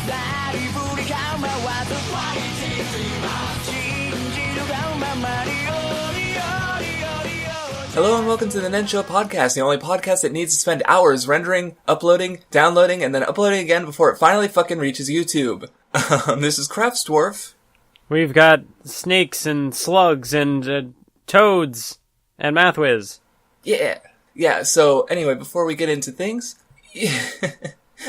Hello and welcome to the Nen Show Podcast, the only podcast that needs to spend hours rendering, uploading, downloading, and then uploading again before it finally fucking reaches YouTube. This is Craftsdwarf. We've got snakes and slugs and toads and mathwiz. Yeah, so anyway, before we get into things,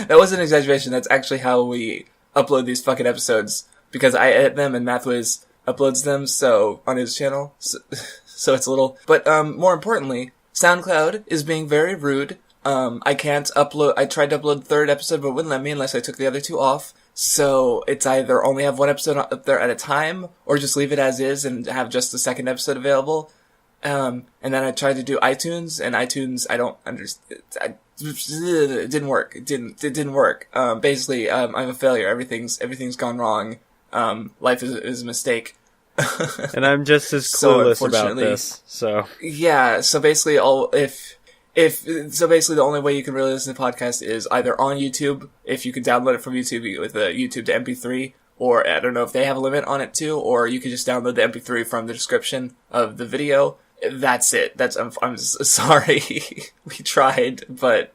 that was an exaggeration, that's actually how we upload these fucking episodes, because I edit them and Mathwiz uploads them, so, on his channel, so it's a little, but, more importantly, SoundCloud is being very rude. I can't upload, I tried to upload the third episode, but it wouldn't let me unless I took the other two off. So it's either only have one episode up there at a time, or just leave it as is and have just the second episode available. And then I tried to do iTunes, and iTunes, I don't understand, it didn't work. It didn't work. Basically, I'm a failure. Everything's gone wrong. Life is a mistake. And I'm just as clueless about this, so. Yeah, so basically the only way you can really listen to the podcast is either on YouTube, if you can download it from YouTube with a YouTube to MP3, or I don't know if they have a limit on it too, or you can just download the MP3 from the description of the video. That's it. I'm sorry. We tried, but,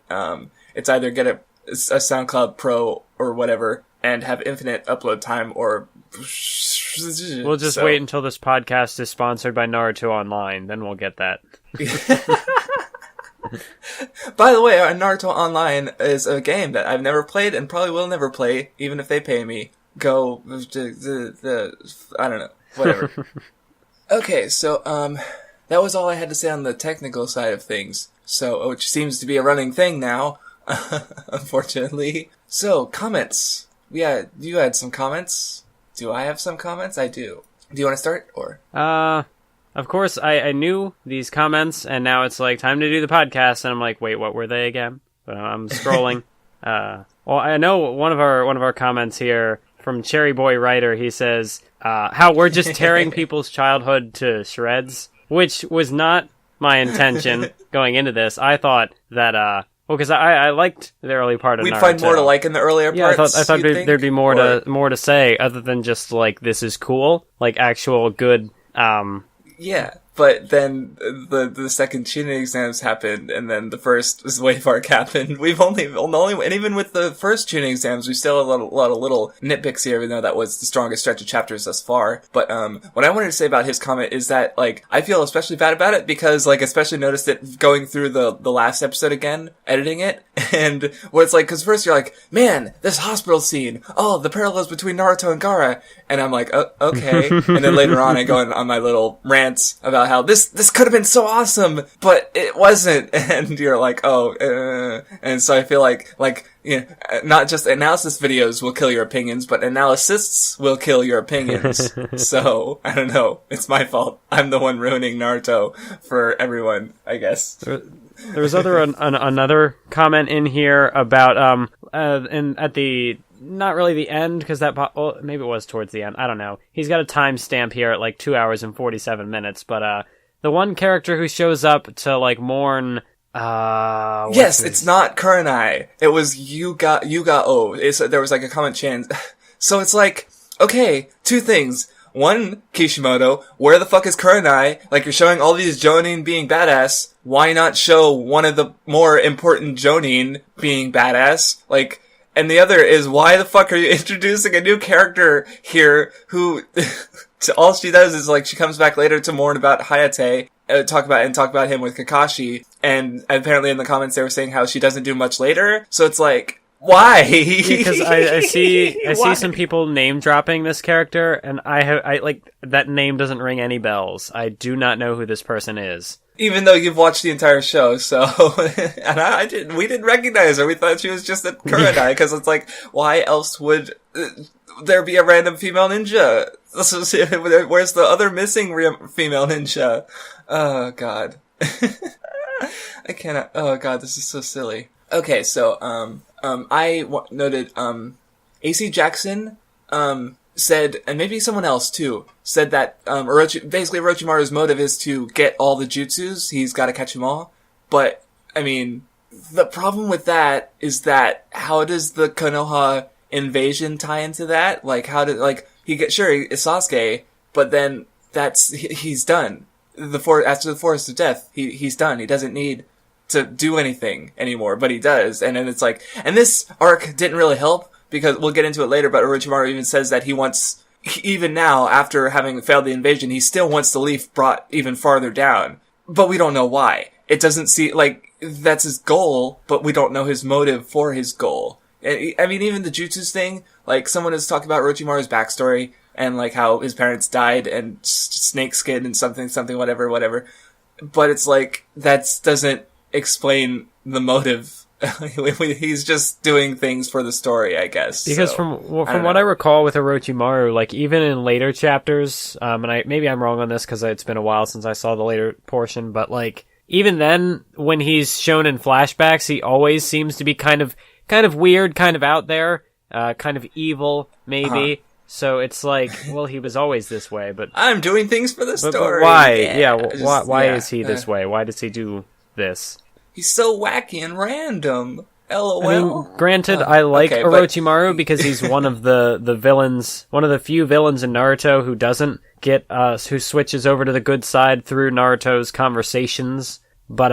it's either get a SoundCloud Pro or whatever, and have infinite upload time, or we'll just wait until this podcast is sponsored by Naruto Online, then we'll get that. By the way, Naruto Online is a game that I've never played and probably will never play, even if they pay me. Go, I don't know, whatever. Okay, so, that was all I had to say on the technical side of things. So, which seems to be a running thing now, unfortunately. So, comments. Yeah, you had some comments. Do I have some comments? I do. Do you want to start, or? Of course, I knew these comments, and now it's like, time to do the podcast, and I'm like, wait, what were they again? But I'm scrolling. Well, I know one of our comments here from Cherry Boy Writer, he says, how we're just tearing people's childhood to shreds, which was not my intention going into this. I thought that, because I liked the early part of Naruto. We'd find more to like in the earlier parts. I thought there'd be more to say other than just like, this is cool, like actual good, yeah, but then the second tuning exams happened, and then the first wave arc happened. We've only, and even with the first tuning exams, we still have a lot of little nitpicks here, even though that was the strongest stretch of chapters thus far. But, what I wanted to say about his comment is that, like, I feel especially bad about it because, like, especially noticed it going through the last episode again, editing it, and what it's like, cause first you're like, man, this hospital scene, oh, the parallels between Naruto and Gaara, and I'm like, oh, okay, and then later on I go on my little rants about how this could have been so awesome, but it wasn't, and you're like, and so I feel like, you know, not just analysis videos will kill your opinions, but analysis will kill your opinions. So, I don't know, it's my fault. I'm the one ruining Naruto for everyone, I guess. There was another comment in here about, at the, not really the end, because well, maybe it was towards the end, I don't know. He's got a timestamp here at like 2 hours and 47 minutes, but, the one character who shows up to, like, mourn, yes, it's not Kurenai. It was Yuga-O. There was, like, a comment chain. So it's like, okay, two things. One, Kishimoto, where the fuck is Kurenai? Like, you're showing all these Jonin being badass. Why not show one of the more important Jonin being badass? Like, and the other is, why the fuck are you introducing a new character here who, all she does is, like, she comes back later to mourn about Hayate, talk about him with Kakashi, and apparently in the comments they were saying how she doesn't do much later, so it's like, why? Because I see some people name dropping this character, and I like, that name doesn't ring any bells. I do not know who this person is. Even though you've watched the entire show, so, and we didn't recognize her. We thought she was just a Kurenai, because it's like, why else would there be a random female ninja? Where's the other missing female ninja? Oh, God. I cannot, oh, God, this is so silly. Okay, so, I noted, AC Jackson, said, and maybe someone else too, said that basically Orochimaru's motive is to get all the jutsus. He's got to catch them all. But I mean, the problem with that is that how does the Konoha invasion tie into that? Like, how did, like, it's Sasuke, but then he's done. After the Forest of Death, he's done. He doesn't need to do anything anymore, but he does. And then it's like, and this arc didn't really help, because we'll get into it later, but Orochimaru even says that even now, after having failed the invasion, he still wants the leaf brought even farther down. But we don't know why. It doesn't seem like that's his goal, but we don't know his motive for his goal. I mean, even the jutsus thing, like, someone has talked about Orochimaru's backstory, and, like, how his parents died, and snake skin, and something, whatever. But it's like, that doesn't explain the motive. He's just doing things for the story, I guess. Because from what I recall with Orochimaru, like, even in later chapters, and maybe I'm wrong on this because it's been a while since I saw the later portion, but, like, even then, when he's shown in flashbacks, he always seems to be kind of weird, kind of out there, kind of evil, maybe. Uh-huh. So it's like, well, he was always this way, but I'm doing things for the story. But why? Why is he this way? Why does he do this? He's so wacky and random. LOL. I mean, granted, I like Orochimaru because he's one of the villains, one of the few villains in Naruto who doesn't get who switches over to the good side through Naruto's conversations. But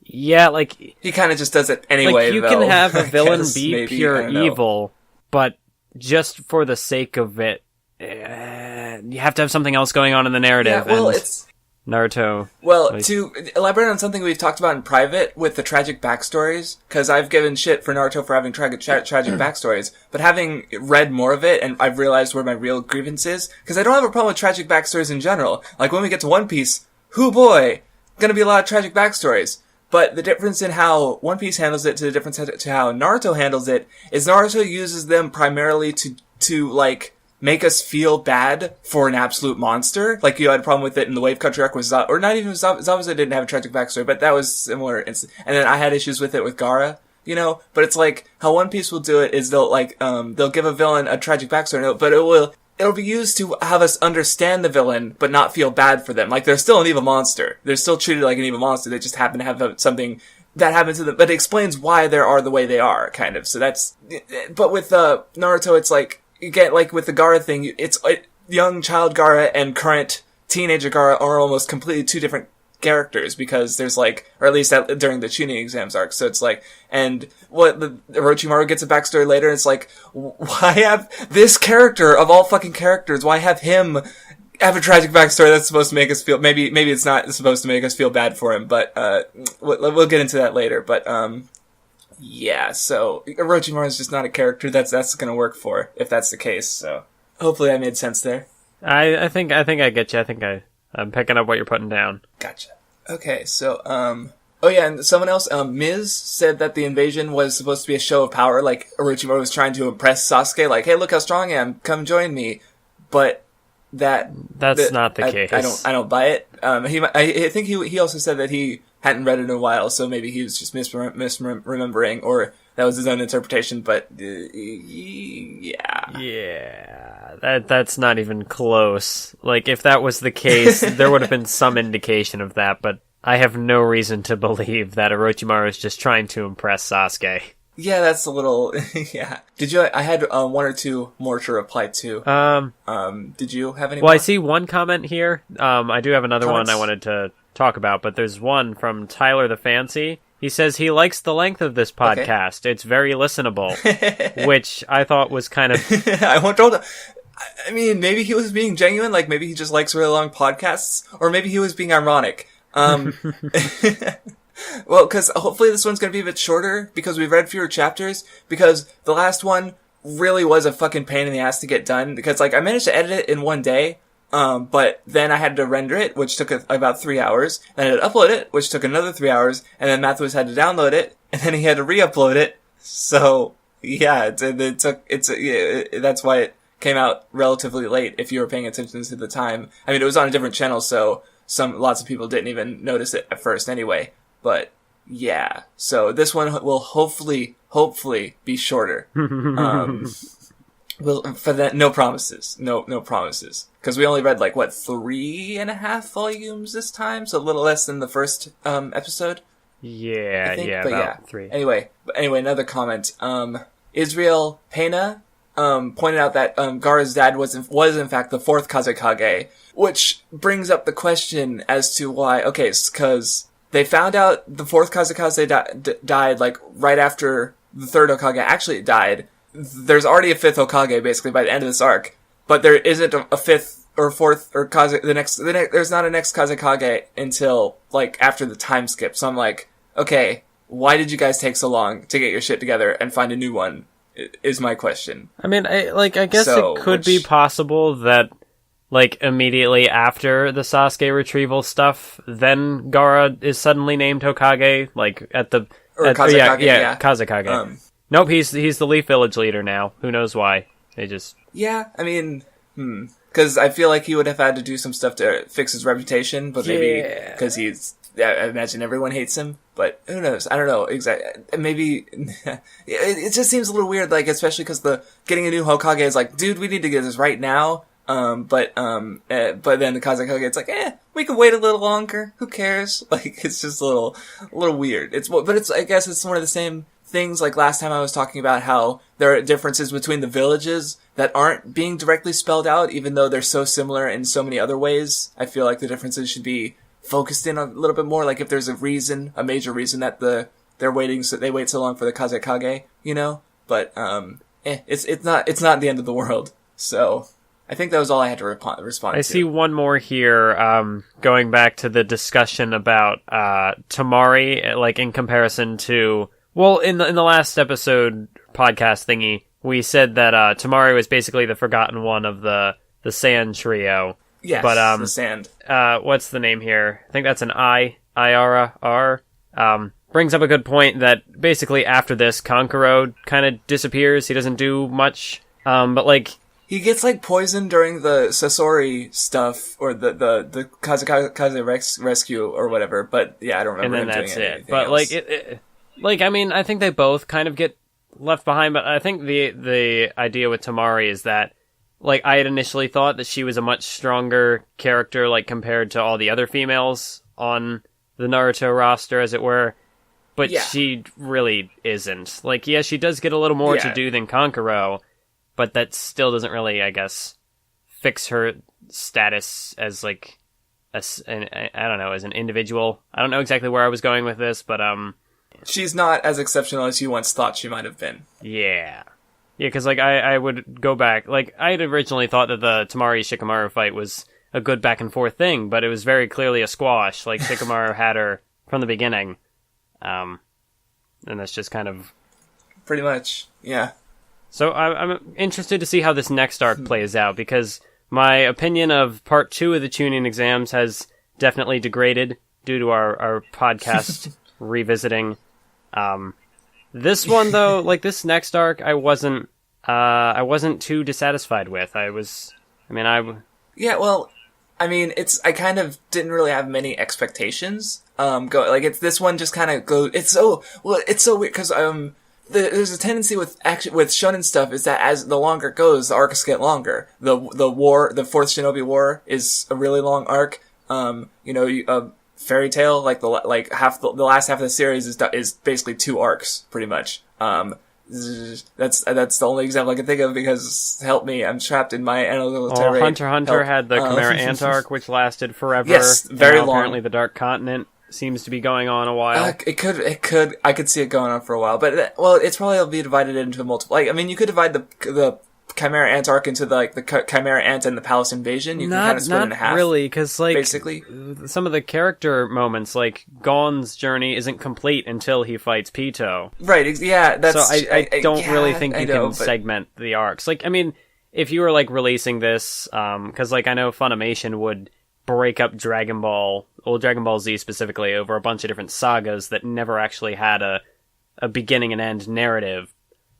yeah, like, he kind of just does it anyway. Like, you can have a villain be pure evil, but just for the sake of it, you have to have something else going on in the narrative. Yeah, well, it's Naruto. Well, to elaborate on something we've talked about in private with the tragic backstories, because I've given shit for Naruto for having tragic backstories, but having read more of it, and I've realized where my real grievance is, because I don't have a problem with tragic backstories in general. Like, when we get to One Piece, hoo boy, gonna be a lot of tragic backstories. But the difference in how One Piece handles it to the difference to how Naruto handles it is Naruto uses them primarily to like, make us feel bad for an absolute monster. Like, you had a problem with it in the Wave Country arc with or not even Zabuza didn't have a tragic backstory, but that was similar. And then I had issues with it with Gaara, you know? But it's like, how One Piece will do it is they'll give a villain a tragic backstory, but it'll be used to have us understand the villain, but not feel bad for them. Like, they're still an evil monster. They're still treated like an evil monster. They just happen to have something that happens to them, but it explains why they are the way they are, kind of. So that's, but with Naruto, it's like, you get, like, with the Gaara thing, it's young child Gaara and current teenager Gaara are almost completely two different characters, because there's, like, or at least during the Chunin exams arc, so it's like, and Orochimaru gets a backstory later, and it's like, why have this character of all fucking characters, why have him have a tragic backstory that's supposed to make us feel, maybe it's not supposed to make us feel bad for him, but, we'll get into that later, but, yeah, so Orochimaru is just not a character that's gonna work for, if that's the case, so hopefully I made sense there. I think I get you. I think I'm picking up what you're putting down. Gotcha. Okay, so, oh yeah, and someone else, Miz said that the invasion was supposed to be a show of power, like Orochimaru was trying to impress Sasuke, like, hey, look how strong I am, come join me, but that's not the case. I don't buy it. I think he also said that he hadn't read it in a while, so maybe he was just misremembering, or that was his own interpretation, but, yeah. Yeah, that's not even close. Like, if that was the case, there would have been some indication of that, but I have no reason to believe that Orochimaru is just trying to impress Sasuke. Yeah, that's a little, yeah. I had one or two more to reply to. Did you have any more? I see one comment here. I do have another one I wanted to talk about, but there's one from Tyler the Fancy. He says he likes the length of this podcast. Okay. It's very listenable, which I thought was kind of... I mean, maybe he was being genuine, like maybe he just likes really long podcasts, or maybe he was being ironic. Well, because hopefully this one's going to be a bit shorter, because we've read fewer chapters, because the last one really was a fucking pain in the ass to get done, because, like, I managed to edit it in one day, but then I had to render it, which took about 3 hours, then I had to upload it, which took another 3 hours, and then Matthews had to download it, and then he had to re-upload it, so, yeah, that's why it came out relatively late, if you were paying attention to the time. I mean, it was on a different channel, so lots of people didn't even notice it at first anyway. But, yeah. So, this one will hopefully be shorter. Well, for that, no promises. No promises. Because we only read, 3.5 volumes this time? So, a little less than the first, episode? Yeah, I think, about 3. Anyway, another comment. Israel Pena pointed out that Gaara's dad was in fact the fourth Kazekage, which brings up the question as to why. Okay, because they found out the fourth Kazekage died like right after the third Hokage actually died. There's already a fifth Hokage basically by the end of this arc, but there isn't a fifth or fourth or there's not a next Kazekage until like after the time skip. So I'm like, okay, why did you guys take so long to get your shit together and find a new one? Is my question. I mean, I guess it could be possible that, like, immediately after the Sasuke retrieval stuff, then Gaara is suddenly named Hokage, like, Kazekage, yeah. Kazekage. Nope, he's the Leaf Village leader now. Who knows why? They just... Yeah, I mean, because I feel like he would have had to do some stuff to fix his reputation, but maybe because I imagine everyone hates him, but who knows? I don't know exactly. Maybe it just seems a little weird, like especially because getting a new Hokage is like, dude, we need to get this right now. But then the Kazekage, it's like, we can wait a little longer. Who cares? Like, it's just a little weird. I guess it's one of the same things. Like last time I was talking about how there are differences between the villages that aren't being directly spelled out, even though they're so similar in so many other ways. I feel like the differences should be focused in a little bit more, like if there's a major reason that they wait so long for the Kazekage, you know? But, it's not the end of the world. So, I think that was all I had to respond to. I see one more here, going back to the discussion about, Tamari, like in comparison to, well, in the last episode podcast thingy, we said that, Tamari was basically the forgotten one of the Sand Trio. Yes, but, the sand. What's the name here? I think that's an I-R-A-R. Brings up a good point that basically after this, Kankuro kind of disappears. He doesn't do much. But like... He gets like poisoned during the Sasori stuff, or the Kaze rescue or whatever, but yeah, I don't remember him doing anything else. But like, I mean, I think they both kind of get left behind, but I think the idea with Tamari is that like, I had initially thought that she was a much stronger character, like, compared to all the other females on the Naruto roster, as it were. But she really isn't. Like, yeah, she does get a little more to do than Kankuro, but that still doesn't really, I guess, fix her status as, like, I don't know, as an individual. I don't know exactly where I was going with this, but, she's not as exceptional as you once thought she might have been. Yeah. Yeah, because, like, I would go back. Like, I had originally thought that the Tamari-Shikamaru fight was a good back-and-forth thing, but it was very clearly a squash. Like, Shikamaru had her from the beginning. And that's just kind of... Pretty much, yeah. So I'm interested to see how this next arc plays out, because my opinion of Part 2 of the Chunin exams has definitely degraded due to our podcast revisiting. This one, though, like, this next arc, I wasn't too dissatisfied with. Yeah, well, I mean, I kind of didn't really have many expectations. This one just kind of goes, it's so weird, because, there's a tendency with shonen stuff is that as the longer it goes, the arcs get longer. The Fourth Shinobi War is a really long arc. Fairy Tail, like the last half of the series is basically 2 arcs, pretty much. That's the only example I can think of, because help me, I'm trapped in my analytical terrain. Hunter x Hunter had the Chimera Ant arc, which lasted forever. Yes, very long. Apparently, the Dark Continent seems to be going on a while. I could see it going on for a while, but it's probably will be divided into multiple. Like, I mean, you could divide the Chimera Ant arc into the Chimera Ant and the Palace Invasion. You can kind of split it in half. Not really, because like basically some of the character moments, like Gon's journey, isn't complete until he fights Pito. Right? Yeah, that's. So I don't really think you can segment the arcs. Like, I mean, if you were like releasing this, because like I know Funimation would break up Dragon Ball Z specifically over a bunch of different sagas that never actually had a beginning and end narrative.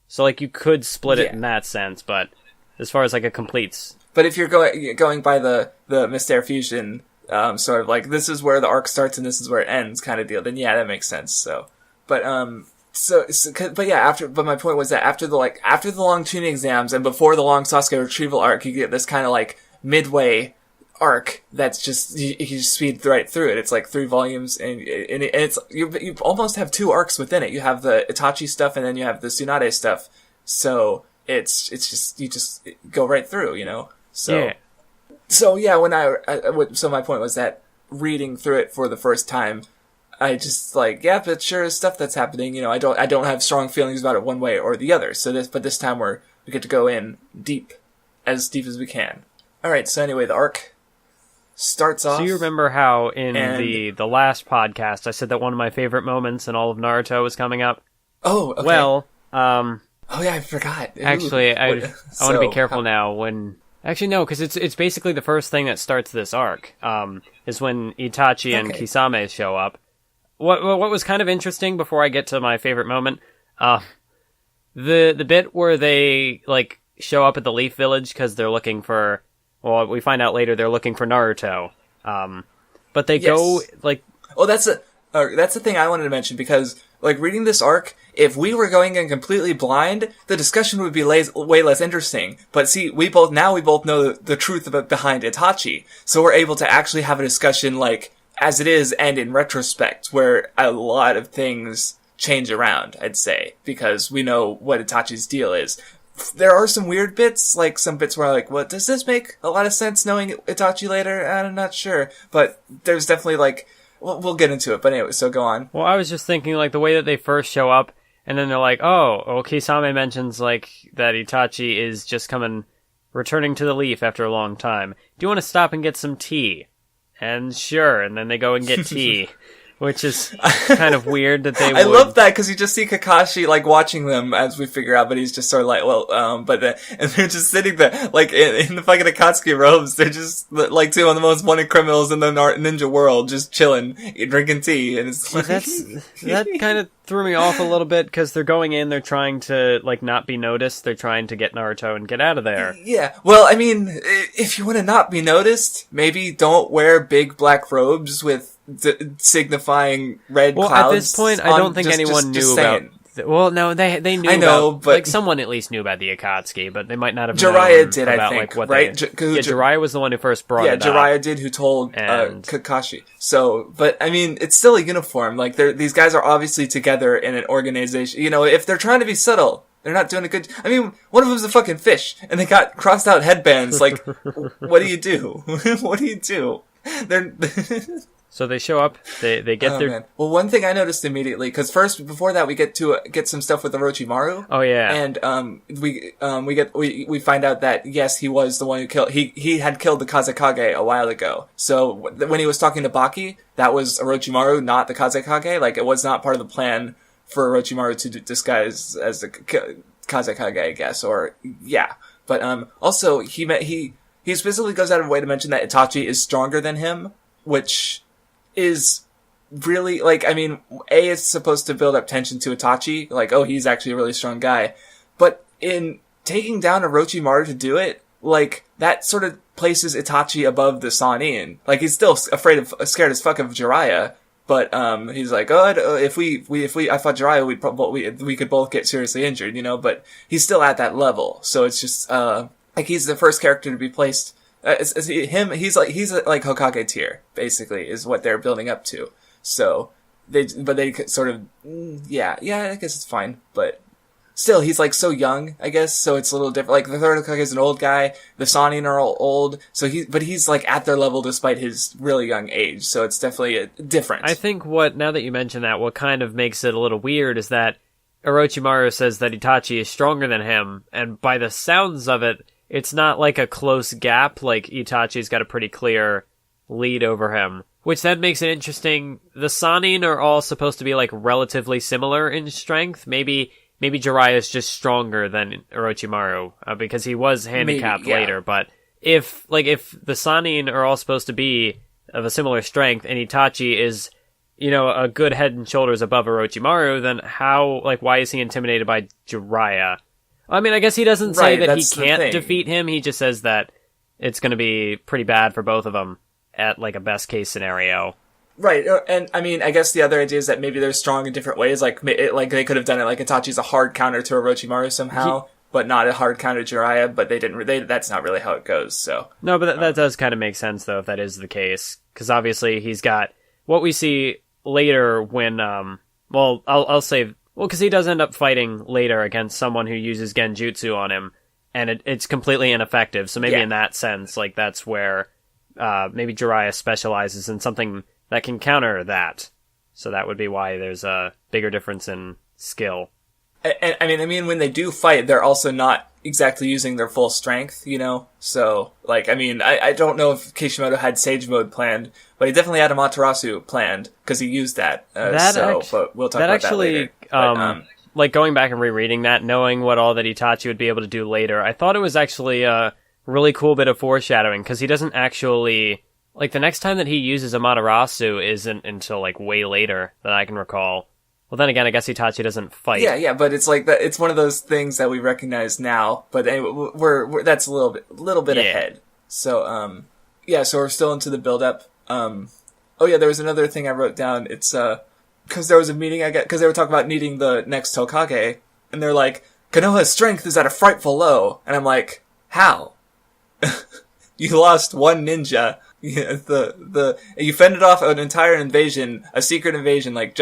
So, like, you could split it in that sense, but as far as, like, a complete... But if you're going by the Mystère Fusion, sort of like, this is where the arc starts and this is where it ends kind of deal, then yeah, that makes sense, so... But my point was that after the long tuning exams and before the long Sasuke retrieval arc, you get this kind of, like, midway arc that's just, you just speed right through it. It's like 3 volumes, and it's, you almost have 2 arcs within it. You have the Itachi stuff, and then you have the Tsunade stuff. So it's just, you just go right through, you know? So, Yeah. so yeah, so my point was that reading through it for the first time, I just like, yeah, but sure is stuff that's happening, you know, I don't have strong feelings about it one way or the other. So this time we get to go in deep as we can. Alright, so anyway, the arc starts off. So you remember how in the last podcast I said that one of my favorite moments in all of Naruto was coming up? Oh, okay. Well, oh yeah, I forgot. Actually, I want to be careful now when... Actually, no, because it's basically the first thing that starts this arc, is when Itachi and Kisame show up. What was kind of interesting before I get to my favorite moment, the bit where they, like, show up at the Leaf Village because they're looking for... Well, we find out later they're looking for Naruto. But they go, like... Oh, that's the thing I wanted to mention, because, like, reading this arc, if we were going in completely blind, the discussion would be way less interesting. But see, we both know the truth behind Itachi, so we're able to actually have a discussion, like, as it is, and in retrospect, where a lot of things change around, I'd say, because we know what Itachi's deal is. There are some weird bits, like some bits where I'm like, what, does this make a lot of sense knowing Itachi later? I'm not sure. But there's definitely, like, we'll get into it. But anyway, so go on. Well, I was just thinking, like, the way that they first show up, and then they're like, oh, well, Kisame mentions, like, that Itachi is just returning to the Leaf after a long time. Do you want to stop and get some tea? And sure, and then they go and get tea. Which is kind of weird that they would... I love that, because you just see Kakashi, like, watching them as we figure out, but he's just sort of like, and they're just sitting there, like, in the fucking Akatsuki robes, they're just, like, two of the most wanted criminals in the ninja world, just chilling, drinking tea, and it's like... That kind of threw me off a little bit, because they're going in, they're trying to, like, not be noticed, they're trying to get Naruto and get out of there. Yeah, well, I mean, if you want to not be noticed, maybe don't wear big black robes with signifying red clouds. Well, at this point, I don't think anyone knew about... Well, no, they knew. I know, but... Like, someone at least knew about the Akatsuki, but they might not have Jiraiya known did, about, I think, like, what right? Jiraiya was the one who first brought it up. Yeah, Jiraiya did, who told Kakashi. So, but, I mean, it's still a uniform. Like, these guys are obviously together in an organization. You know, if they're trying to be subtle, they're not doing a good... I mean, one of them's a fucking fish, and they got crossed out headbands. Like, what do you do? What do you do? They're... So they show up, they get their... Man. Well, one thing I noticed immediately, because first, before that, we get some stuff with Orochimaru. Oh, yeah. And, we find out that, yes, he was the one who killed... He had killed the Kazekage a while ago. So, when he was talking to Baki, that was Orochimaru, not the Kazekage. Like, it was not part of the plan for Orochimaru to disguise as the Kazekage, I guess, or... Yeah. But, also, he specifically goes out of the way to mention that Itachi is stronger than him, which... is really, like, I mean, it's supposed to build up tension to Itachi, like, oh, he's actually a really strong guy. But in taking down Orochimaru to do it, like, that sort of places Itachi above the Sannin. Like, he's still scared as fuck of Jiraiya, but, he's like, oh, if I fought Jiraiya, we could both get seriously injured, you know, but he's still at that level. So it's just, like, he's the first character to be placed... he's like Hokage tier, basically, is what they're building up to. So, they sort of, yeah, I guess it's fine, but still, he's like so young, I guess, so it's a little different. Like, the third Hokage is an old guy, the Sannin are all old, so but he's like at their level despite his really young age, so it's definitely different. I think now that you mention that, what kind of makes it a little weird is that Orochimaru says that Itachi is stronger than him, and by the sounds of it, it's not like a close gap, like Itachi's got a pretty clear lead over him. Which then makes it interesting. The Sannin are all supposed to be like relatively similar in strength. Maybe Jiraiya is just stronger than Orochimaru, because he was handicapped later. But if the Sannin are all supposed to be of a similar strength, and Itachi is, you know, a good head and shoulders above Orochimaru, then why is he intimidated by Jiraiya? I mean, I guess he doesn't say that he can't defeat him. He just says that it's going to be pretty bad for both of them at, like, a best-case scenario. Right, and, I mean, I guess the other idea is that maybe they're strong in different ways. Like, they could have done it like Itachi's a hard counter to Orochimaru somehow, but not a hard counter to Jiraiya, but that's not really how it goes, so... No, but that does kind of make sense, though, if that is the case. Because obviously he's got... What we see later when, I'll say Well, because he does end up fighting later against someone who uses genjutsu on him, and it's completely ineffective. So maybe in that sense, like, that's where maybe Jiraiya specializes in something that can counter that. So that would be why there's a bigger difference in skill. And I mean, when they do fight, they're also not exactly using their full strength, you know? So, like, I mean, I don't know if Kishimoto had Sage Mode planned, but he definitely had Amaterasu planned, because he used that. But we'll talk about that later. Like, going back and rereading that, knowing what all that Itachi would be able to do later, I thought it was actually a really cool bit of foreshadowing, because he doesn't actually... Like, the next time that he uses Amaterasu isn't until, like, way later that I can recall. Well, then again, I guess Itachi doesn't fight. Yeah, but it's like that. It's one of those things that we recognize now, but anyway, we're that's a little bit ahead. So, so we're still into the build-up. There was another thing I wrote down. It's, because there was a meeting because they were talking about needing the next Hokage, and they're like, Konoha's strength is at a frightful low, and I'm like, how? You lost one ninja. Yeah, you fended off an entire invasion, a secret invasion. Like,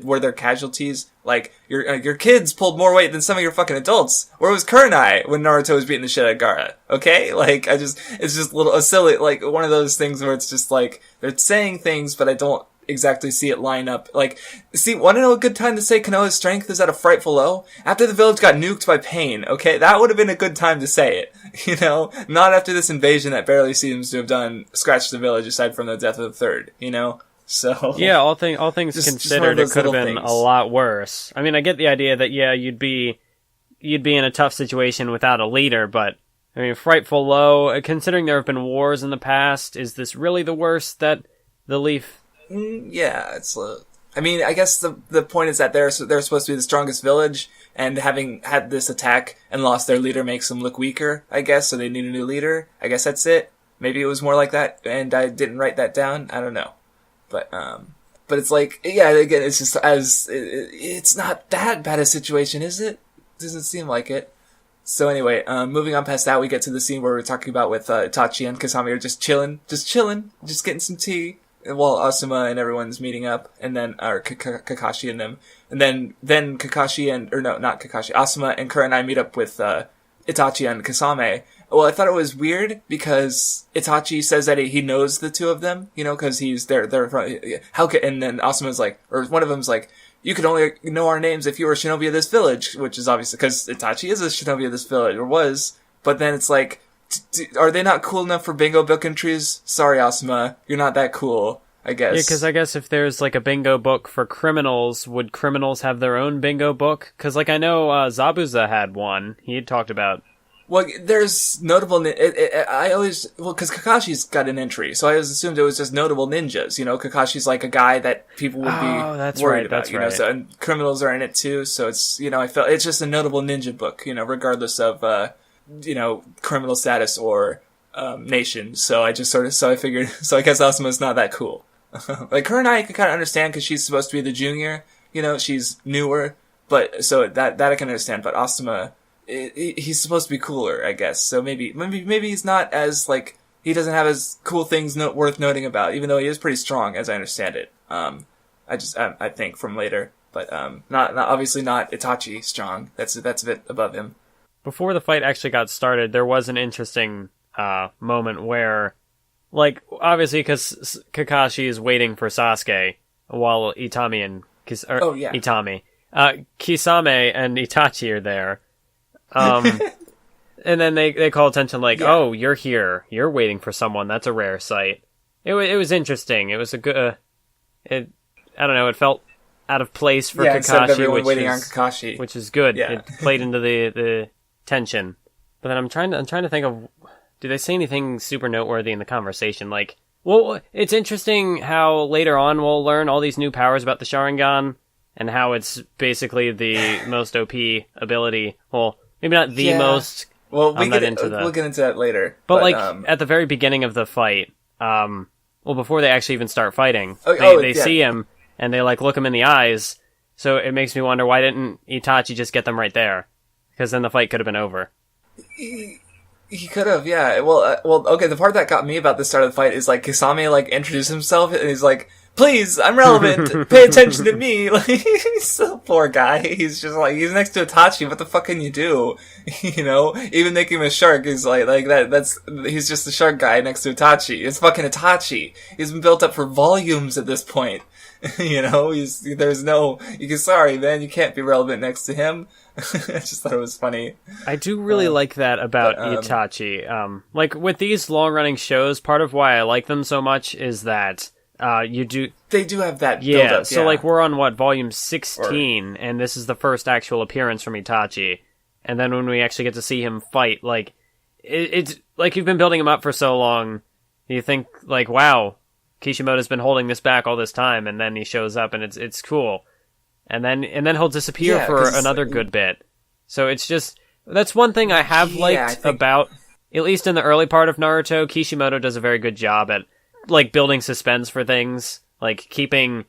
were there casualties? Like, your kids pulled more weight than some of your fucking adults. Where was Kurenai when Naruto was beating the shit out of Gaara? Okay, like, it's just a silly, like, one of those things where it's just like they're saying things, but I don't exactly see it line up. Like, want to know a good time to say Konoha's strength is at a frightful low? After the village got nuked by Pain, okay? That would have been a good time to say it, you know? Not after this invasion that barely seems to have scratched the village aside from the death of the third, you know? So... Yeah, all things considered, it could have been a lot worse. I mean, I get the idea that, you'd be in a tough situation without a leader, but, I mean, frightful low, considering there have been wars in the past, is this really the worst that the Leaf... Yeah, it's. I mean, I guess the point is that they're supposed to be the strongest village, and having had this attack and lost their leader makes them look weaker, I guess. So they need a new leader. I guess that's it. Maybe it was more like that, and I didn't write that down. I don't know, but it's like, again, it's just it's not that bad a situation, is it? Doesn't seem like it. So anyway, moving on past that, we get to the scene where we're talking about with Itachi and Kasami are just chilling, just getting some tea. While Asuma and everyone's meeting up, and then, Kakashi and them, and then Kakashi not Kakashi, Asuma and Kurenai meet up with, Itachi and Kasame. Well, I thought it was weird, because Itachi says that he knows the two of them, you know, cause they're and then Asuma's like, or one of them's like, you could only know our names if you were a shinobi of this village, which is obviously, cause Itachi is a shinobi of this village, or was, but then it's like, are they not cool enough for bingo book entries? Sorry, Asuma, you're not that cool, I guess. Yeah, because I guess if there's, like, a bingo book for criminals, would criminals have their own bingo book? Because, like, I know Zabuza had one. He had talked about... Well, there's notable... because Kakashi's got an entry, so I always assumed it was just notable ninjas, you know? Kakashi's, like, a guy that people would be worried about, you know? So, and criminals are in it, too, so it's, you know, it's just a notable ninja book, you know, regardless of... criminal status or nation. So I figured, I guess Asuma's not that cool. Like, her and I can kind of understand because she's supposed to be the junior, you know, she's newer, but so that I can understand. But Asuma, he's supposed to be cooler, I guess. So maybe he's not as, like, he doesn't have as cool things worth noting about, even though he is pretty strong, as I understand it. I think from later, but not obviously not Itachi strong. That's a bit above him. Before the fight actually got started, there was an interesting moment where, like, obviously because Kakashi is waiting for Sasuke while Itami and Kisame and Itachi are there. And then they call attention like, oh, you're here. You're waiting for someone. That's a rare sight. It was interesting. It was a good... I don't know, it felt out of place for Kakashi, waiting on Kakashi, which is good. Yeah. It played into the tension. But then I'm trying to think of, do they say anything super noteworthy in the conversation? Like, well, it's interesting how later on we'll learn all these new powers about the Sharingan and how it's basically the most OP ability. Well, maybe not the most. Well, we'll get into that later. But like at the very beginning of the fight, before they actually even start fighting, they see him and they like look him in the eyes. So it makes me wonder, why didn't Itachi just get them right there? Because then the fight could have been over. He could have, yeah. Well, okay, the part that got me about the start of the fight is, like, Kisame, like, introduced himself, and he's like, please, I'm relevant. Pay attention to me. Like, he's so poor guy. He's just like, he's next to Itachi. What the fuck can you do? You know, even making him a shark is like he's just the shark guy next to Itachi. It's fucking Itachi. He's been built up for volumes at this point. You know, sorry, man, you can't be relevant next to him. I just thought it was funny. I do really like that about Itachi. Like, with these long-running shows, part of why I like them so much is that they do have that build-up. So, like, we're on, volume 16, and this is the first actual appearance from Itachi. And then when we actually get to see him fight, like, it's like you've been building him up for so long, you think, like, wow, Kishimoto's been holding this back all this time, and then he shows up, and it's cool. And then he'll disappear for another good bit. So it's just, that's one thing I have liked about, at least in the early part of Naruto, Kishimoto does a very good job at, like, building suspense for things, like keeping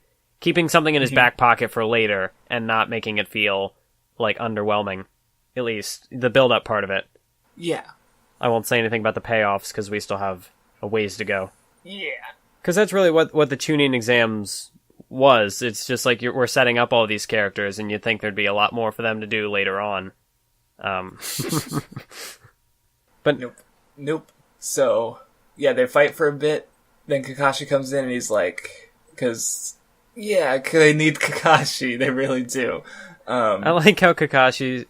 something in his back pocket for later, and not making it feel, like, underwhelming. At least, the build-up part of it. Yeah. I won't say anything about the payoffs, because we still have a ways to go. Yeah. Because that's really what the Chunin exams was. It's just like we're setting up all these characters, and you'd think there'd be a lot more for them to do later on. But Nope. So, yeah, they fight for a bit, then Kakashi comes in, and he's like, because they need Kakashi, they really do. I like how Kakashi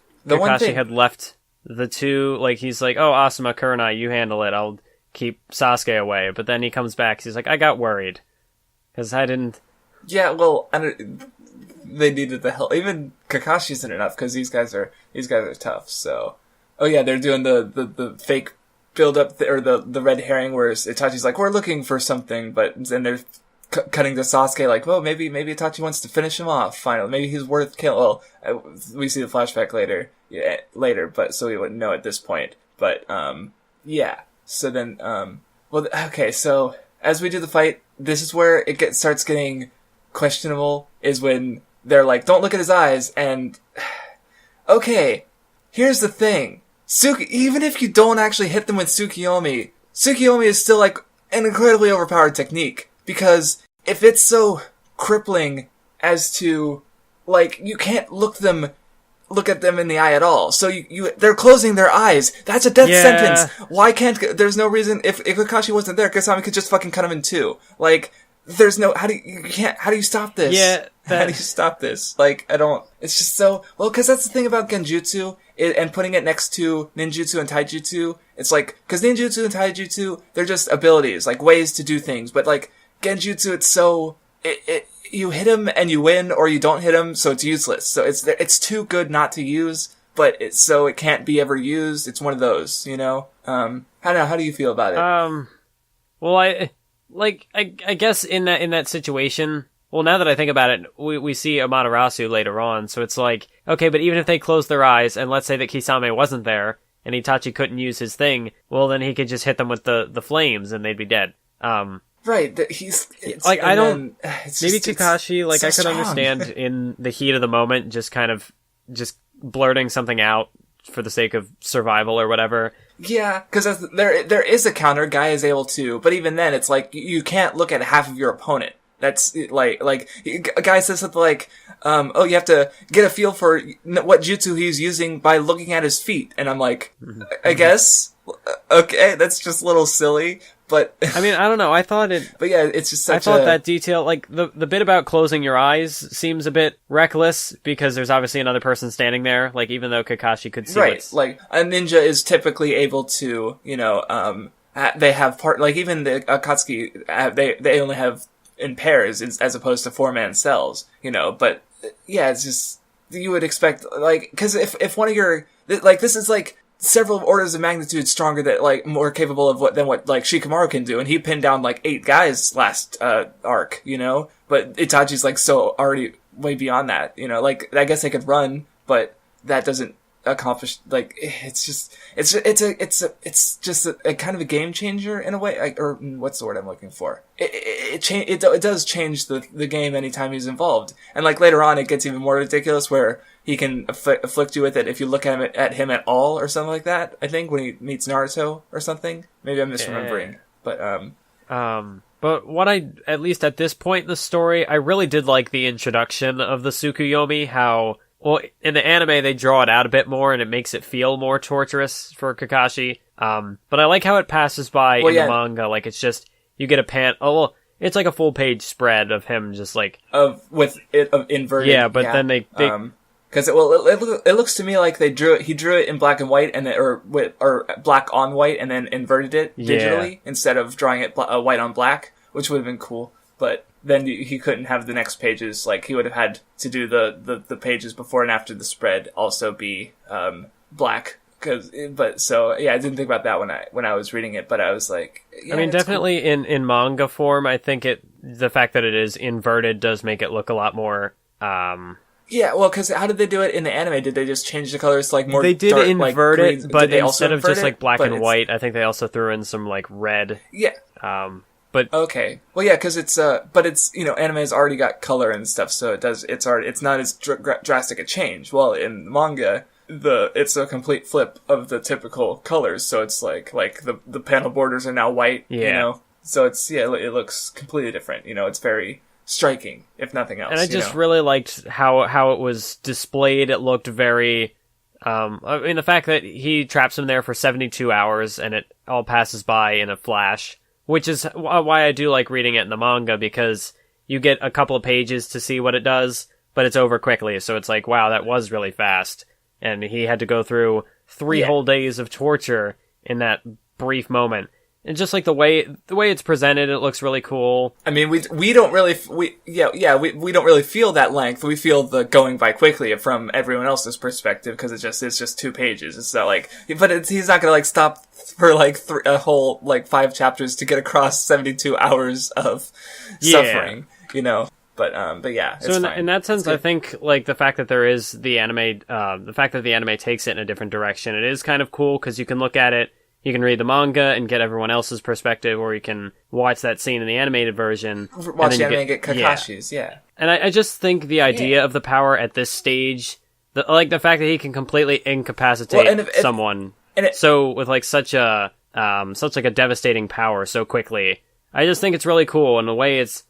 had left the two, like, he's like, oh, Asuma, Kurenai, you handle it, I'll keep Sasuke away. But then he comes back, he's like, I got worried, because I didn't... Yeah, well, they needed the help. Even Kakashi isn't enough, because these guys are tough, so... Oh yeah, they're doing the fake build-up, or the red herring, where Itachi's like, we're looking for something, but then they're cutting to Sasuke, like, well, maybe Itachi wants to finish him off, finally. Maybe he's worth killing. Well, we see the flashback later, but so we wouldn't know at this point. But, yeah. So then, okay, so as we do the fight, this is where it starts getting questionable, is when they're like, don't look at his eyes, and, okay, here's the thing. Even if you don't actually hit them with Tsukiyomi is still, like, an incredibly overpowered technique, because if it's so crippling as to, like, you can't look at them in the eye at all. So they're closing their eyes. That's a death sentence. Why can't, there's no reason, if Kakashi wasn't there, Kasami could just fucking cut him in two. Like, there's no, how do you stop this? Yeah. How do you stop this? Like, it's just so, well, cause that's the thing about Genjutsu, and putting it next to ninjutsu and taijutsu, it's like, cause ninjutsu and taijutsu, they're just abilities, like ways to do things, but like, Genjutsu, it's so, you hit him and you win, or you don't hit him, so it's useless. So it's too good not to use, but so it can't be ever used. It's one of those, you know? How do you feel about it? Well, I guess in that situation, well, now that I think about it, we see Amaterasu later on, so it's like, okay, but even if they close their eyes, and let's say that Kisame wasn't there, and Itachi couldn't use his thing, well, then he could just hit them with the flames, and they'd be dead. Right, maybe Kakashi, like, so I could understand in the heat of the moment, just kind of, just blurting something out for the sake of survival or whatever. Yeah, because there is a counter, guy is able to, but even then, it's like, you can't look at half of your opponent. That's, like, a guy says something like, you have to get a feel for what jutsu he's using by looking at his feet. And I'm like, I guess, okay, that's just a little silly, but... I mean, I don't know, I thought it... But yeah, it's just such I thought that detail, like, the bit about closing your eyes seems a bit reckless, because there's obviously another person standing there, like, even though Kakashi could see right, like, a ninja is typically able to, you know, they have like, even the Akatsuki, they only have in pairs as opposed to 4-man cells, you know, but yeah, it's just, you would expect, like, because if one of your, like, this is like several orders of magnitude stronger, that, like, more capable of than what like Shikamaru can do, and he pinned down like 8 guys last arc, you know, but Itachi's like so already way beyond that, you know, like, I guess they could run, but that doesn't accomplish, like, it's just a kind of a game changer in a way, like, or what's the word I'm looking for? It does change the game anytime he's involved, and like later on it gets even more ridiculous where he can afflict you with it if you look at him at all or something like that. I think when he meets Naruto or something, maybe I'm misremembering, but But at least at this point in the story, I really did like the introduction of the Tsukuyomi, how, well, in the anime they draw it out a bit more and it makes it feel more torturous for Kakashi. But I like how it passes by in the manga, like it's just, you get it's like a full page spread of him just like... Of inverted. Yeah, but then they because it looks to me like he drew it in black and white and then, or black on white and then inverted it digitally instead of drawing it white on black, which would have been cool. But then he couldn't have the next pages, like he would have had to do the pages before and after the spread also be black. I didn't think about that when I was reading it, but I was like, yeah, I mean, definitely cool. in manga form, I think the fact that it is inverted does make it look a lot more. Yeah, well, because how did they do it in the anime? Did they just change the colors to like more? They did dark, invert like, it, but instead of just like black and white, I think they also threw in some like red. Yeah. But okay, well, yeah, because it's anime has already got color and stuff, so it's not as drastic a change. Well, in manga, it's a complete flip of the typical colors, so it's like the panel borders are now white. Yeah. So it looks completely different. It's very striking, if nothing else. And I just really liked how it was displayed. It looked very... the fact that he traps him there for 72 hours and it all passes by in a flash, which is why I do like reading it in the manga, because you get a couple of pages to see what it does, but it's over quickly, so it's like, wow, that was really fast. And he had to go through 3 whole days of torture in that brief moment. And just like the way it's presented, it looks really cool. I mean, we don't really don't really feel that length. We feel the going by quickly from everyone else's perspective, because it's just 2 pages. It's not like, but he's not gonna like stop for like a whole like 5 chapters to get across 72 hours of suffering. But yeah. So in that sense, I think like the fact that there is the anime, the fact that the anime takes it in a different direction, it is kind of cool, because you can look at it. You can read the manga and get everyone else's perspective, or you can watch that scene in the animated version. Watch the anime and get Kakashi's, yeah. And I just think the idea of the power at this stage, the fact that he can completely incapacitate someone, with like such a devastating power so quickly, I just think it's really cool, and the way it's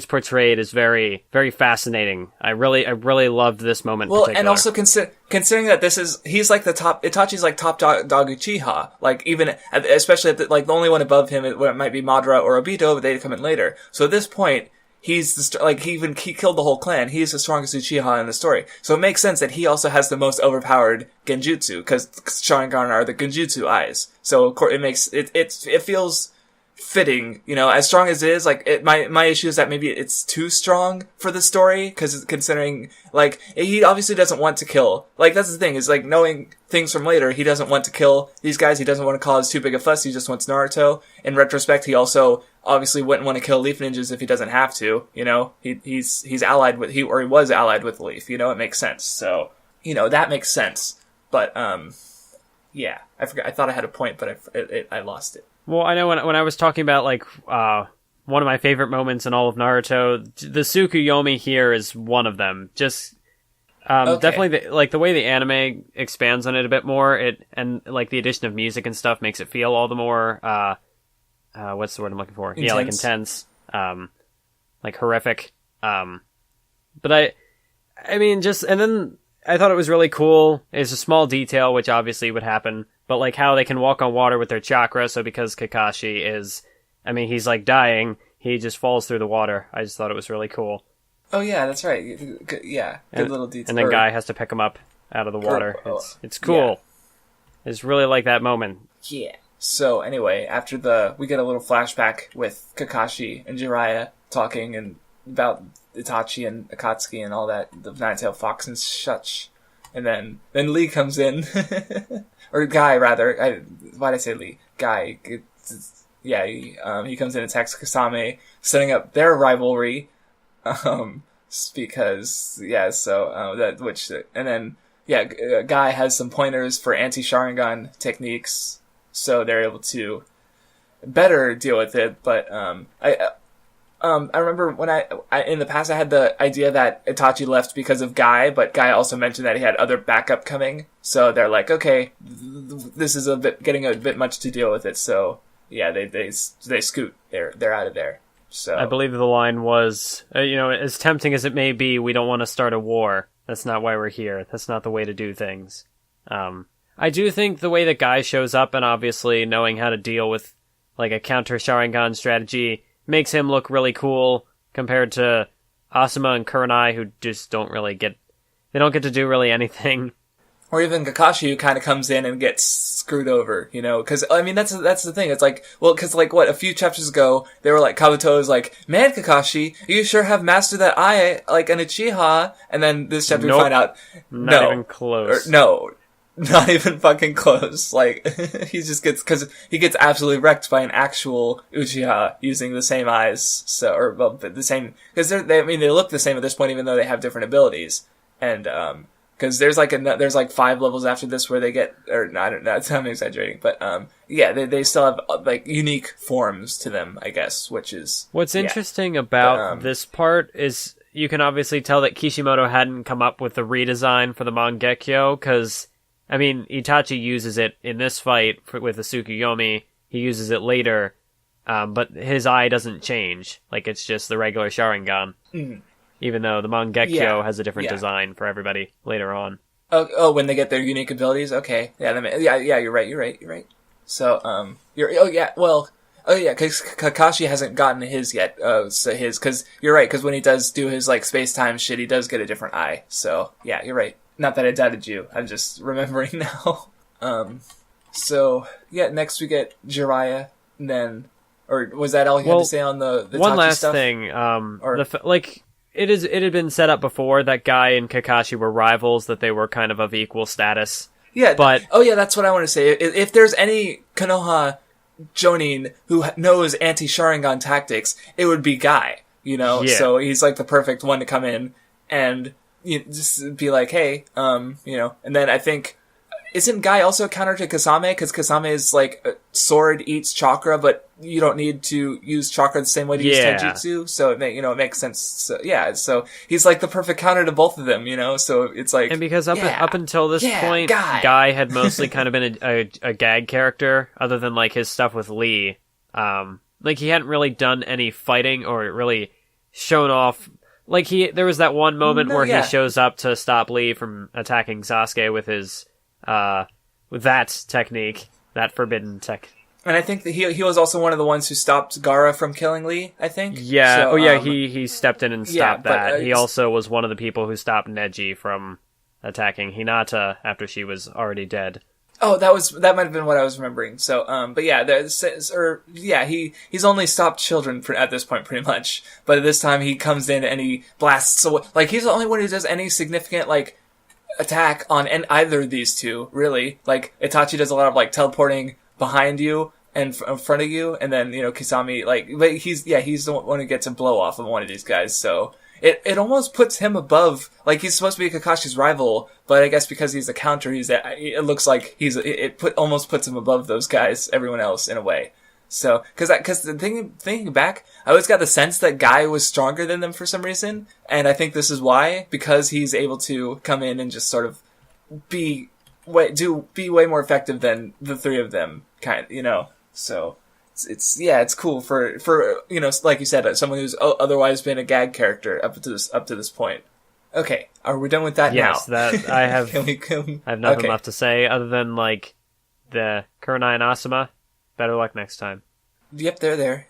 portrayed is very, very fascinating. I really loved this moment. Well, and also considering that he's like the top, Itachi's like top dog Uchiha. Like even, especially at the only one above him, it might be Madara or Obito, but they come in later. So at this point, he's he killed the whole clan. He's the strongest Uchiha in the story. So it makes sense that he also has the most overpowered genjutsu, because Sharingan are the genjutsu eyes. So of course it feels fitting, as strong as it is. My issue is that maybe it's too strong for the story, because considering, he obviously doesn't want to kill. That's the thing, is, knowing things from later, he doesn't want to kill these guys, he doesn't want to cause too big a fuss, he just wants Naruto. In retrospect, he also obviously wouldn't want to kill Leaf Ninjas if he doesn't have to, he's allied with, he was allied with Leaf, it makes sense. So, that makes sense. But, yeah, I thought I had a point, but I lost it. Well, I know when I was talking about, one of my favorite moments in all of Naruto, the Tsukuyomi here is one of them. Just, definitely, the way the anime expands on it a bit more, and the addition of music and stuff makes it feel all the more, what's the word I'm looking for? Intense. Yeah, intense, horrific. But I mean, and then I thought it was really cool. It's a small detail, which obviously would happen, but how they can walk on water with their chakra. So because Kakashi is, he's dying, he just falls through the water. I just thought it was really cool. Oh yeah, that's right. Yeah, good little detail. And then Guy has to pick him up out of the water. It's cool. Yeah. It's really like that moment. Yeah. So anyway, after we get a little flashback with Kakashi and Jiraiya talking and about Itachi and Akatsuki and all that, the Nine-Tailed Fox and such. And then Lee comes in. Or Guy, rather. Why'd I say Lee? Guy. He comes in and attacks Kasame, setting up their rivalry. Because, Guy has some pointers for anti-Sharingan techniques, so they're able to better deal with it, but, I remember when in the past I had the idea that Itachi left because of Guy, but Guy also mentioned that he had other backup coming, so they're like, okay, this is getting a bit much to deal with it, so yeah, they scoot, they're out of there. So I believe the line was, as tempting as it may be, we don't want to start a war. That's not why we're here. That's not the way to do things. I do think the way that Guy shows up, and obviously knowing how to deal with like a counter Sharingan strategy, makes him look really cool compared to Asuma and Kurenai, who just don't get to do really anything. Or even Kakashi, who kind of comes in and gets screwed over, because, I mean, that's the thing. It's like, well, because, like, a few chapters ago, they were like, Kabuto was like, man, Kakashi, you sure have mastered that eye like an Uchiha. And then this chapter we find out, not even close. No, not even fucking close. Like, he just gets, because he gets absolutely wrecked by an actual Uchiha using the same eyes, the same, because they look the same at this point, even though they have different abilities. And, because there's like 5 levels after this where they get, or no, I don't know, I'm exaggerating, but they still have like unique forms to them, I guess, which is what's interesting about this part is you can obviously tell that Kishimoto hadn't come up with the redesign for the Mangekyo, because I mean Itachi uses it in this fight with the Tsukuyomi, he uses it later, but his eye doesn't change, like it's just the regular Sharingan. Mm. Even though the Mangekyo has a different design for everybody later on. Oh, when they get their unique abilities? Okay. Yeah, you're right. So, because Kakashi hasn't gotten his yet. Because you're right, because when he does do his, like, space-time shit, he does get a different eye. So, yeah, you're right. Not that I doubted you. I'm just remembering now. Next we get Jiraiya, and then, or was that all you had to say on the one Tachi last stuff? thing, It had been set up before that Guy and Kakashi were rivals, that they were kind of equal status. Yeah, but that's what I want to say. If there's any Konoha Jonin who knows anti-Sharingan tactics, it would be Guy, Yeah. So he's like the perfect one to come in and just be like, hey, and then I think, isn't Guy also counter to Kasame? Because Kasame is like, sword eats chakra, but you don't need to use chakra the same way to use Tenjutsu, so it makes sense. So, so he's like the perfect counter to both of them, So it's like, and because up until this point, Guy had mostly kind of been a gag character, other than like his stuff with Lee. Like he hadn't really done any fighting or really shown off. Like there was that one moment where he shows up to stop Lee from attacking Sasuke with his with that technique, that forbidden tech. And I think that he was also one of the ones who stopped Gaara from killing Lee, I think. Yeah, so, he stepped in and stopped that. He also was one of the people who stopped Neji from attacking Hinata after she was already dead. Oh, that might have been what I was remembering. So, he's only stopped children at this point, pretty much. But this time he comes in and he blasts away. Like, he's the only one who does any significant, like, attack on either of these two, really. Like, Itachi does a lot of, like, teleporting behind you and in front of you, and then, Kisame, like, but he's the one who gets a blow off of one of these guys, so it almost puts him above, like, he's supposed to be Kakashi's rival, but I guess because he's a counter, it looks like almost puts him above those guys, everyone else, in a way. So, because thinking back, I always got the sense that Guy was stronger than them for some reason, and I think this is why, because he's able to come in and just sort of be way more effective than the three of them, So it's cool for like you said, someone who's otherwise been a gag character up to this point. Okay, are we done with that now? Yes, that I have. I have nothing left to say other than like the Kurenai and Asuma. Better luck next time. Yep, they're there.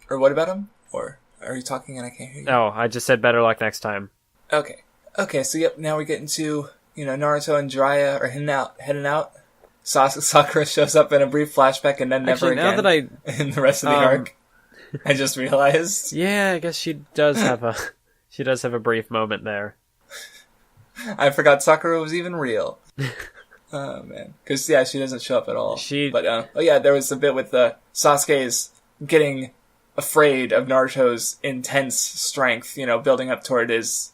Or what about them? Or are you talking and I can't hear you? No, I just said better luck next time. Okay. So now we're getting to. Naruto and Jiraiya are heading out. Sakura shows up in a brief flashback and then never again. Now that in the rest of the arc, I just realized. Yeah, I guess she does have a brief moment there. I forgot Sakura was even real. Oh man, because she doesn't show up at all. There was a bit with Sasuke's getting afraid of Naruto's intense strength. Building up toward his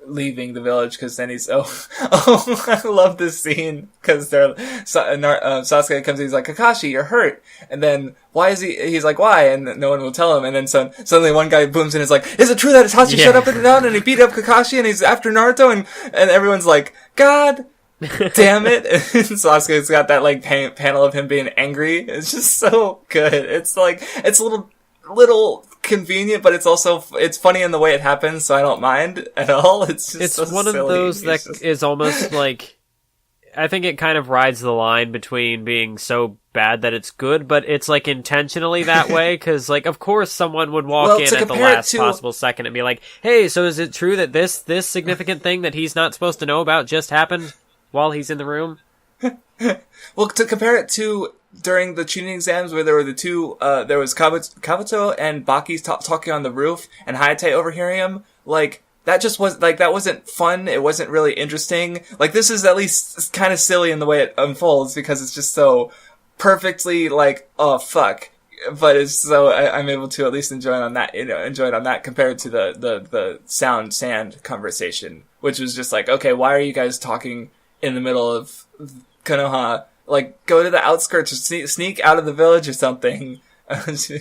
leaving the village, because then he's I love this scene, because Sasuke comes in, he's like, Kakashi, you're hurt, and then he's like, why, and no one will tell him, and then suddenly one guy booms in and is like, is it true that Itachi showed up in the mountain and he beat up Kakashi and he's after Naruto, and everyone's like, God damn it. And Sasuke's got that like panel of him being angry. It's just so good. It's like, it's little convenient, but it's also it's funny in the way it happens, so I don't mind at all. It's just so one silly. of those that is almost like, I think it kind of rides the line between being so bad that it's good, but it's like intentionally that way, because like of course someone would walk in at the last possible second and be like, hey, so is it true that this significant thing that he's not supposed to know about just happened while he's in the room? Well, to compare it to during the tuning exams where there were the two, there was Kabuto and Baki talking on the roof and Hayate overhearing him, like, that just was, like, that wasn't fun, it wasn't really interesting. Like, this is at least kind of silly in the way it unfolds, because it's just so perfectly, like, oh, fuck. But it's so, I'm able to at least enjoy it on that, compared to the sound sand conversation, which was just like, okay, why are you guys talking in the middle of Konoha? Like, go to the outskirts or sneak out of the village or something,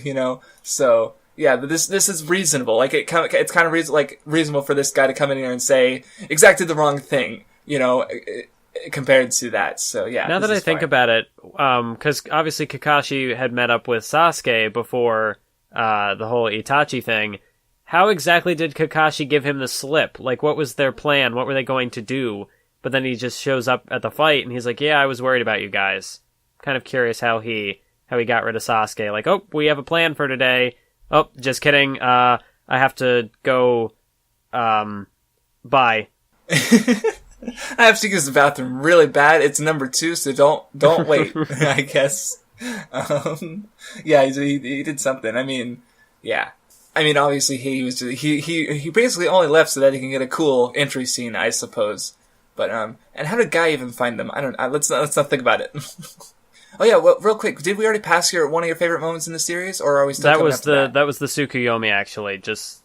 you know? So, yeah, but this is reasonable. Like, it's kind of reasonable for this guy to come in here and say exactly the wrong thing, you know, compared to that. So, yeah. Now that I think about it, because obviously Kakashi had met up with Sasuke before the whole Itachi thing, how exactly did Kakashi give him the slip? Like, what was their plan? What were they going to do? But then he just shows up at the fight, and he's like, yeah, I was worried about you guys. Kind of curious how he got rid of Sasuke. Like, oh, we have a plan for today. Oh, just kidding. I have to go, bye. I have to use the bathroom really bad. It's number 2, so don't wait, I guess. Yeah, he did something. I mean, yeah. I mean, obviously he basically only left so that he can get a cool entry scene, I suppose. But, and how did Guy even find them? Let's not think about it. Oh yeah, well, real quick, did we already pass one of your favorite moments in the series, or are we still coming up to that? That was the Tsukuyomi, actually, just...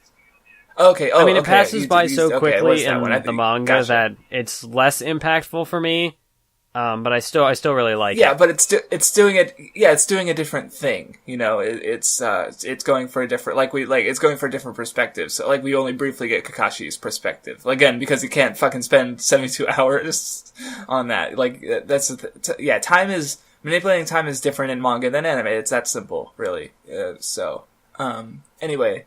Okay, I mean, it passes by so quickly in the manga gotcha. that it's less impactful for me, but I still really like it. Yeah, but it's doing it. Yeah, it's doing a different thing. You know, it's going for a different it's going for a different perspective. So like we only briefly get Kakashi's perspective again because he can't fucking spend 72 hours on that. Like manipulating time is different in manga than anime. It's that simple, really. Anyway,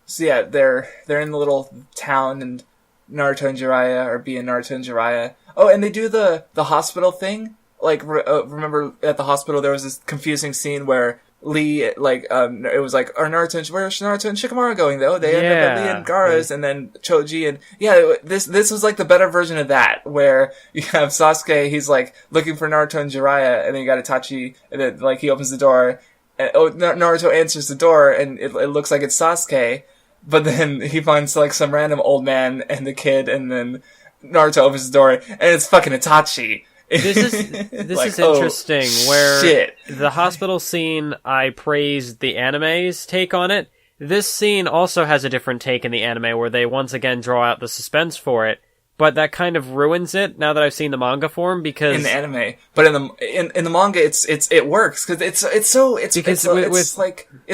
so yeah, they're in the little town and Naruto and Jiraiya are being Naruto and Jiraiya. Oh, and they do the hospital thing. Like, remember at the hospital there was this confusing scene where Lee, it was like, where's Naruto and Shikamaru going though? They end up at Lee and Gaara's, and then Choji, and yeah, this was like the better version of that, where you have Sasuke, he's like looking for Naruto and Jiraiya, and then you got Itachi, and then like he opens the door, and Naruto answers the door, and it looks like it's Sasuke, but then he finds like some random old man and the kid, and then Naruto opens the door, and it's fucking Itachi. This is interesting, where the hospital scene, I praised the anime's take on it. This scene also has a different take in the anime, where they once again draw out the suspense for it, but that kind of ruins it now that I've seen the manga form, because... In the anime. But in the manga, it works, because it's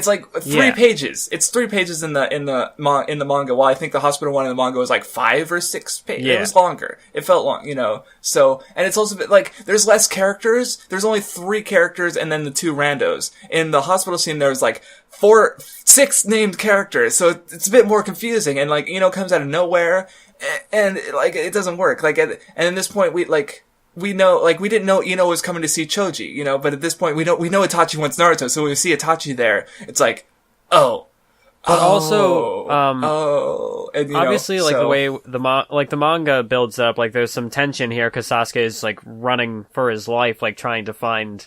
like 3 pages. It's 3 pages in the manga, while I think the hospital one in the manga was like 5 or 6 pages. Yeah. It was longer. It felt long, you know. So, and it's also like, there's less characters. There's only 3 characters and then the 2 randos. In the hospital scene, there was like 6 named characters, so it's a bit more confusing, and like, you know, comes out of nowhere. And like it doesn't work. Like, and at this point, we know, like, we didn't know Ino was coming to see Choji, you know. But at this point, we know Itachi wants Naruto. So when we see Itachi there, it's like, and, obviously, like, the way the manga builds up, like, there's some tension here because Sasuke is like running for his life, like trying to find,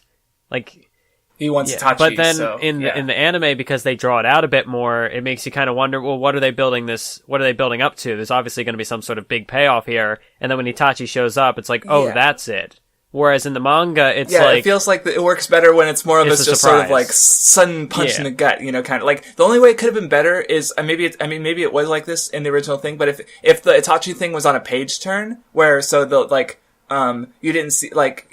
like. He wants Itachi, but then in the anime, because they draw it out a bit more, it makes you kind of wonder, well, what are they building up to? There's obviously going to be some sort of big payoff here, and then when Itachi shows up, it's like, that's it. Whereas in the manga, it's like... it feels like it works better when it's more of a just sort of like sudden punch in the gut, you know, kind of like, the only way it could have been better is, maybe it was like this in the original thing, but if the Itachi thing was on a page turn, where, so the, like, you didn't see, like,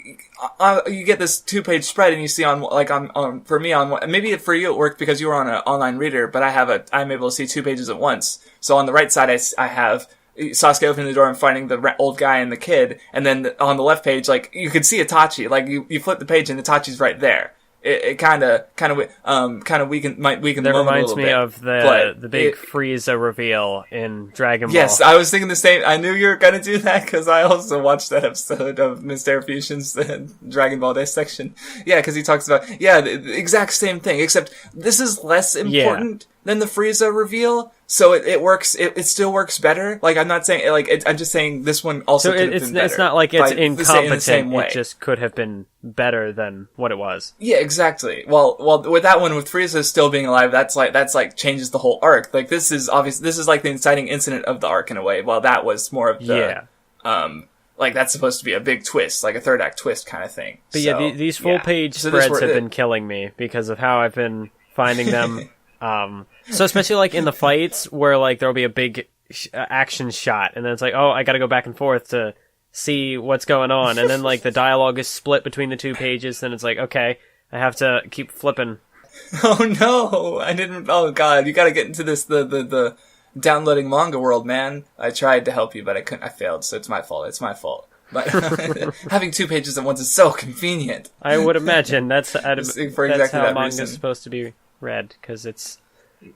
you get this 2-page spread and you see for me maybe for you it worked because you were on an online reader, but I'm able to see 2 pages at once. So on the right side, I have Sasuke opening the door and finding the old guy and the kid, and then on the left page, like, you could see Itachi, like, you flip the page and Itachi's right there. it kind of weakened That the moment reminds a little me bit. of the big Frieza reveal in Dragon Ball. Yes, I was thinking the same. I knew you were going to do that because I also watched that episode of Mr. Fusion's Dragon Ball dissection. Yeah, because he talks about, the exact same thing, except this is less important than the Frieza reveal, so it works, it still works better. Like, I'm not saying, I'm just saying this one also could have been better. It's not like it's incompetent, it just could have been better than what it was. Yeah, exactly. Well, with that one, with Frieza still being alive, that's like changes the whole arc. Like, this is like the inciting incident of the arc in a way, while that was more of the, like, that's supposed to be a big twist, like a third act twist kind of thing. But these full page spreads have been killing me because of how I've been finding them. So especially like in the fights where like there'll be a big action shot and then it's like, oh, I gotta go back and forth to see what's going on, and then like the dialogue is split between the two pages, then it's like, okay, I have to keep flipping. Oh no, I didn't. Oh god, you gotta get into this the downloading manga world, man. I tried to help you, but I couldn't. I failed, so it's my fault. But having 2 pages at once is so convenient. I would imagine that's how manga reason. is supposed to be read, because it's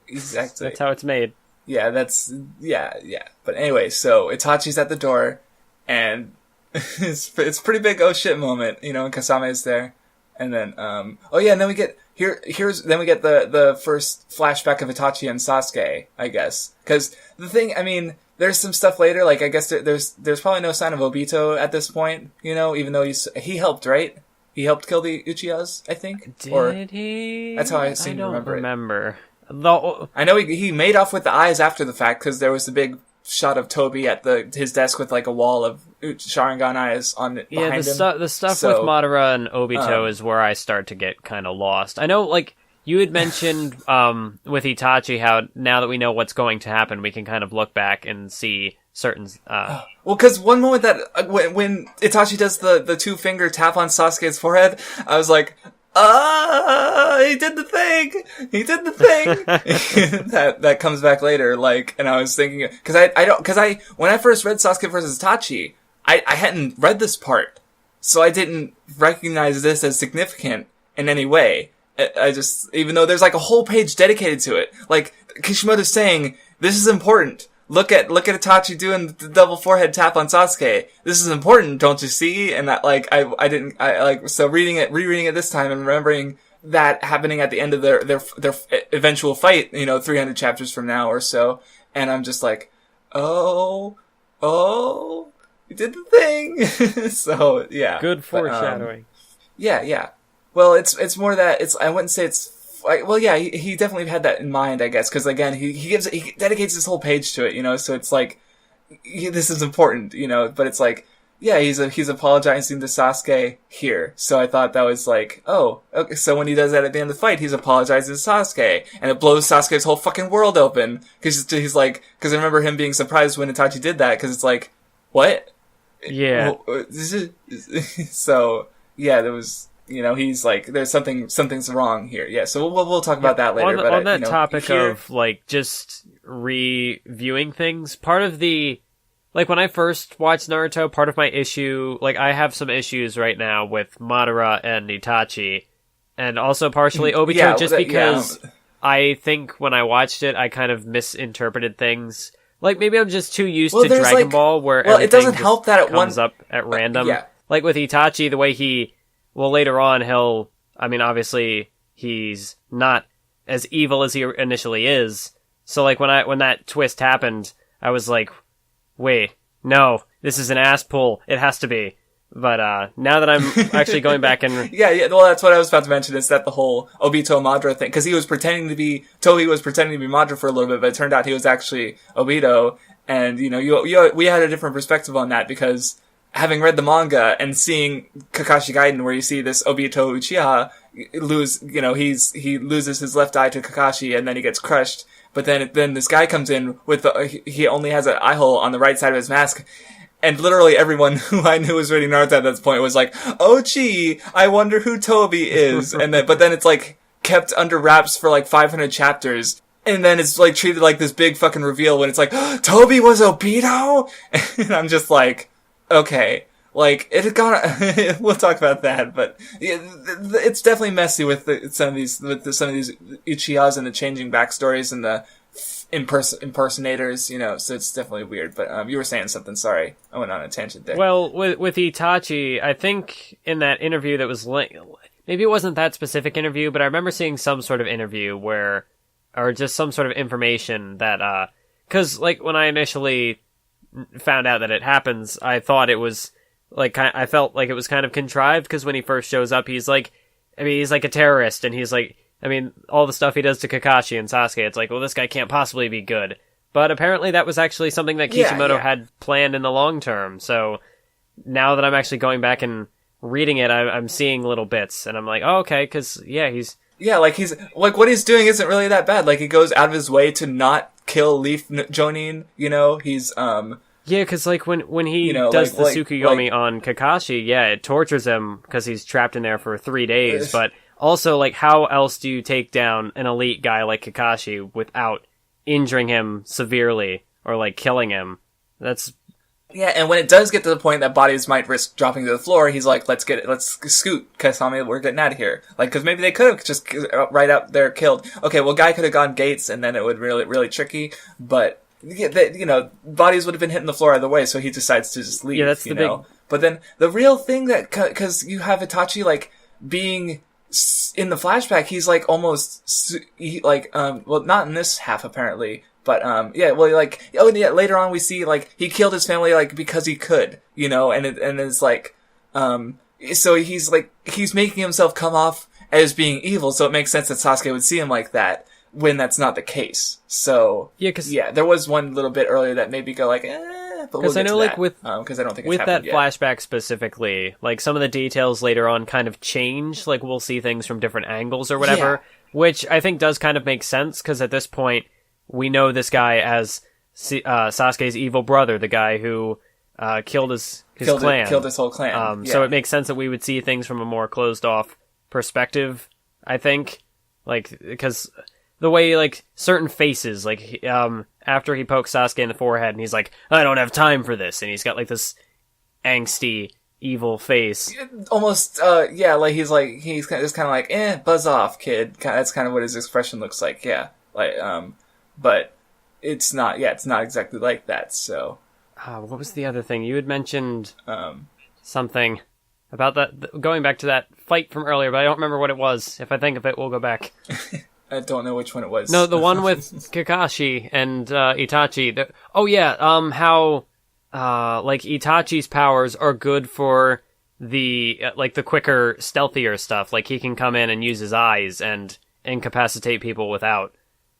exactly that's how it's made. Yeah, But anyway, so Itachi's at the door, and it's pretty big oh shit moment, and Kasame is there, and then and then we get then we get the first flashback of Itachi and Sasuke, I guess, because the thing, I mean, there's some stuff later, like I guess there's probably no sign of Obito at this point, even though he helped, right? He helped kill the Uchihas, I think. Did he? That's how I seem to remember. I know he made off with the eyes after the fact, because there was the big shot of Toby at his desk with like a wall of Sharingan eyes on it behind him. The stuff with Madara and Obito is where I start to get kind of lost. I know, like, you had mentioned with Itachi how now that we know what's going to happen, we can kind of look back and see certain... Well, because one moment that when Itachi does the 2-finger tap on Sasuke's forehead, I was like, he did the thing! He did the thing! that comes back later, like, and I was thinking, when I first read Sasuke vs. Itachi, I hadn't read this part, so I didn't recognize this as significant in any way. I just, even though there's like a whole page dedicated to it, like, Kishimoto's saying, this is important. Look at Itachi doing the double forehead tap on Sasuke. This is important, don't you see? And that, like, so rereading it this time and remembering that happening at the end of their eventual fight, 300 chapters from now or so. And I'm just like, oh, you did the thing. So, yeah. Good foreshadowing. Yeah. Well, it's more that I wouldn't say it's, like, well, yeah, he definitely had that in mind, I guess, because again, he dedicates this whole page to it, so it's like, this is important, but it's like, yeah, he's apologizing to Sasuke here, so I thought that was like, oh, okay, so when he does that at the end of the fight, he's apologizing to Sasuke, and it blows Sasuke's whole fucking world open, because he's like, because I remember him being surprised when Itachi did that, because it's like, what? Yeah. So, yeah, there was... he's like, there's something's wrong here. Yeah, so we'll talk about that later. On that topic of, like, just reviewing things, part of the... Like, when I first watched Naruto, part of my issue... Like, I have some issues right now with Madara and Itachi, and also partially Obito, because I think when I watched it, I kind of misinterpreted things. Like, maybe I'm just too used to Dragon Ball, where everything it doesn't help that comes up at random. Like, with Itachi, the way he... Well, later on, obviously, he's not as evil as he initially is. So, like, when that twist happened, I was like, wait, no, this is an ass pull. It has to be. But, now that I'm actually going back and... yeah, well, that's what I was about to mention, is that the whole Obito Madara thing, because Toby was pretending to be Madara for a little bit, but it turned out he was actually Obito, and, we had a different perspective on that, because... Having read the manga and seeing Kakashi Gaiden, where you see this Obito Uchiha lose, he loses his left eye to Kakashi and then he gets crushed. But then this guy comes in with he only has an eye hole on the right side of his mask. And literally everyone who I knew was reading Naruto at this point was like, oh gee, I wonder who Toby is. But then it's like kept under wraps for like 500 chapters. And then it's like treated like this big fucking reveal when it's like, Toby was Obito? And I'm just like, okay, like it had gone. We'll talk about that, but it's definitely messy with some of these Uchihas and the changing backstories and the impersonators, so it's definitely weird. But you were saying something. Sorry, I went on a tangent there. Well, with Itachi, I think in that interview that was maybe it wasn't that specific interview, but I remember seeing some sort of interview or just some sort of information that, because like when I initially found out that it happens, I thought it was like I felt like it was kind of contrived, because when he first shows up, he's like a terrorist, and he's like, all the stuff he does to Kakashi and Sasuke, it's like, well, this guy can't possibly be good. But apparently that was actually something that Kishimoto had planned in the long term. So now that I'm actually going back and reading it, I'm seeing little bits, and I'm like, oh, okay, because, he's... Yeah, like, what he's doing isn't really that bad. Like, he goes out of his way to not kill Leaf Jonin, he's, Yeah, because, like, when he does the Tsukuyomi on Kakashi, it tortures him because he's trapped in there for 3 days, but... Also, like, how else do you take down an elite guy like Kakashi without injuring him severely or, like, killing him? That's... Yeah, and when it does get to the point that bodies might risk dropping to the floor, he's like, let's scoot, Kasami, we're getting out of here. Like, because maybe they could have just right out there killed. Okay, well, Guy could have gone Gates, and then it would really, really tricky, but, bodies would have been hitting the floor either way, so he decides to just leave, that's the big... But then, the real thing because you have Itachi, like, being... In the flashback, he's like almost not in this half apparently, but later on we see like he killed his family like because he could, and it's like so he's making himself come off as being evil, so it makes sense that Sasuke would see him like that when that's not the case. So there was one little bit earlier that made me go like, but we'll get to that. Because I don't think it's with that yet. Flashback specifically, like some of the details later on kind of change. Like we'll see things from different angles or whatever, which I think does kind of make sense, because at this point we know this guy as Sasuke's evil brother, the guy who killed his clan, killed his whole clan. So it makes sense that we would see things from a more closed off perspective. I think, like, because the way like certain faces, like after he pokes Sasuke in the forehead and he's like, I don't have time for this, and he's got like this angsty evil face, almost like he's just kind of like, buzz off, kid. That's kind of what his expression looks like. But it's not exactly like that. So what was the other thing you had mentioned? Something about that, going back to that fight from earlier, but I don't remember what it was. If I think of it, we'll go back. I don't know which one it was. No, the one with Kakashi and Itachi. How like Itachi's powers are good for the like the quicker, stealthier stuff. Like he can come in and use his eyes and incapacitate people without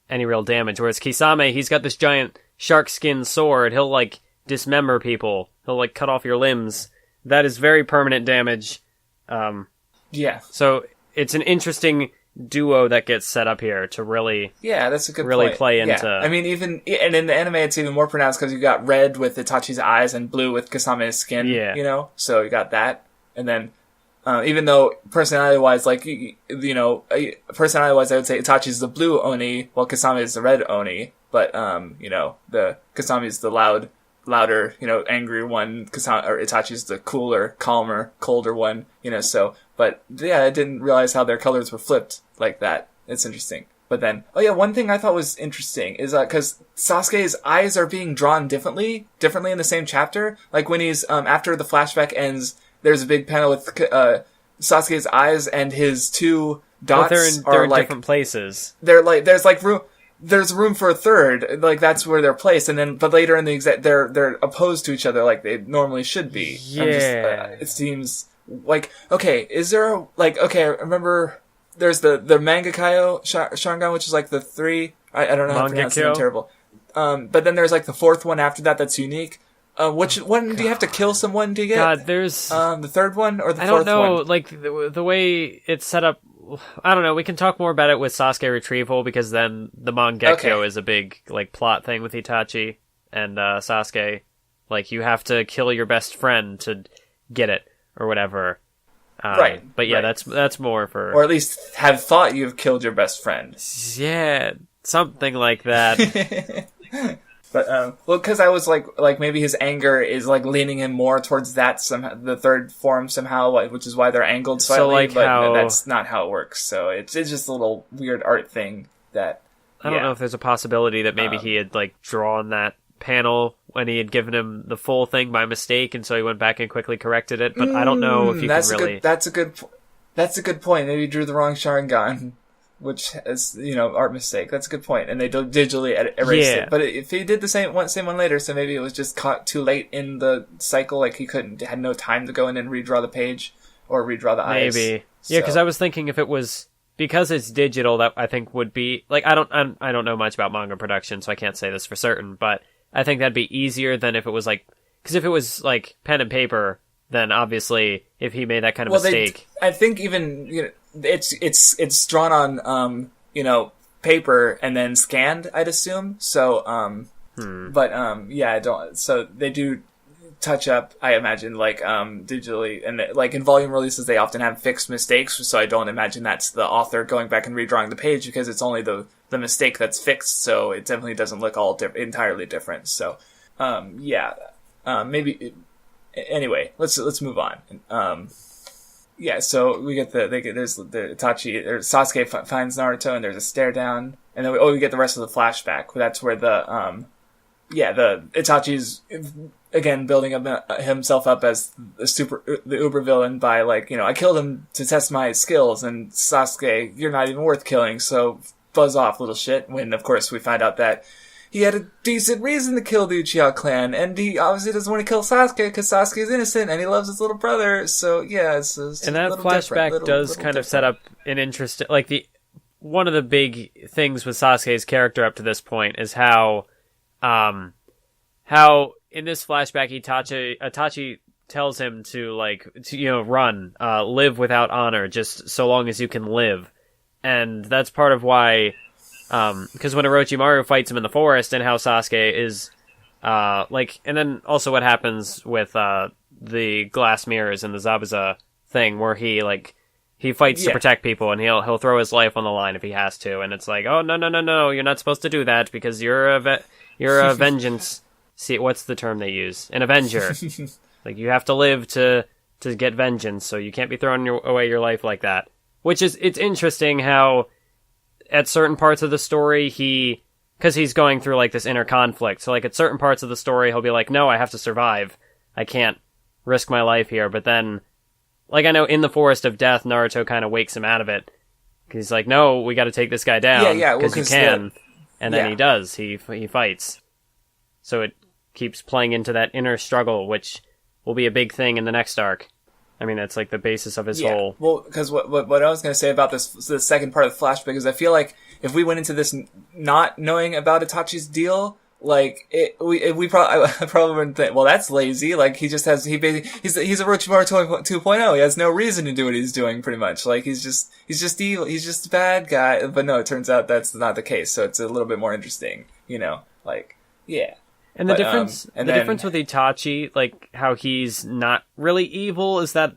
any real damage. Whereas Kisame, he's got this giant shark skin sword. He'll like dismember people. He'll like cut off your limbs. That is very permanent damage. So it's an interesting duo that gets set up here to really that's a good really point. Play into. I mean, even and in the anime it's even more pronounced because you got red with Itachi's eyes and blue with Kasame's skin. So you got that, and then even though personality wise, like personality wise, I would say Itachi's the blue Oni while Kasame is the red Oni. But the Kasame's the louder, angry one. Itachi's the cooler, calmer, colder one. But I didn't realize how their colors were flipped like that. It's interesting. But then, one thing I thought was interesting is because Sasuke's eyes are being drawn differently in the same chapter. Like when he's after the flashback ends, there's a big panel with Sasuke's eyes and his two dots they're in different places. They're like there's room for a third, like that's where they're placed, and then but later in the they're opposed to each other like they normally should be. It seems like is there I remember there's the Mangekyo Sharingan, which is like the 3. I don't know how to pronounce it. I'm terrible. But then there's like the 4th one after that's unique. Which one do you have to kill someone to get? God, there's the 3rd one or the 4th one? I don't know. Like the way it's set up. I don't know. We can talk more about it with Sasuke retrieval, because then the Mangekyo is a big like plot thing with Itachi and Sasuke. Like you have to kill your best friend to get it or whatever. Right. But that's more for, or at least have thought you've killed your best friend. Yeah, something like that. But well, because I was like maybe his anger is like leaning him more towards that somehow, the third form somehow, which is why they're angled slightly. So, like, but that's not how it works. So it's just a little weird art thing that. I don't know if there's a possibility that maybe he had like drawn that panel when he had given him the full thing by mistake, and so he went back and quickly corrected it. But I don't know if you can really. That's a good point. Maybe he drew the wrong Sharingan, which is art mistake. That's a good point, and they digitally erased it. But if he did the same one later, so maybe it was just caught too late in the cycle, like he had no time to go in and redraw the page or redraw the eyes. Maybe, yeah, because I was thinking if it was. Because it's digital, that I think would be like I don't know much about manga production, so I can't say this for certain. But I think that'd be easier than if it was like because if it was like pen and paper, then obviously if he made that kind of mistake, I think even it's drawn on paper and then scanned, I'd assume. So but I don't. So they do touch up, I imagine, like digitally, and like in volume releases they often have fixed mistakes, so I don't imagine that's the author going back and redrawing the page because it's only the mistake that's fixed, so it definitely doesn't look all entirely different. So maybe anyway, let's move on. So there's the Itachi or Sasuke finds Naruto and there's a stare down, and then we get the rest of the flashback. That's where the Itachi's again building himself up as the uber villain by I killed him to test my skills, and Sasuke, you're not even worth killing, so buzz off, little shit. When of course we find out that he had a decent reason to kill the Uchiha clan, and he obviously doesn't want to kill Sasuke because Sasuke is innocent and he loves his little brother. So yeah, it's and that flashback does kind of set up an interesting one of the big things with Sasuke's character up to this point is how in this flashback Itachi tells him to run, live without honor, just so long as you can live. And that's part of why, because when Orochimaru fights him in the forest, and how Sasuke is, and then also what happens with the glass mirrors and the Zabuza thing, where he fights to protect people, and he'll throw his life on the line if he has to, and it's like, oh no, you're not supposed to do that because you're a vengeance. See, what's the term they use? An avenger. You have to live to get vengeance, so you can't be throwing away your life like that. Which is, it's interesting how at certain parts of the story because he's going through this inner conflict. So at certain parts of the story he'll be like, no, I have to survive. I can't risk my life here. But then, I know in the Forest of Death, Naruto kind of wakes him out of it. He's like, no, we got to take this guy down. Because you can. And then he does. He fights. So it keeps playing into that inner struggle, which will be a big thing in the next arc. I mean, that's the basis of his whole... Well, because what I was going to say about the second part of the flashback is I feel like if we went into this not knowing about Itachi's deal, we probably wouldn't think, well, that's lazy. He's a Orochimaru 2.0. He has no reason to do what he's doing, pretty much. He's just evil. He's just a bad guy. But no, it turns out that's not the case. So it's a little bit more interesting, yeah. And the difference with Itachi, how he's not really evil, is that,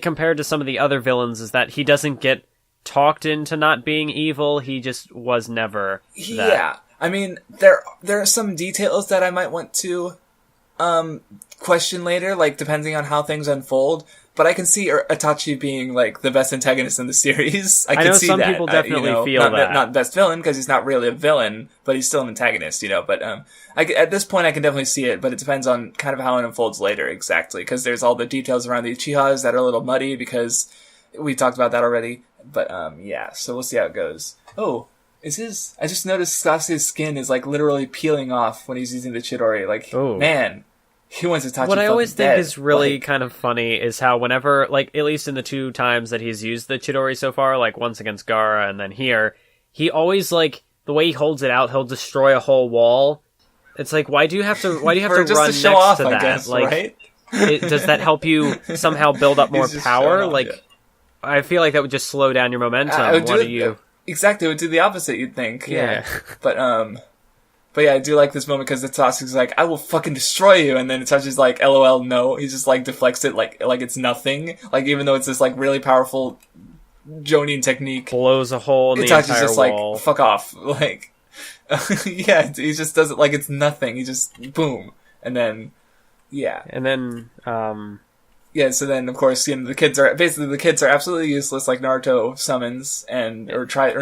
compared to some of the other villains, is that he doesn't get talked into not being evil. He just was never that. Yeah. I mean, there are some details that I might want to question later, depending on how things unfold. But I can see Itachi being the best antagonist in the series. I know see some that. People definitely feel that. Not best villain because he's not really a villain, but he's still an antagonist, But at this point, I can definitely see it. But it depends on kind of how it unfolds later, exactly. Because there's all the details around the Uchihas that are a little muddy because we talked about that already. But so we'll see how it goes. Oh, I just noticed Sasuke's skin is literally peeling off when he's using the Chidori. Man. He wants to touch. What I always think is really kind of funny is how whenever, at least in the 2 times that he's used the Chidori so far, once against Gaara and then here, he always, the way he holds it out, he'll destroy a whole wall. It's why do you have to run next to that? I guess, right? Does that help you somehow build up more power? I feel like that would just slow down your momentum. Exactly, it would do the opposite, you'd think. Yeah. But yeah, I do like this moment because Itachi's I will fucking destroy you, and then Itachi's LOL, no. He just deflects it like it's nothing. Even though it's this really powerful Jonin technique, blows a hole in the entire just wall. Fuck off. Yeah, he just does it like it's nothing. He just, boom. And then, yeah. And then, Yeah, so then, of course, the kids are absolutely useless, like Naruto summons, he tries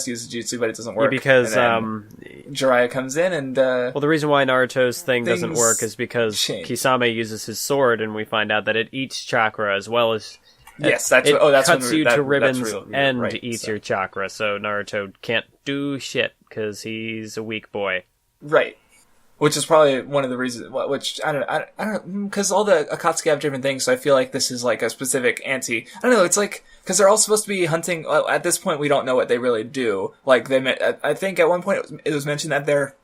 to use the jutsu, but it doesn't work. Yeah, because, Jiraiya comes in and, well, the reason why Naruto's thing doesn't work is because change. Kisame uses his sword, and we find out that it eats chakra as well as... Yes, cuts you to ribbons and right, eats your chakra, so Naruto can't do shit, because he's a weak boy. Right. Which is probably one of the reasons, which, I don't, because all the Akatsuki have different things, so I feel like this is like a specific I don't know, it's like, because they're all supposed to be hunting, at this point we don't know what they really do. Like, I think at one point it was mentioned that they're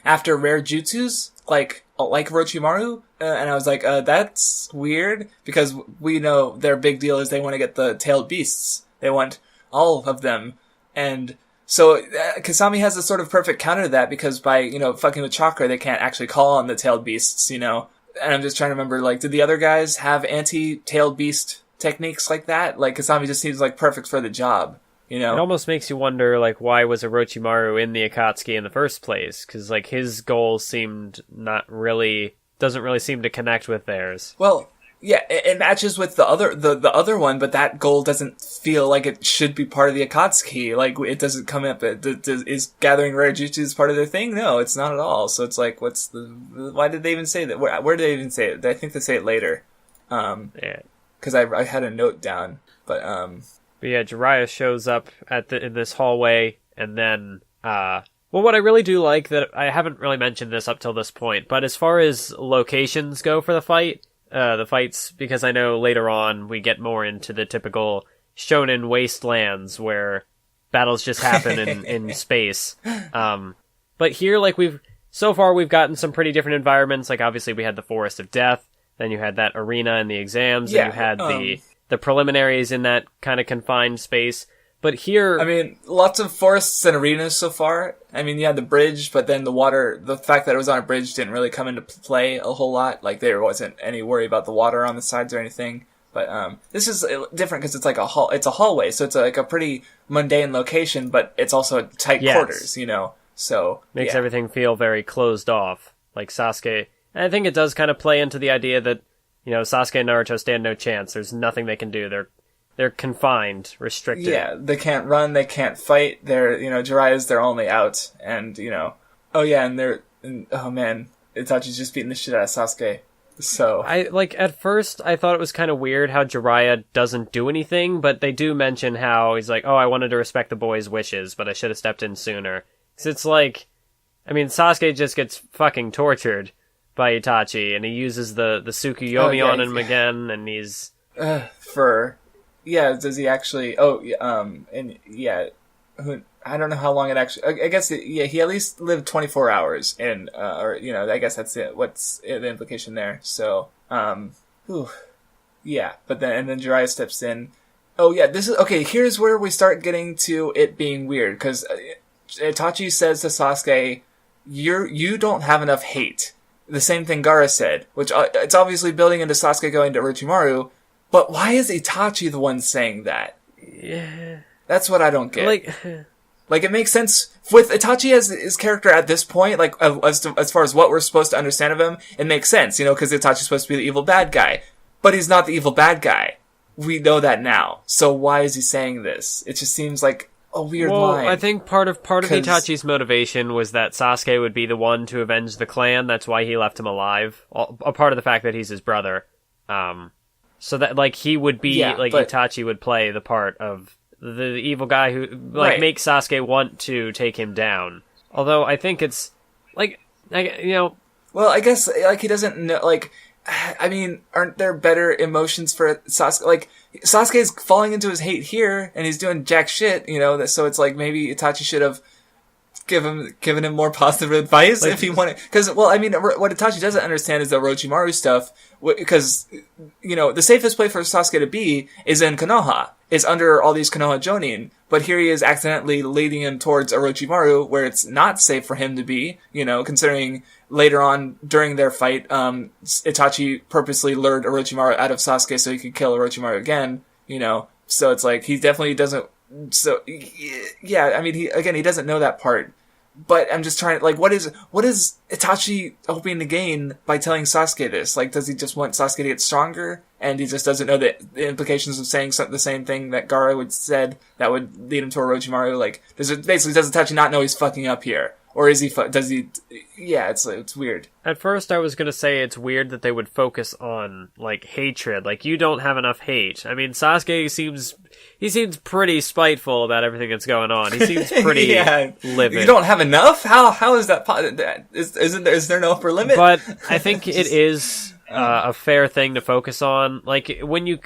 after rare jutsus, like Orochimaru, and I was like, that's weird, because we know their big deal is they want to get the tailed beasts. They want all of them, and... So, Kasami has a sort of perfect counter to that, because by, fucking with chakra, they can't actually call on the tailed beasts, And I'm just trying to remember, like, did the other guys have anti-tailed beast techniques like that? Like, Kasami just seems, like, perfect for the job, It almost makes you wonder, like, why was Orochimaru in the Akatsuki in the first place? Because, like, his goals doesn't really seem to connect with theirs. Well... Yeah, it matches with the other one, but that goal doesn't feel like it should be part of the Akatsuki. Like, it doesn't come up. Is gathering rare jutsus part of their thing? No, it's not at all. So it's like, why did they even say that? Where did they even say it? I think they say it later. Yeah. Because I had a note down, but yeah, Jiraiya shows up in this hallway, and then, well, what I really do like, that I haven't really mentioned this up till this point, but as far as locations go for the fights, because I know later on we get more into the typical shonen wastelands where battles just happen in space. But here, like, we've gotten some pretty different environments. Like, obviously we had the Forest of Death, then you had that arena and the exams, and you had the preliminaries in that kind of confined space. But here... I mean, lots of forests and arenas so far. I mean, yeah, the bridge, but then the fact that it was on a bridge didn't really come into play a whole lot. Like, there wasn't any worry about the water on the sides or anything. But, this is different because it's like it's a hallway, so it's like a pretty mundane location, but it's also tight quarters, So... Makes everything feel very closed off. Like Sasuke... And I think it does kind of play into the idea that, Sasuke and Naruto stand no chance. There's nothing they can do. They're confined, restricted. Yeah, they can't run, they can't fight. Jiraiya's their only out. And, oh man, Itachi's just beating the shit out of Sasuke. So. At first, I thought it was kind of weird how Jiraiya doesn't do anything, but they do mention how he's like, I wanted to respect the boy's wishes, but I should have stepped in sooner. So it's like, I mean, Sasuke just gets fucking tortured by Itachi, and he uses the Tsukuyomi on him again, and he's... Yeah, does he actually... and yeah, I don't know how long it actually... I guess, he at least lived 24 hours, and, I guess that's it. What's the implication there? So, yeah, but then Jiraiya steps in. Oh, yeah, here's where we start getting to it being weird, because Itachi says to Sasuke, you don't have enough hate. The same thing Gaara said, which it's obviously building into Sasuke going to Orochimaru. But why is Itachi the one saying that? Yeah. That's what I don't get. Like, it makes sense with Itachi as his character at this point, like, as far as what we're supposed to understand of him, it makes sense, because Itachi's supposed to be the evil bad guy. But he's not the evil bad guy. We know that now. So why is he saying this? It just seems like a weird line. I think part of Itachi's motivation was that Sasuke would be the one to avenge the clan. That's why he left him alive. A part of the fact that he's his brother. So that, like, he would be, Itachi would play the part of the evil guy who, makes Sasuke want to take him down. Although, I think it's, Well, I guess, he doesn't know, I mean, aren't there better emotions for Sasuke? Like, Sasuke's falling into his hate here, and he's doing jack shit, so it's like, maybe Itachi should have given him more positive advice if he wanted. Because, what Itachi doesn't understand is the Orochimaru stuff, because, the safest place for Sasuke to be is in Konoha, is under all these Konoha Jonin, but here he is accidentally leading him towards Orochimaru, where it's not safe for him to be, considering later on, during their fight, Itachi purposely lured Orochimaru out of Sasuke so he could kill Orochimaru again, so it's like, he definitely doesn't. So, yeah, I mean, he doesn't know that part. But I'm just trying to, like, what is Itachi hoping to gain by telling Sasuke this? Like, does he just want Sasuke to get stronger? And he just doesn't know the implications of saying the same thing that Gaara would said that would lead him to Orochimaru? Like, does Itachi not know he's fucking up here? Or is he, yeah, it's weird. At first I was gonna say it's weird that they would focus on, like, hatred. Like, you don't have enough hate. I mean, Sasuke seems pretty spiteful about everything that's going on. He seems pretty livid. You don't have enough? How is that, is there no upper limit? But I think it is a fair thing to focus on. Like, when you,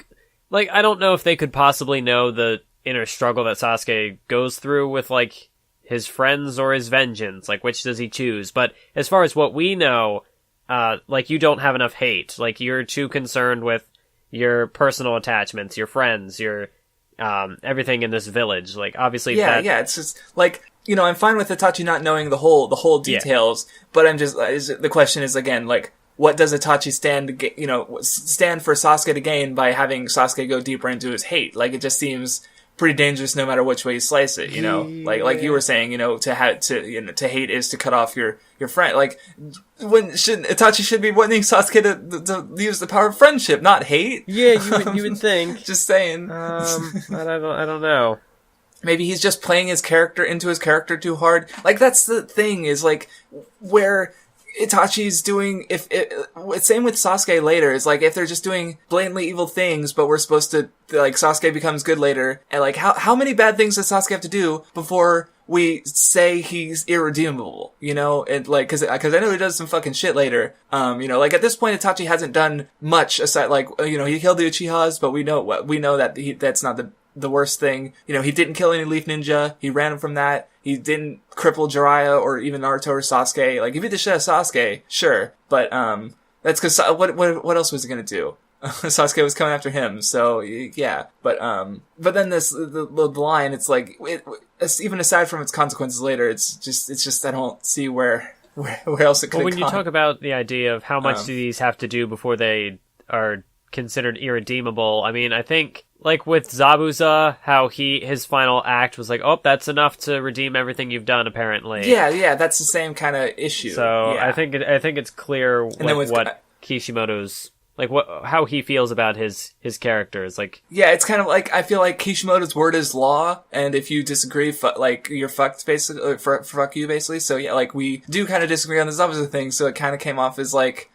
like, I don't know if they could possibly know the inner struggle that Sasuke goes through with, like, his friends or his vengeance, like, which does he choose? But as far as what we know, like, you don't have enough hate. Like, you're too concerned with your personal attachments, your friends, your, everything in this village. Like, obviously it's just, like, you know, I'm fine with Itachi not knowing the whole details, but I'm just, the question is, again, like, what does Itachi stand for Sasuke to gain by having Sasuke go deeper into his hate? Like, it just seems pretty dangerous no matter which way you slice it, you know? Like you were saying, you know, to hate is to cut off your friend. Like, Itachi should be wanting Sasuke to use the power of friendship, not hate. Yeah, you would think. Just saying. But I don't know. Maybe he's just playing his character into his character too hard. Like, that's the thing, is, like, where Itachi's doing, same with Sasuke later, is like, if they're just doing blatantly evil things, but we're supposed to, like, Sasuke becomes good later, and, like, how many bad things does Sasuke have to do before we say he's irredeemable, you know? And, like, cause I know he does some fucking shit later. You know, like, at this point, Itachi hasn't done much aside, like, you know, he killed the Uchihas, but we know that that's not the worst thing. You know, he didn't kill any Leaf Ninja. He ran from that. He didn't cripple Jiraiya or even Naruto or Sasuke. Like, if he did shit at Sasuke, sure. But, that's cause, what else was he gonna do? Sasuke was coming after him, so, yeah. But then the line, it's like, it's, even aside from its consequences later, it's just, I don't see where else it could have gone. When you talk about the idea of how much do these have to do before they are considered irredeemable, I mean, I think, like with Zabuza, how his final act was like, oh, that's enough to redeem everything you've done, apparently. Yeah, that's the same kind of issue. So yeah. I think it's clear what Kishimoto's, like, how he feels about his characters. Like, yeah, it's kind of like, I feel like Kishimoto's word is law, and if you disagree, like, you're fucked, basically, fuck you, basically. So yeah, like, we do kind of disagree on the Zabuza thing, so it kind of came off as like,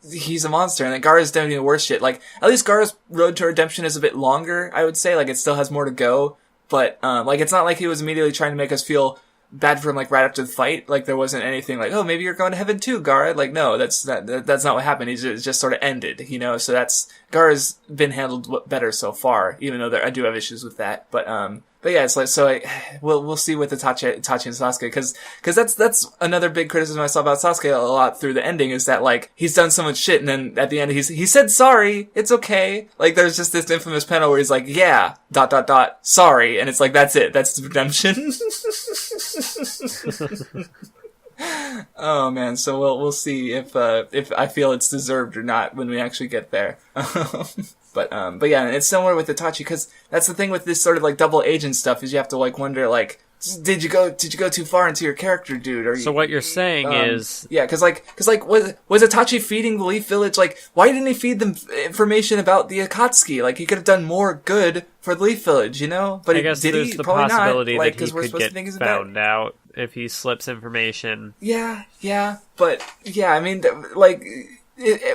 he's a monster, and then Gaara's doing the worst shit. Like, at least Gaara's road to redemption is a bit longer, I would say. Like, it still has more to go, but, like, it's not like he was immediately trying to make us feel bad for him, like, right after the fight. Like, there wasn't anything like, oh, maybe you're going to heaven too, Gaara. Like, no, that's not what happened. It just sort of ended, you know? So Gaara's been handled better so far, even though I do have issues with that. But yeah, it's like, so we'll see with Itachi and Sasuke, cause that's another big criticism I saw about Sasuke a lot through the ending, is that, like, he's done so much shit, and then at the end he said sorry, it's okay. Like, there's just this infamous panel where he's like, yeah, ... sorry, and it's like, that's it, that's the redemption. Oh man, so we'll see if I feel it's deserved or not when we actually get there. But yeah, and it's similar with Itachi, because that's the thing with this sort of, like, double agent stuff, is you have to, like, wonder, like, did you go too far into your character, dude? Or so what you're saying is, yeah, cause like was Itachi feeding the Leaf Village? Like, why didn't he feed them information about the Akatsuki? Like, he could have done more good for the Leaf Village, you know? But I guess did there's he? the Probably possibility not. Like, that he could get found out if he slips information. Yeah, but yeah, I mean, like,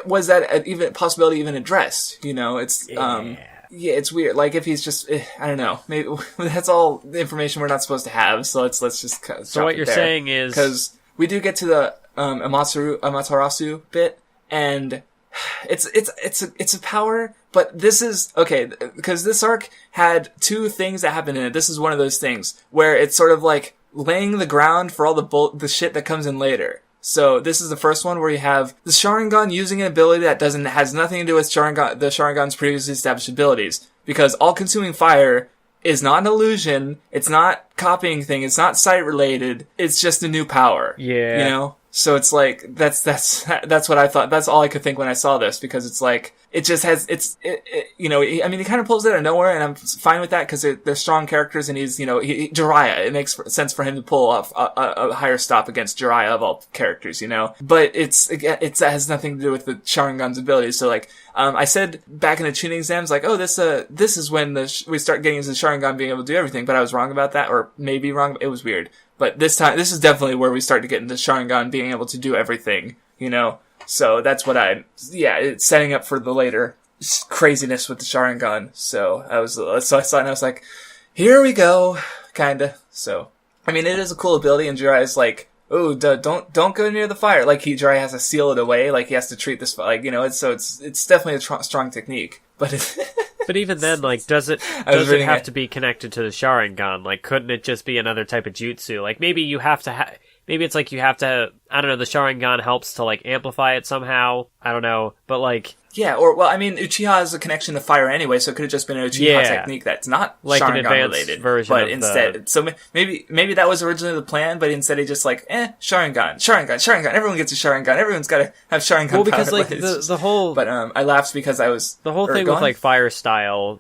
was that even possibility even addressed? You know, it's yeah, it's weird. Like, if he's just, I don't know, maybe that's all the information we're not supposed to have. So let's just drop so what you're there. saying is, because we do get to the Amaterasu bit, and it's a power, but this is okay because this arc had two things that happened in it. This is one of those things where it's sort of like laying the ground for all the shit that comes in later. So this is the first one where you have the Sharingan using an ability that has nothing to do with the Sharingan's previously established abilities. Because all-consuming fire is not an illusion, it's not copying thing, it's not sight related, it's just a new power. Yeah. You know? So it's like, that's what I thought, that's all I could think when I saw this, because it's like, it just has, I mean, he kind of pulls it out of nowhere, and I'm fine with that because they're strong characters, and he's, Jiraiya. It makes sense for him to pull off a higher stop against Jiraiya of all characters, But it has nothing to do with the Sharingan's abilities. So, like, I said back in the tuning exams, like, oh, this is when we start getting into the Sharingan being able to do everything, but I was wrong about that, or maybe wrong. It was weird. But this is definitely where we start to get into Sharingan being able to do everything, So that's what it's setting up for the later craziness with the Sharingan. So I saw it and I was like, here we go, kinda. So, I mean, it is a cool ability, and Jiraiya's like, oh, don't go near the fire. Like, Jiraiya has to seal it away, like, he has to treat this, like, it's definitely a strong technique. But But even then, like, does it have to be connected to the Sharingan? Like, couldn't it just be another type of jutsu? Like, maybe you have to maybe it's like you have to, I don't know, the Sharingan helps to, like, amplify it somehow. I don't know. But, like... Yeah, Uchiha has a connection to fire anyway, so it could have just been an Uchiha technique that's not like Sharingan an advanced related. Version but of instead, so maybe that was originally the plan, but instead he just like, Sharingan. Everyone gets a Sharingan. Everyone's got to have Sharingan. Well, because power. like the whole... But I laughed because I was... The whole thing with like fire style,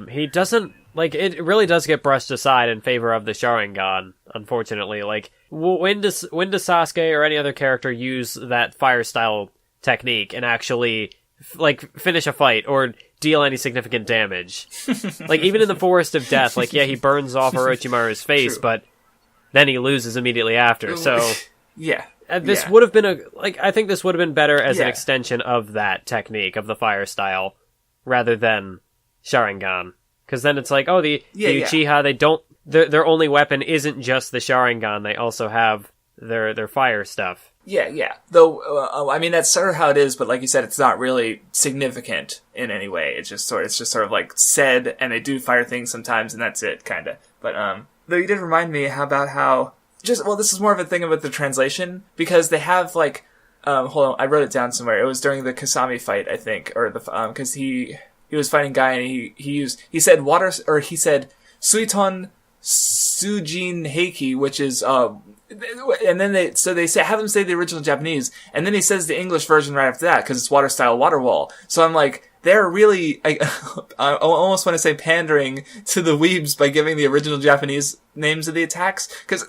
he doesn't... Like, it really does get brushed aside in favor of the Sharingan, unfortunately. Like, when does Sasuke or any other character use that fire style technique and actually... like, finish a fight or deal any significant damage? Like, even in the Forest of Death, like, yeah, he burns off Orochimaru's face, True. But then he loses immediately after, so... yeah. This would have been I think this would have been better as an extension of that technique, of the fire style, rather than Sharingan. Because then it's like, oh, the Uchiha, they don't... Their only weapon isn't just the Sharingan, they also have their fire stuff. Yeah. Though, I mean, that's sort of how it is, but like you said, it's not really significant in any way. It's just sort of like said, and they do fire things sometimes, and that's it, kinda. But, though you did remind me about how, this is more of a thing about the translation, because they have, like, hold on, I wrote it down somewhere. It was during the Kasami fight, I think, or cause he was fighting Guy, and he said water, or he said, Suiton Sujin Heiki, which is, and then they have him say the original Japanese, and then he says the English version right after that, because it's water style water wall. So I'm like, they're really, I almost want to say pandering to the weebs by giving the original Japanese names of the attacks, because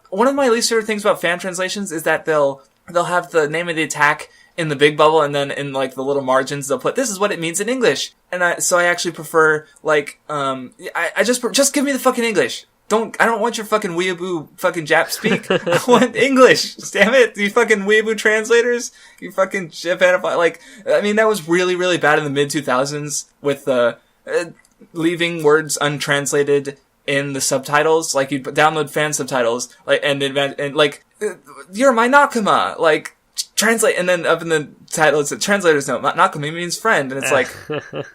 one of my least favorite things about fan translations is that they'll have the name of the attack in the big bubble, and then in like the little margins they'll put, this is what it means in English. And so I actually prefer, like, I just give me the fucking English. I don't want your fucking weeaboo fucking Jap speak. I want English. Damn it. You fucking weeaboo translators. You fucking Japanify. Like, I mean, that was really, really bad in the mid-2000s with, leaving words untranslated in the subtitles. Like, you download fan subtitles, like, and like, you're my Nakama. Like, translate, and then up in the title it said translator's note. Nakama means friend, and it's like,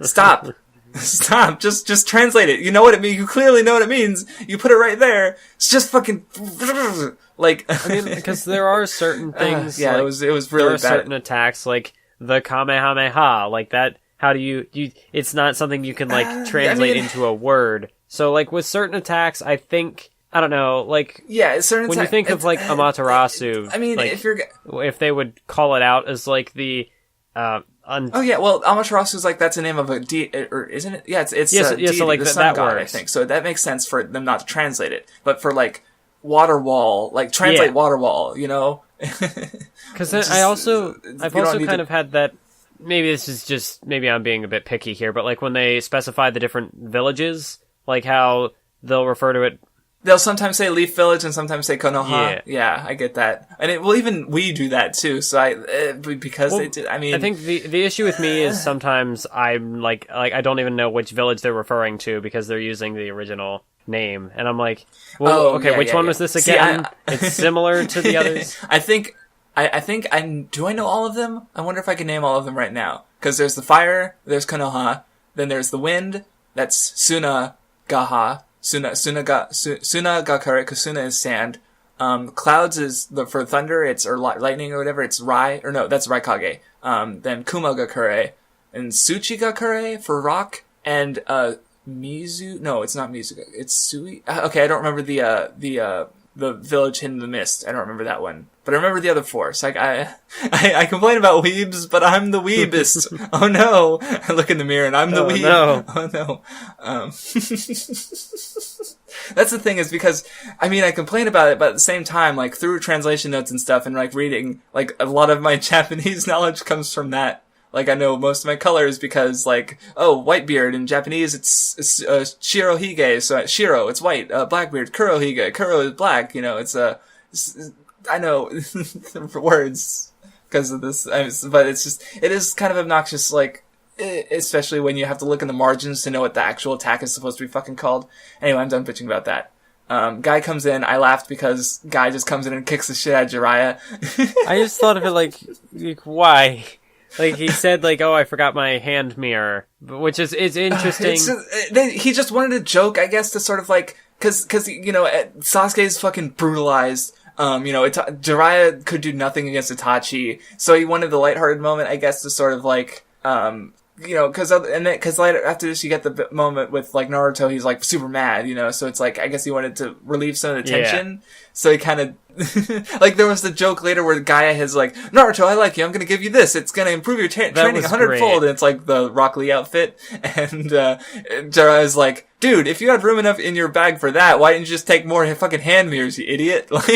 stop. Stop. Just translate it. You know what it means. You clearly know what it means. You put it right there. It's just fucking like. I mean, because there are certain things. Like, it was really bad. There are certain attacks like the Kamehameha, like that. How do you? It's not something you can like translate into a word. So like with certain attacks, I think. I don't know, like... Yeah, certain when you think of, like, Amaterasu... I mean, like, if they would call it out as, like, the... oh, yeah, well, Amaterasu is, like, that's the name of a or isn't it? Yeah, it's deity, so, like, the sun god, I think. So that makes sense for them not to translate it. But for, like, water wall, like, translate water wall, you know? Because I've also kind of had that... Maybe this is just... Maybe I'm being a bit picky here, but, like, when they specify the different villages, like, how they'll refer to it... They'll sometimes say Leaf Village and sometimes say Konoha. Yeah, I get that. And even we do that too, so they did, I mean... I think the issue with me is sometimes I'm like, I don't even know which village they're referring to because they're using the original name. And I'm like, well, which one was this again? It's similar to the others. I think do I know all of them? I wonder if I can name all of them right now. Because there's the fire, there's Konoha, then there's the wind, that's Sunagaha. Suna Gakare, because Suna is sand. Clouds is for thunder, or lightning or whatever, it's Rai, or no, that's Raikage. Then Kuma Gakare, and Tsuchi Gakare for rock, and, Mizu, no, it's not Mizu, it's Sui, okay, I don't remember the village hidden in the mist, I don't remember that one. but I remember the other 4. So I complain about weebs, but I'm the weebest. Oh no! I look in the mirror and I'm the weeb. No. Oh no! That's the thing, is because, I mean, I complain about it, but at the same time, like, through translation notes and stuff, and, like, reading, like, a lot of my Japanese knowledge comes from that. Like, I know most of my colors because, like, Whitebeard in Japanese, it's Shirohige, so Shiro, it's white, Blackbeard, Kurohige, Kuro is black, you know, I know words because of this, but it is kind of obnoxious, like, especially when you have to look in the margins to know what the actual attack is supposed to be fucking called. Anyway, I'm done bitching about that. Guy comes in, I laughed because Guy just comes in and kicks the shit out of Jiraiya. I just thought of it like why? Like, he said, like, oh, I forgot my hand mirror, which is interesting. He just wanted a joke, I guess, to sort of, like, cause, you know, Sasuke's fucking brutalized. You know, Jiraiya could do nothing against Itachi, so he wanted the lighthearted moment, I guess, to sort of, like, you know, cause later, after this you get the moment with, like, Naruto, he's, like, super mad, you know, so it's like, I guess he wanted to relieve some of the tension, yeah. So he kind of, like, there was the joke later where Gaia has, like, Naruto, I like you, I'm gonna give you this, it's gonna improve your training 100-fold, and it's, like, the Rock Lee outfit, and, Jiraiya's like, dude, if you had room enough in your bag for that, why didn't you just take more fucking hand mirrors, you idiot? Like,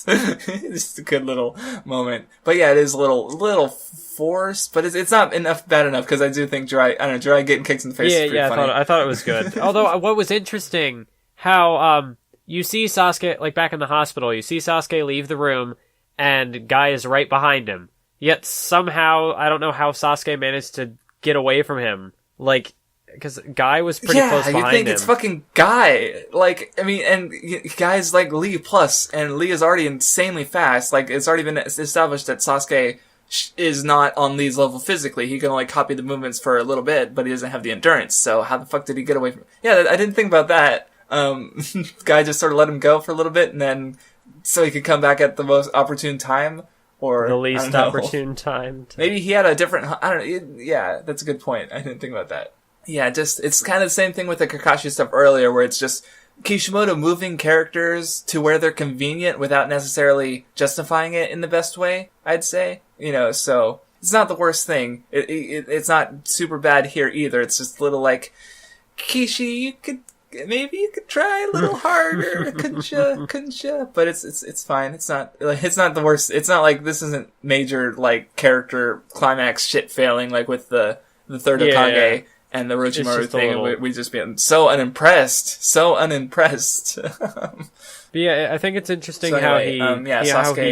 it's a good little moment. But yeah, it is a little forced, but it's not bad enough, because I do think Jiraiya getting kicked in the face is pretty funny. I thought it was good. Although, what was interesting, how, you see Sasuke, like, back in the hospital, you see Sasuke leave the room, and Guy is right behind him. Yet somehow, I don't know how Sasuke managed to get away from him. Like, because Guy was pretty close behind him. Yeah, you think it's fucking Guy. Like, I mean, and Guy's like Lee plus, and Lee is already insanely fast. Like, it's already been established that Sasuke is not on Lee's level physically. He can only copy the movements for a little bit, but he doesn't have the endurance. So how the fuck did he get away from... Yeah, I didn't think about that. Guy just sort of let him go for a little bit, and then so he could come back at the most opportune time, or the least opportune time. Maybe he had a different... I don't know. Yeah, that's a good point. I didn't think about that. Yeah, it's kind of the same thing with the Kakashi stuff earlier, where it's just Kishimoto moving characters to where they're convenient without necessarily justifying it in the best way, I'd say. You know, so it's not the worst thing. It's not super bad here either. It's just a little like, Kishi, maybe you could try a little harder, couldn't you? But it's fine. It's not the worst. It's not like this isn't major, like, character climax shit failing, like with the third Hokage. Yeah. And the Orochimaru thing, we just been so unimpressed. But yeah, I think it's interesting how he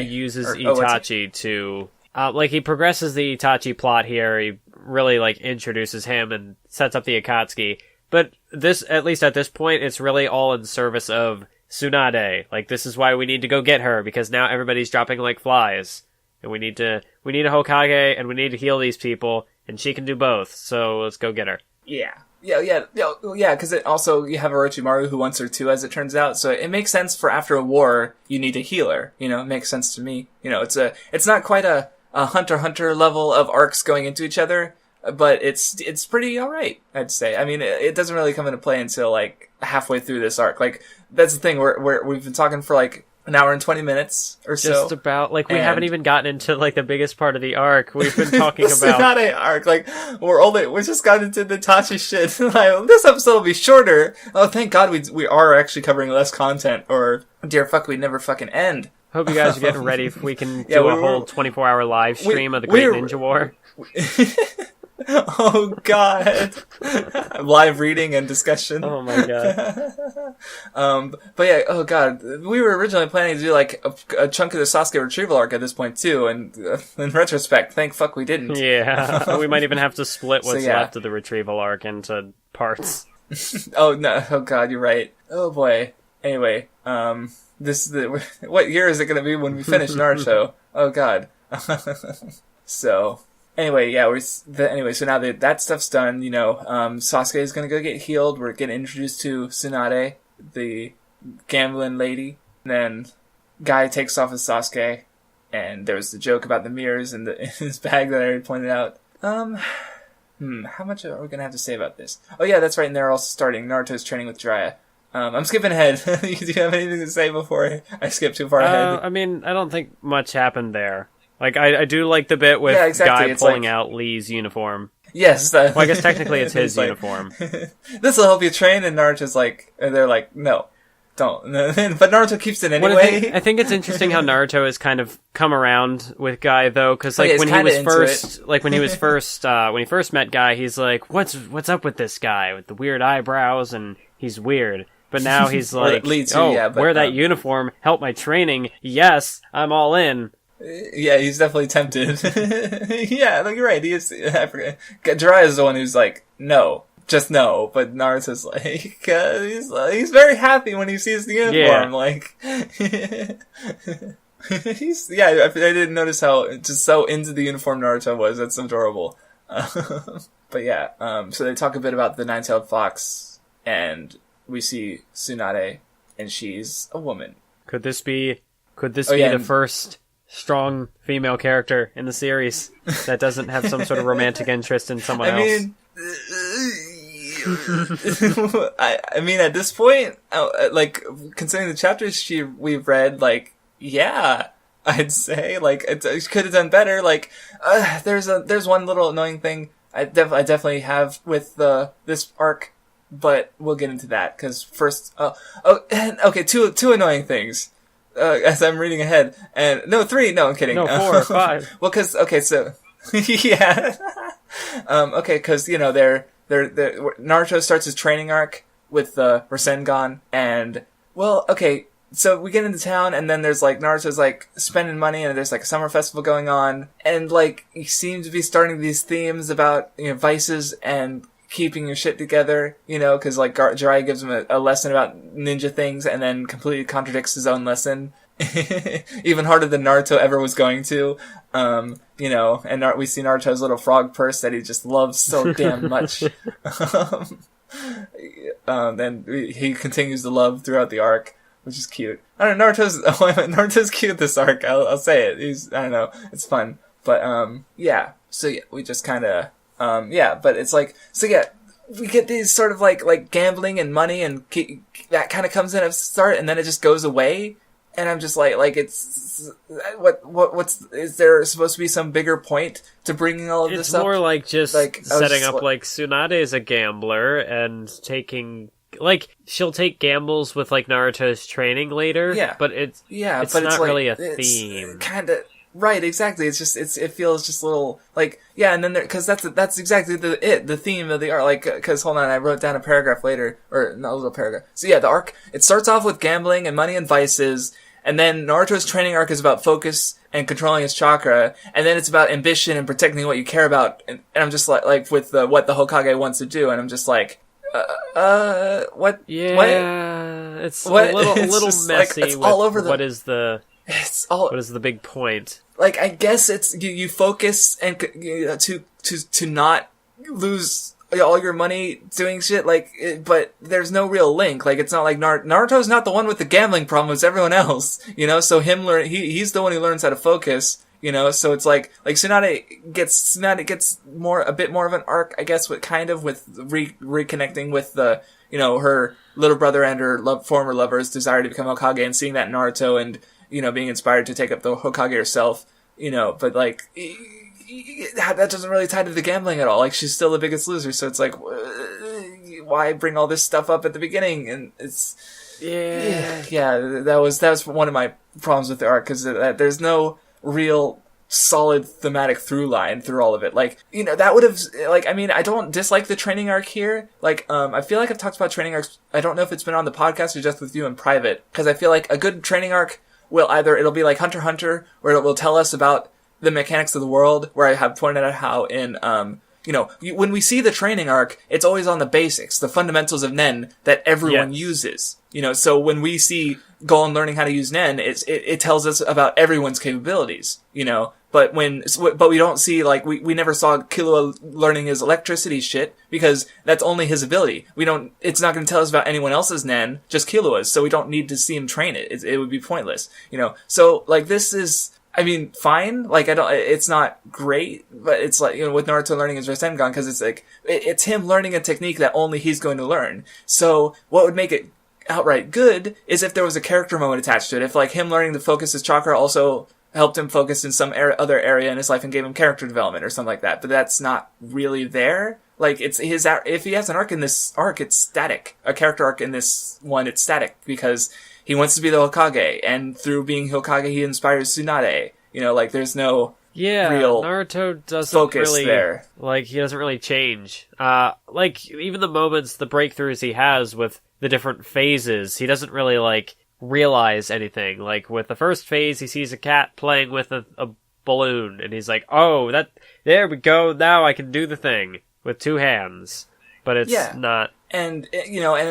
uses Itachi to, like, he progresses the Itachi plot here. He really, like, introduces him and sets up the Akatsuki. But this, at least at this point, it's really all in service of Tsunade. Like, this is why we need to go get her, because now everybody's dropping like flies. And we need a Hokage, and we need to heal these people, and she can do both, so let's go get her. Yeah, because it also, you have Orochimaru who wants her too, as it turns out, so it makes sense for after a war, you need a healer, you know, it makes sense to me. You know, it's not quite a Hunter x Hunter level of arcs going into each other, but it's pretty alright, I'd say. I mean, it doesn't really come into play until, like, halfway through this arc. Like, that's the thing, we've been talking for, like, an hour and 20 minutes or so. Just about, like, we haven't even gotten into, like, the biggest part of the arc. We've been talking about... not an arc, like, we just got into the Tachi shit. Like, this episode will be shorter. Oh, thank God we are actually covering less content, or, dear fuck, we'd never fucking end. Hope you guys are getting ready if we can do a whole 24-hour live stream of the Great Ninja War. Oh God! Live reading and discussion. Oh my God. But yeah, oh God, we were originally planning to do like a chunk of the Sasuke retrieval arc at this point too, and in retrospect, thank fuck we didn't. Yeah, we might even have to split what's left of the retrieval arc into parts. Oh no! Oh God, you're right. Oh boy. Anyway, what year is it going to be when we finish Naruto? Oh God. So. Anyway, yeah, so now that stuff's done, you know, Sasuke is gonna go get healed, we're getting introduced to Tsunade, the gambling lady, and then Guy takes off his Sasuke, and there was the joke about the mirrors in his bag that I already pointed out. How much are we gonna have to say about this? Oh yeah, that's right, and they're also starting Naruto's training with Jiraiya. I'm skipping ahead. Do you have anything to say before I skip too far ahead? I mean, I don't think much happened there. Like, I do like the bit with Guy pulling out Lee's uniform. Yes. Well, I guess technically it's his uniform. This will help you train, and Naruto's like, and they're like, no, don't. But Naruto keeps it anyway. I think it's interesting how Naruto has kind of come around with Guy, though, because like when he first met Guy, he's like, what's up with this guy with the weird eyebrows, and he's weird. But now he's like, wear that uniform, help my training. Yes, I'm all in. Yeah, he's definitely tempted. Yeah, like, you're right. He is. Jiraiya is the one who's like, no, just no. But Naruto's like, he's very happy when he sees the uniform. Yeah. Like, I didn't notice how just so into the uniform Naruto was. That's adorable. But yeah, so they talk a bit about the nine-tailed fox, and we see Tsunade, and she's a woman. Could this be the first strong female character in the series that doesn't have some sort of romantic interest in someone else? I mean, at this point, like, considering the chapters we've read, like, yeah, I'd say, like, it could have done better. Like, there's one little annoying thing I definitely have with this arc, but we'll get into that, because first, okay, two annoying things. As I'm reading ahead, and three. No, I'm kidding. No, 4 or 5. Well, because so yeah, because Naruto starts his training arc with the Rasengan, and so we get into town, and then there's like Naruto's like spending money, and there's like a summer festival going on, and like he seems to be starting these themes about vices and keeping your shit together, because like Jiraiya gives him a lesson about ninja things and then completely contradicts his own lesson. Even harder than Naruto ever was going to. And we see Naruto's little frog purse that he just loves so damn much. Then he continues to love throughout the arc, which is cute. I don't know, Naruto's cute this arc, I'll say it. I don't know, it's fun. But, so yeah, we just kinda, but it's like, so yeah, we get these sort of like gambling and money, and that kind of comes in at the start, and then it just goes away, and I'm just like it's is there supposed to be some bigger point to bringing all of this up? It's more like just setting up like Tsunade is a gambler and taking. Like, she'll take gambles with, like, Naruto's training later, but it's not really a theme. Kinda, right, exactly. It's just, it feels just a little, like, and then cause that's exactly the theme of the arc, like, cause hold on, I wrote down a paragraph later, or not a little paragraph. So yeah, the arc, it starts off with gambling and money and vices, and then Naruto's training arc is about focus and controlling his chakra, and then it's about ambition and protecting what you care about, and I'm just like with what the Hokage wants to do, and I'm just like, what? Yeah, what? It's a little messy. It's all over what is the big point? Like, I guess it's you focus and to not lose all your money doing shit. Like, but there's no real link. Like, it's not like Naruto's not the one with the gambling problem. It's everyone else. So him he's the one who learns how to focus. So it's like Tsunade gets a bit more of an arc, I guess, with reconnecting with the, her little brother and her former lover's desire to become Hokage, and seeing that in Naruto, and, being inspired to take up the Hokage herself, but like, that doesn't really tie to the gambling at all. Like, she's still the biggest loser, so it's like, why bring all this stuff up at the beginning? And it's, that was one of my problems with the arc, because there's no real solid thematic through line through all of it. Like, that would have, like, I mean, I don't dislike the training arc here. Like, I feel like I've talked about training arcs, I don't know if it's been on the podcast or just with you in private, because I feel like a good training arc it'll be like Hunter x Hunter, where it will tell us about the mechanics of the world, where I have pointed out how in, when we see the training arc, it's always on the basics, the fundamentals of Nen that everyone uses. So when we see Gon learning how to use Nen, it tells us about everyone's capabilities, but we don't see, like, we never saw Killua learning his electricity shit, because that's only his ability. It's not going to tell us about anyone else's Nen, just Killua's, so we don't need to see him train it. It would be pointless, So, like, this is, I mean, fine. Like, it's not great, but it's like, with Naruto learning his Rasengan, because it's like, it's him learning a technique that only he's going to learn. So, what would make it outright good is if there was a character moment attached to it. If like him learning to focus his chakra also helped him focus in some other area in his life and gave him character development or something like that. But that's not really there. Like, it's his, if he has an arc in this arc, it's static. A character arc in this one, it's static because he wants to be the Hokage, and through being Hokage, he inspires Tsunade. You know, like, there's no real Naruto doesn't focus really, there. Like, he doesn't really change. Like, even the moments, the breakthroughs he has with the different phases, he doesn't really, like, realize anything. Like, with the first phase, he sees a cat playing with a balloon, and he's like, oh, there we go, now I can do the thing with 2 hands. But it's not... And, you know, and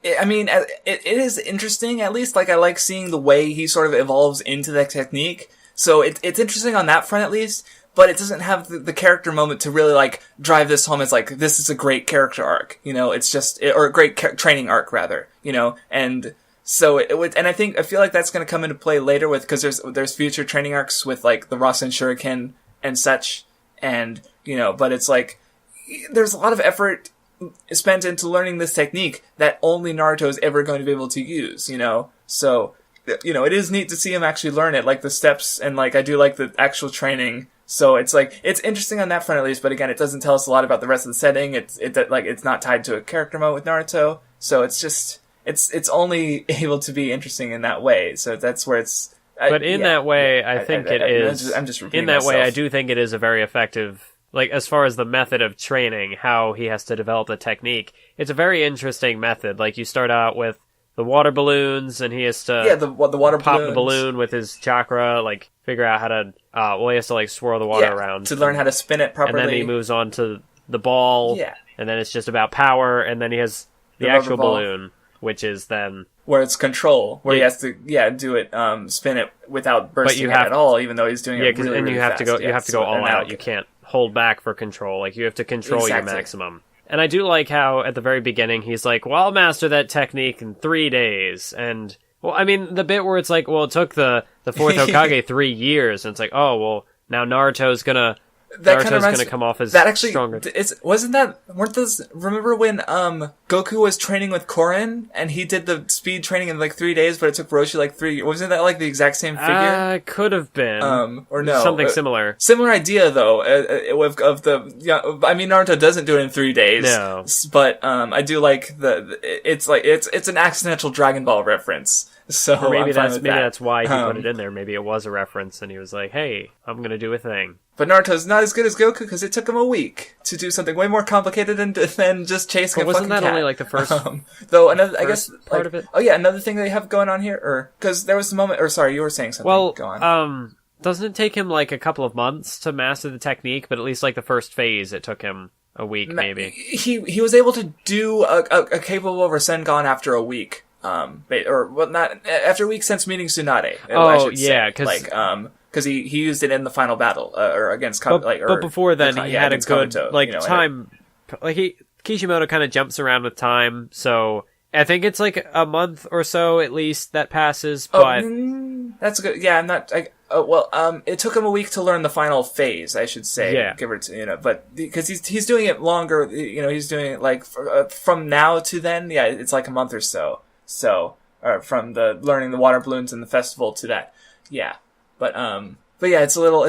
it is interesting, at least. Like, I like seeing the way he sort of evolves into that technique. So it's interesting on that front, at least. But it doesn't have the character moment to really, like, drive this home as, like, this is a great character arc. You know, it's just... or a great training arc, rather. You know, and... So it would, and I feel like that's going to come into play later with, because there's future training arcs with like the Rasen Shuriken and such, and you know, but it's like there's a lot of effort spent into learning this technique that only Naruto is ever going to be able to use, you know. So you know, it is neat to see him actually learn it, like the steps, and like I do like the actual training. So it's like it's interesting on that front at least, but again, it doesn't tell us a lot about the rest of the setting. It's not tied to a character mode with Naruto, so it's just. It's only able to be interesting in that way, so that's where it's... But in that way, I think it is... I'm just repeating in that myself. way, I do think it is a very effective... Like, as far as the method of training, how he has to develop the technique, it's a very interesting method. Like, you start out with the water balloons, and he has to... Yeah, the water pop balloons. the balloon with his chakra, like, figure out how to... he has to, like, swirl the water around. To learn how to spin it properly. And then he moves on to the ball, and then it's just about power, and then he has the actual balloon, which is then... Where it's control, where he has to, do it, spin it without bursting it at all, even though he's doing it really, really fast. You have to go all out. You can't hold back for control. Like, you have to control your maximum. And I do like how, at the very beginning, he's like, well, I'll master that technique in 3 days. And, well, I mean, the bit where it's like, well, it took the fourth Hokage 3 years, and it's like, oh, well, now Naruto's gonna come off as stronger. Weren't those, remember when, Goku was training with Korin, and he did the speed training in like 3 days, but it took Roshi like 3 years? Wasn't that like the exact same figure? Could have been. Or no. Something similar. Similar idea though, I mean, Naruto doesn't do it in 3 days. No. But, I do like it's an accidental Dragon Ball reference. So or maybe that's why he put it in there. Maybe it was a reference, and he was like, "Hey, I'm gonna do a thing." But Naruto's not as good as Goku because it took him a week to do something way more complicated than just chase a fucking cat. Wasn't that only like the first? Though another, I guess, part of it. Oh yeah, another thing they have going on here, or because there was a moment. Or sorry, you were saying something. Well, go on. Doesn't it take him like a couple of months to master the technique? But at least like the first phase, it took him a week, maybe. He was able to do a capable Rasengan after a week. Not after a week since meeting Tsunade. Because he used it in the final battle or against but before then he had a good Kabuto, time. Kishimoto kind of jumps around with time, so I think it's like a month or so at least that passes. But that's good. Yeah, I'm not. It took him a week to learn the final phase, I should say. Yeah. Give or to, but because he's doing it longer. He's doing it like from now to then. Yeah, it's like a month or so. So, from the learning the water balloons and the festival to that, yeah. But yeah, it's a little.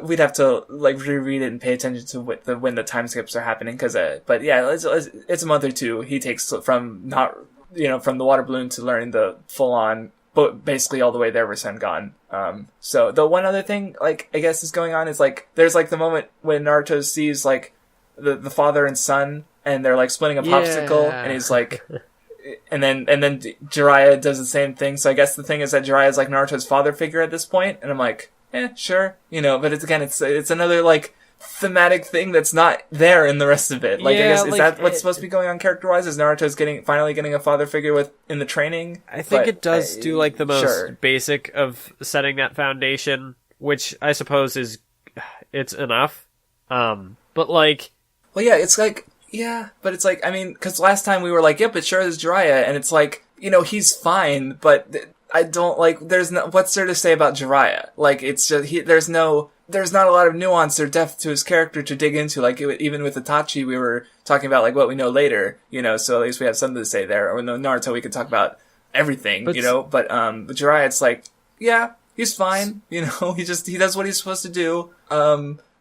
We'd have to like reread it and pay attention to when the time skips are happening. But yeah, it's a month or two. He takes from from the water balloon to learning the full on, but basically all the way there Rasengan. So the one other thing, like I guess is going on is like there's like the moment when Naruto sees like the father and son, and they're like splitting a popsicle, and he's like. And then Jiraiya does the same thing. So I guess the thing is that Jiraiya is like Naruto's father figure at this point, and I'm like, sure, But it's another like thematic thing that's not there in the rest of it. Like, I guess is that what's supposed to be going on character wise? Is Naruto's finally getting a father figure in the trailing? I think it does do like the most basic of setting that foundation, which I suppose it's enough. But like, well, yeah, it's like. Yeah, but it's like, I mean, because last time we were like, yep, it sure is Jiraiya, and it's like, he's fine, but I don't like. There's no. What's there to say about Jiraiya? Like, it's just there's not a lot of nuance or depth to his character to dig into. Like, even with Itachi, we were talking about like what we know later, so at least we have something to say there. Or with Naruto, we could talk about everything, But Jiraiya, it's like, yeah, he's fine, he does what he's supposed to do.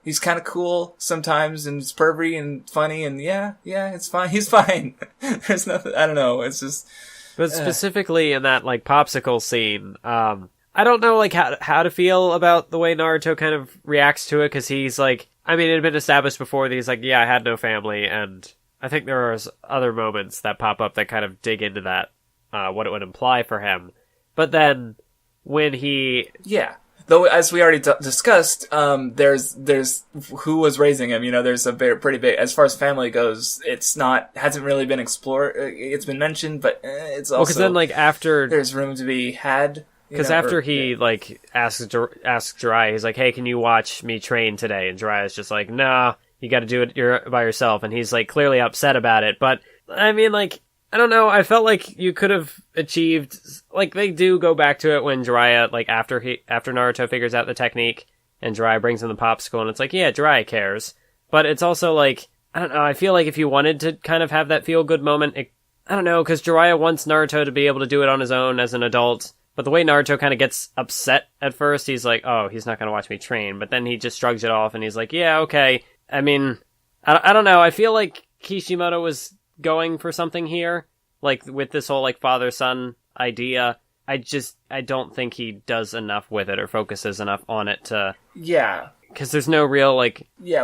He's kind of cool sometimes, and it's pervy and funny, and yeah, it's fine. He's fine. There's nothing. I don't know. It's just. But specifically in that like popsicle scene, I don't know like how to feel about the way Naruto kind of reacts to it, because he's like, I mean, it had been established before that he's like, yeah, I had no family, and I think there are other moments that pop up that kind of dig into that, what it would imply for him. But then when he... Yeah. Though, as we already discussed, there's who was raising him. There's a pretty big, as far as family goes, hasn't really been explored. It's been mentioned, but it's also... Well, because then, like, after... There's room to be had. Because after he, like, asks Jiraiya, he's like, hey, can you watch me train today? And Jiraiya's just like, nah, you gotta do it by yourself. And he's, like, clearly upset about it. But, I mean, like... I don't know, I felt like you could have achieved, like, they do go back to it when Jiraiya, like, after Naruto figures out the technique, and Jiraiya brings him the popsicle, and it's like, yeah, Jiraiya cares. But it's also like, I don't know, I feel like if you wanted to kind of have that feel-good moment, I don't know, because Jiraiya wants Naruto to be able to do it on his own as an adult, but the way Naruto kind of gets upset at first, he's like, oh, he's not going to watch me train, but then he just shrugs it off, and he's like, yeah, okay. I mean, I don't know, I feel like Kishimoto was going for something here, like with this whole like father-son idea. I don't think he does enough with it or focuses enough on it to... Yeah. Because there's no real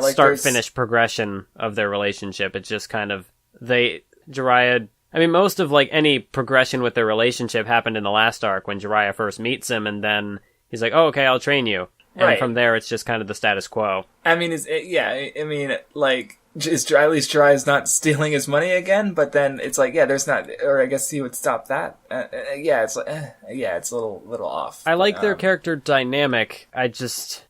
start-finish progression of their relationship. It's just kind of, Jiraiya... I mean, most of like any progression with their relationship happened in the last arc when Jiraiya first meets him, and then he's like, oh, okay, I'll train you. And from there, it's just kind of the status quo. I mean, at least Jiraiya's not stealing his money again, but then it's like, yeah, there's not, or I guess he would stop that. It's like, it's a little off. I like their character dynamic. I just,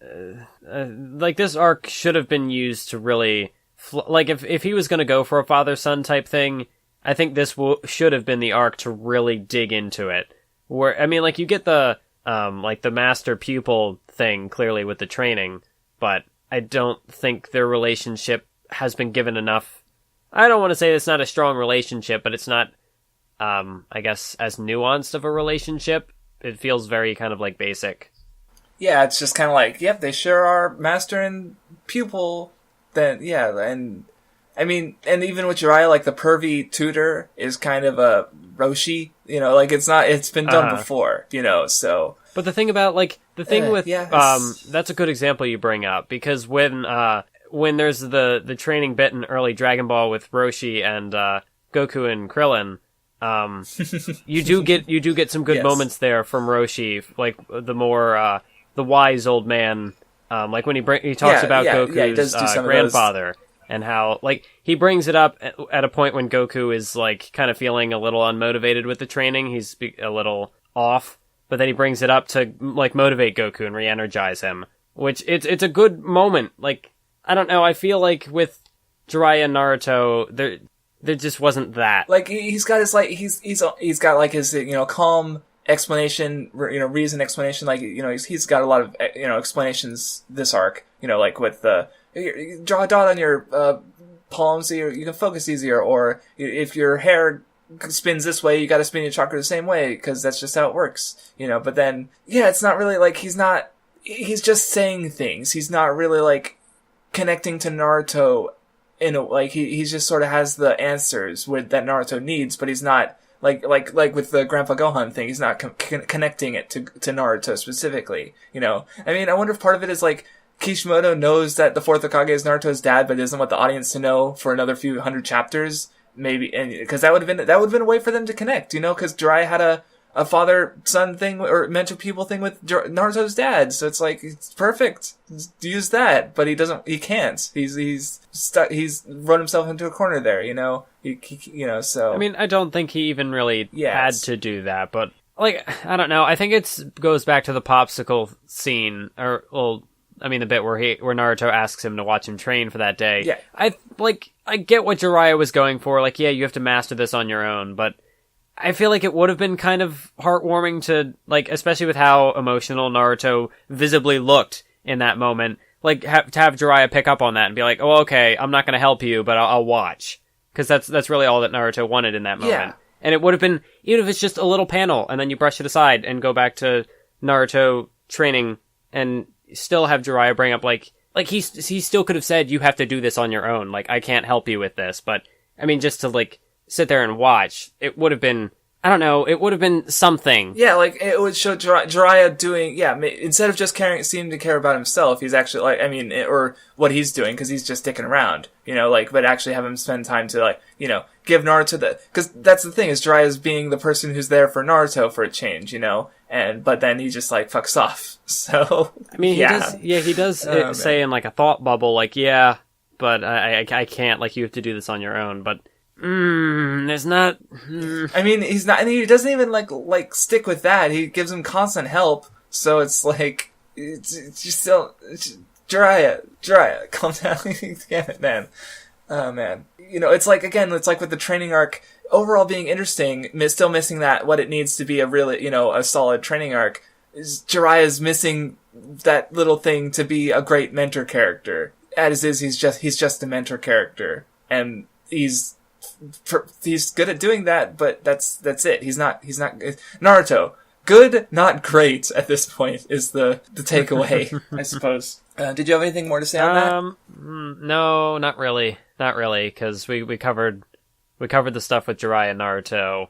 like, this arc should have been used to really, like, if he was going to go for a father-son type thing, I think this should have been the arc to really dig into it. Where, I mean, like, you get the, like, the master-pupil thing, clearly, with the training, but I don't think their relationship has been given enough. I don't want to say it's not a strong relationship, but it's not, I guess, as nuanced of a relationship. It feels very kind of like basic. Yeah, it's just kind of like, yep, they sure are master and pupil. Then, yeah, and I mean, and even with Jiraiya, like the pervy tutor is kind of a Roshi, like it's been done before, so. But the thing about, like, that's a good example you bring up, because when there's the training bit in early Dragon Ball with Roshi and Goku and Krillin, you do get some good moments there from Roshi, like the more the wise old man, like when he talks about Goku's grandfather, and how like he brings it up at a point when Goku is like kind of feeling a little unmotivated with the training, he's a little off, but then he brings it up to like motivate Goku and re-energize him, which it's a good moment. Like, I don't know, I feel like with Jiraiya and Naruto, there just wasn't that. Like, he's got his, like, he's got, like, his, calm explanation, reason explanation, like, he's got a lot of, explanations this arc, like, with draw a dot on your, palm so you can focus easier, or if your hair spins this way, you gotta spin your chakra the same way, because that's just how it works, but then, it's not really, like, he's just saying things, he's not really, like, connecting to Naruto he just sort of has the answers that Naruto needs, but he's not like with the Grandpa Gohan thing. He's not connecting it to Naruto specifically. I mean, I wonder if part of it is like Kishimoto knows that the fourth Hokage is Naruto's dad, but doesn't want the audience to know for another few hundred chapters, maybe, and because that would have been a way for them to connect. Because Jiraiya had a father-son thing or mental people thing with Naruto's dad, so it's like, it's perfect. Use that, but he can't. He's stuck. He's run himself into a corner there, so. I mean, I don't think he even really had to do that, but like, I don't know. I think it goes back to the popsicle scene, or the bit where Naruto asks him to watch him train for that day. Yeah. I get what Jiraiya was going for. Like, yeah, you have to master this on your own, but I feel like it would have been kind of heartwarming to, like, especially with how emotional Naruto visibly looked in that moment, like, to have Jiraiya pick up on that and be like, oh, okay, I'm not going to help you, but I'll watch. Because that's really all that Naruto wanted in that moment. Yeah. And it would have been, even if it's just a little panel, and then you brush it aside and go back to Naruto training, and still have Jiraiya bring up, like he still could have said, you have to do this on your own, like, I can't help you with this, but, I mean, just to, like, sit there and watch, it would have been, I don't know, it would have been something. Yeah, like, it would show Jiraiya doing, instead of just seeming to care about himself, he's actually, like, I mean, or what he's doing, because he's just dicking around, you know, like, but actually have him spend time to, like, you know, give Naruto because that's the thing, is Jiraiya's being the person who's there for Naruto for a change, you know, but then he just, like, fucks off, so, I mean, he does say in, like, a thought bubble, like, yeah, but I can't, like, you have to do this on your own, but there's not. I mean, he's not, and he doesn't even like stick with that. He gives him constant help, so it's like it's just still Jiraiya, calm down, damn it, man. Oh man, you know, it's like with the training arc overall being interesting, still missing that what it needs to be a really, you know, a solid training arc. Is Jiraiya's missing that little thing to be a great mentor character. As is, he's just a mentor character, and he's good at doing that, but that's it. He's not Naruto. Good, not great at this point is the takeaway, I suppose. Did you have anything more to say on that? No, not really, because we covered the stuff with Jiraiya and Naruto,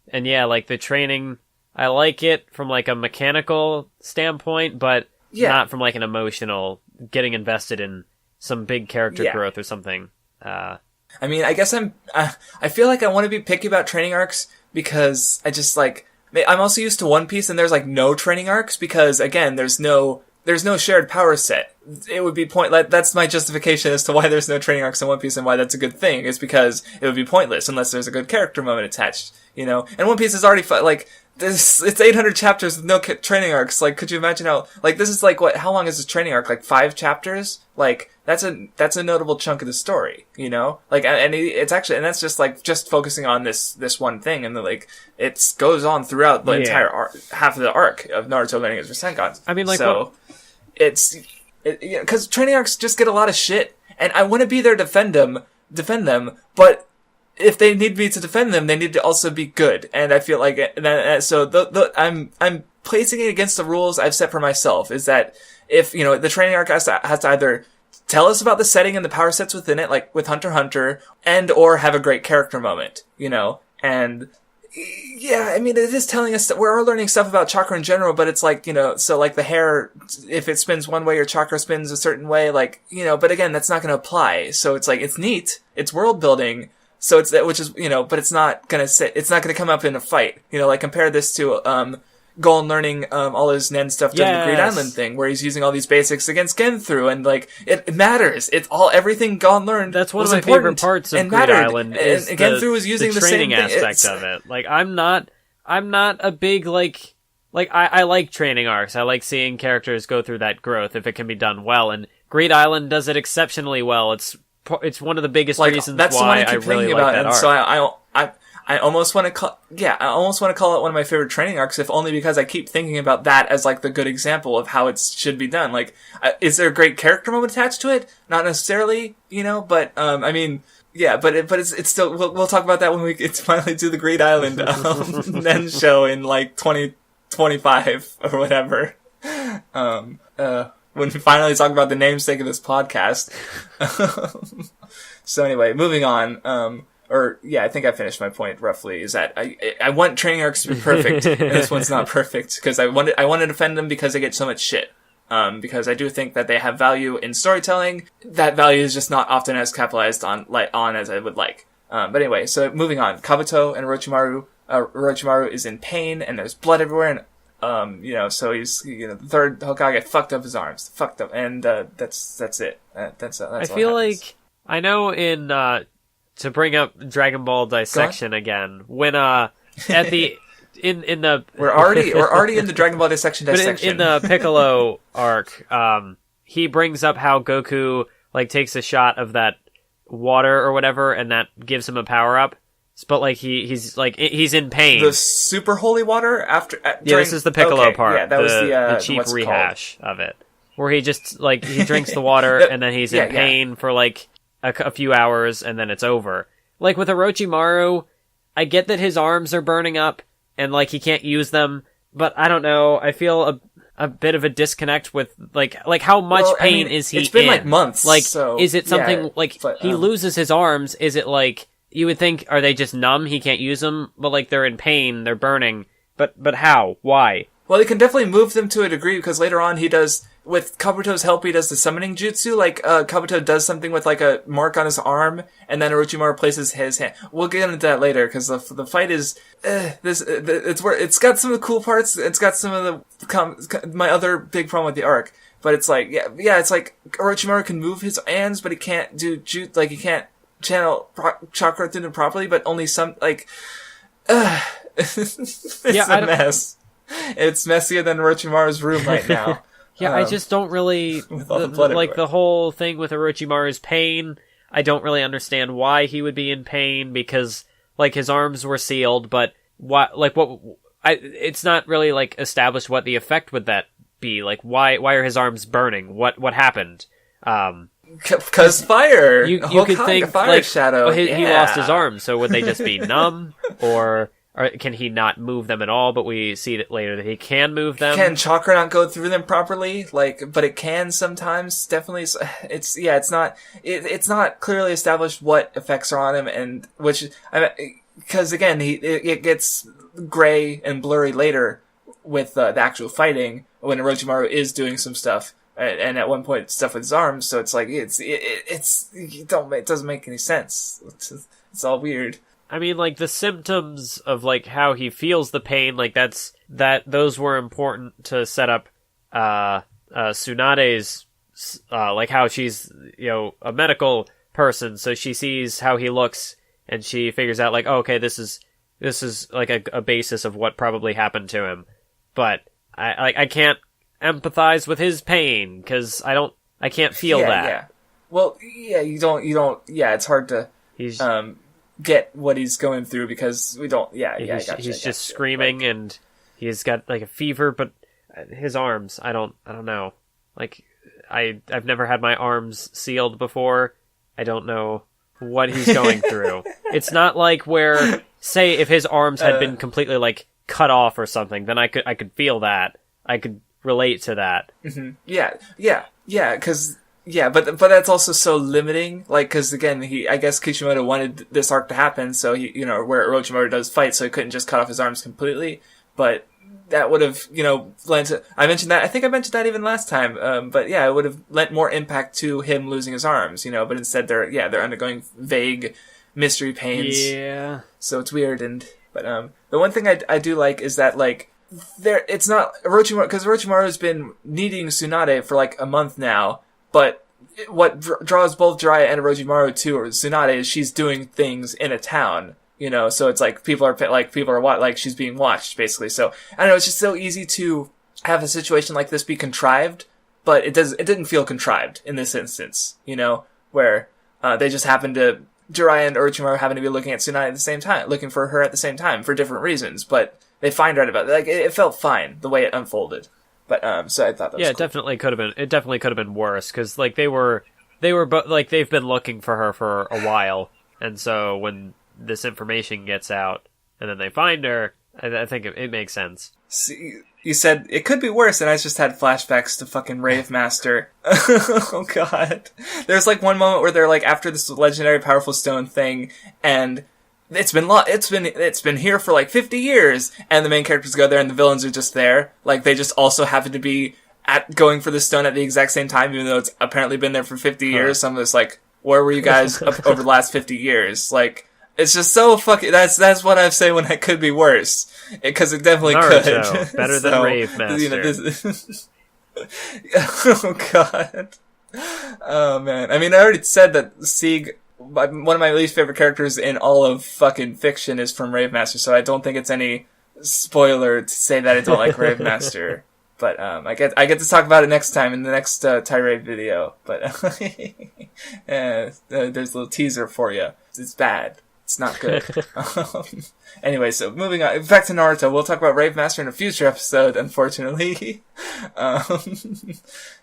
and yeah, like the training, I like it from like a mechanical standpoint, but not from like an emotional getting invested in some big character growth or something. I mean, I guess I feel like I want to be picky about training arcs because I just like, I'm also used to One Piece and there's like no training arcs because again, there's no shared power set. It would be that's my justification as to why there's no training arcs in One Piece and why that's a good thing is because it would be pointless unless there's a good character moment attached, you know? And One Piece is already it's 800 chapters with no training arcs. Like, could you imagine how, like, this is like how long is this training arc? Like 5 chapters? Like, that's a notable chunk of the story, you know? Like, and it's actually, and that's just focusing on this one thing, and like, it goes on throughout the entire half of the arc of Naruto learning his Rasengan. I mean, like, so, cause training arcs just get a lot of shit, and I want to be there to defend them, but if they need me to defend them, they need to also be good, and I feel like I'm placing it against the rules I've set for myself. Is that if you know the training arc has to either tell us about the setting and the power sets within it, like with Hunter x Hunter, and or have a great character moment, you know, and yeah, I mean it is telling us that we're learning stuff about chakra in general, but it's like, you know, so like the hair, if it spins one way, your chakra spins a certain way, like, you know, but again, that's not going to apply. So it's like it's neat, it's world building. So it's that, which is, you know, but it's not gonna come up in a fight. You know, like compare this to, Gon learning, all his Nen stuff during the Great Island thing, where he's using all these basics against Genthru, and like, it matters. Everything Gon learned That's one was of my important favorite parts of and Great mattered. Island is and Genthru was using the training same thing. aspect of it. Like, I'm not a big, I like training arcs. I like seeing characters go through that growth if it can be done well, and Great Island does it exceptionally well. It's one of the biggest reasons that's why I really like about, that and arc. so I almost want to call it one of my favorite training arcs, if only because I keep thinking about that as like the good example of how it should be done. Like, is there a great character moment attached to it? Not necessarily, you know, but I mean, yeah, but it's still. We'll talk about that when we finally do the Great Island Nen show in like 2025 or whatever. When we finally talk about the namesake of this podcast. So anyway, moving on. I think I finished my point roughly, is that I want training arcs to be perfect, and this one's not perfect, because I want to defend them because they get so much shit. Because I do think that they have value in storytelling. That value is just not often as capitalized on as I would like. But anyway, so moving on. Kabuto and Orochimaru. Orochimaru is in pain, and there's blood everywhere, and you know, so he's, you know, the third Hokage fucked up his arms. Fucked up. And, that's it. That's I feel like, I know in, to bring up Dragon Ball dissection again, when, at the, in the... We're already in the Dragon Ball dissection. In the Piccolo arc, he brings up how Goku, like, takes a shot of that water or whatever, and that gives him a power-up. but like he's in pain. The super holy water after. This is the Piccolo part. Yeah, that was the cheap rehash of it, where he just like he drinks the water and then he's in pain for like a few hours and then it's over. Like with Orochimaru, I get that his arms are burning up and like he can't use them, but I don't know. I feel a bit of a disconnect with like how much pain is he in? It's been like months. Like, so, is it something he loses his arms? Is it like you would think? Are they just numb? He can't use them, but like they're in pain, they're burning. But how? Why? Well, he can definitely move them to a degree because later on he does, with Kabuto's help, he does the summoning jutsu. Like, Kabuto does something with like a mark on his arm, and then Orochimaru places his hand. We'll get into that later because the fight is it's got some of the cool parts. It's got some of the my other big problem with the arc. But it's like it's like Orochimaru can move his hands, but he can't do jutsu. Like he can't channel chakra through them properly, but only some like. It's a mess. It's messier than Orochimaru's room right now. I just don't really the whole thing with Orochimaru's pain. I don't really understand why he would be in pain because like his arms were sealed, but it's not really like established what the effect would that be. Like why are his arms burning? What happened? Because fire. You could think fire like shadow. He lost his arms, so would they just be numb or can he not move them at all? But we see that later that he can move them. Can chakra not go through them properly? But it can sometimes. Definitely, it's not clearly established what effects are on him, and because again, it gets gray and blurry later with the actual fighting when Orochimaru is doing some stuff, and at one point stuff with his arms. So it's like it doesn't make any sense. It's all weird. I mean, like, the symptoms of, like, how he feels the pain, like, those were important to set up, Tsunade's, like, how she's, a medical person, so she sees how he looks, and she figures out, like, oh, okay, this is, like, a basis of what probably happened to him. But, I can't empathize with his pain, because I can't feel that. Yeah. Well, you don't, it's hard to, get what he's going through because we don't. He's just screaming and he's got like a fever, but his arms, I don't know. Like I've never had my arms sealed before. I don't know what he's going through. It's not like where, say, if his arms had been completely like cut off or something, then I could feel that. I could relate to that. Mm-hmm. Yeah, because. Yeah, but that's also so limiting, like, cause again, I guess Kishimoto wanted this arc to happen, so he, where Orochimaru does fight, so he couldn't just cut off his arms completely, but that would have, lent to, I think I mentioned that even last time, but yeah, it would have lent more impact to him losing his arms, but instead they're undergoing vague mystery pains. Yeah. So it's weird, but the one thing I do like is that, like, it's not Orochimaru, cause Orochimaru's been needing Tsunade for like a month now, but what draws both Jiraiya and Orochimaru to Tsunade is she's doing things in a town, so it's like people are she's being watched basically. So I don't know, it's just so easy to have a situation like this be contrived, but it didn't feel contrived in this instance, where they just Jiraiya and Orochimaru happen to be looking at Tsunade at the same time, looking for her at the same time for different reasons, but they find out about it. Like it felt fine the way it unfolded. But so I thought that was cool. It definitely could have been. It definitely could have been worse because like they were like they've been looking for her for a while, and so when this information gets out and then they find her, I think it makes sense. See, you said it could be worse, and I just had flashbacks to fucking Rave Master. Oh god, there's like one moment where they're like after this legendary powerful stone thing, and it's been here for like 50 years, and the main characters go there, and the villains are just there. Like they just also happen to be going for the stone at the exact same time, even though it's apparently been there for 50 years. Some of it's like, where were you guys over the last 50 years? Like it's just so fucking. That's what I say when it could be worse, because it definitely Naruto, could. Better than Rave Master. Oh god. Oh man. I mean, I already said that Sieg. One of my least favorite characters in all of fucking fiction is from Rave Master, so I don't think it's any spoiler to say that I don't like Rave Master. But I get to talk about it next time in the next tirade video. But there's a little teaser for you. It's bad. It's not good. Anyway, so moving on. Back to Naruto. We'll talk about Rave Master in a future episode, unfortunately.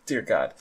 Dear God.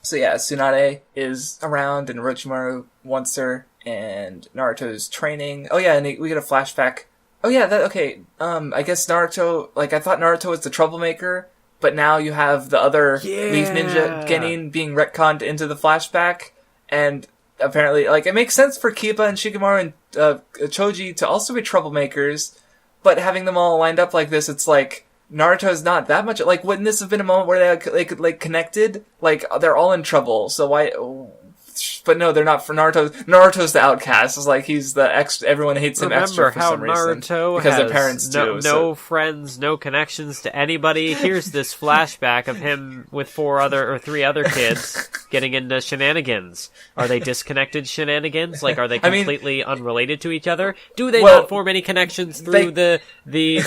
So yeah, Tsunade is around, and Orochimaru wants her, and Naruto's training. Oh yeah, and we get a flashback. Oh yeah, I guess Naruto, I thought Naruto was the troublemaker, but now you have the other Leaf Ninja Genin being retconned into the flashback, and apparently, it makes sense for Kiba and Shikamaru and Choji to also be troublemakers, but having them all lined up like this, it's like, Naruto's not that much, wouldn't this have been a moment where they could, connected? They're all in trouble, so why... But no, they're not. For Naruto's the outcast. It's like he's the everyone hates him extra for some reason. Remember how Naruto because has their parents no friends, no connections to anybody. Here's this flashback of him with 3 other kids getting into shenanigans. Are they disconnected shenanigans? Are they completely unrelated to each other? Do they not form any connections through the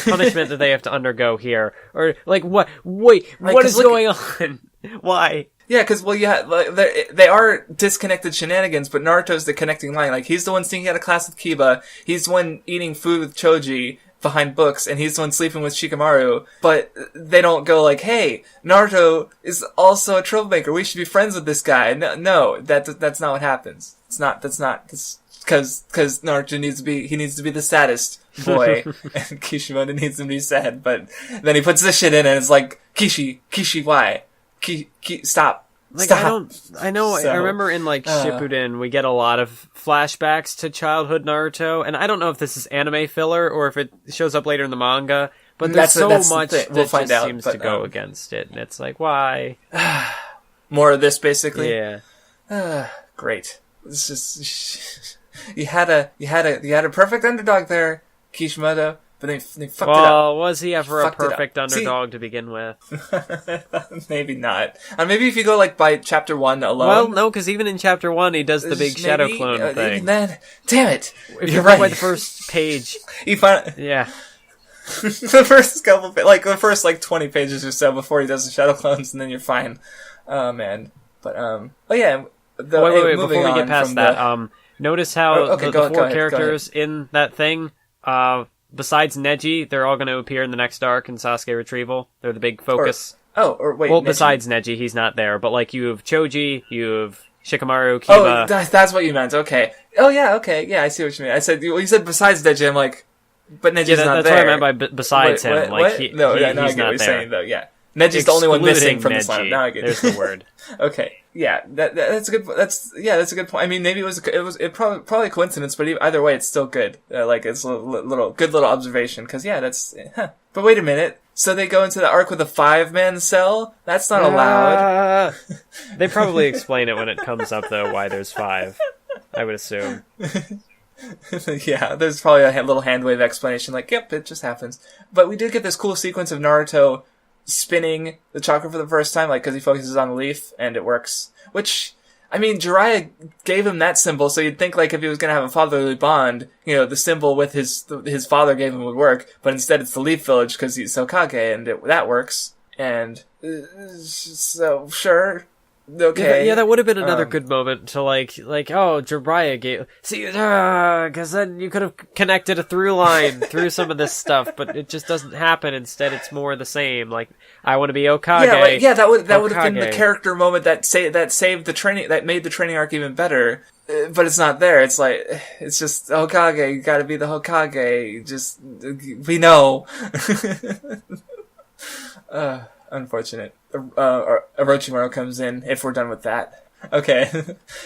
punishment that they have to undergo here? Or what? Wait, what is going on? Why? Yeah, because, they are disconnected shenanigans, but Naruto's the connecting line. He's the one sneaking out of class with Kiba, he's the one eating food with Choji behind books, and he's the one sleeping with Shikamaru, but they don't go hey, Naruto is also a troublemaker, we should be friends with this guy. No, that's not what happens. Because Naruto needs to be the saddest boy, and Kishimoto needs him to be sad, but then he puts this shit in, and it's Kishi, why? Stop. Stop. I remember in Shippuden we get a lot of flashbacks to childhood Naruto, and I don't know if this is anime filler or if it shows up later in the manga, but there's so much that seems to go against it, and it's why? More of this, basically? Yeah. Great. It's just... you had a perfect underdog there, Kishimoto. But they fucked it up. Well, was he ever a perfect underdog to begin with? Maybe not. Maybe if you go by chapter 1 alone. Well, no, because even in chapter 1 he does the big shadow clone thing. Even then, damn it! If you're right by the first page. Yeah. The first couple, the first 20 pages or so before he does the shadow clones, and then you're fine. Oh man, but oh yeah. Wait, before we get past that, notice how the 4 characters in that thing, besides Neji, they're all going to appear in the next arc in Sasuke Retrieval. They're the big focus. Neji. Besides Neji, he's not there. But, you have Choji, you have Shikamaru, Kiba. Oh, that's what you meant. Okay. Oh, yeah, okay. Yeah, I see what you mean. I said, you said besides Neji, I'm but Neji's not there. That's what I meant by besides him. What? He's I get not what you're there. saying, though, yeah. Neji's the only one missing from this lineup. Now I get it. There's the word. Okay. Yeah, that's a good. That's a good point. I mean, maybe it probably a coincidence, but either way, it's still good. It's a good little observation. Because that's. But wait a minute. So they go into the arc with a 5-man cell? That's not allowed. They probably explain it when it comes up, though. Why there's 5, I would assume. Yeah, there's probably a little hand wave explanation. Yep, it just happens. But we did get this cool sequence of Naruto spinning the chakra for the first time, because he focuses on the leaf, and it works. Which, I mean, Jiraiya gave him that symbol, so you'd think, if he was gonna have a fatherly bond, the symbol with his father gave him would work, but instead it's the Leaf Village, because he's Hokage, and that works. And, so, sure. Okay. Yeah, that would have been another good moment to Jiraiya gave... See, because then you could have connected a through line through some of this stuff, but it just doesn't happen. Instead, it's more the same. I want to be Hokage. Yeah, that would have been the character moment that saved the training, that made the training arc even better. But it's not there. It's it's just Hokage. You gotta be the Hokage. Just, we know. Unfortunate. Orochimaru comes in, if we're done with that. Okay.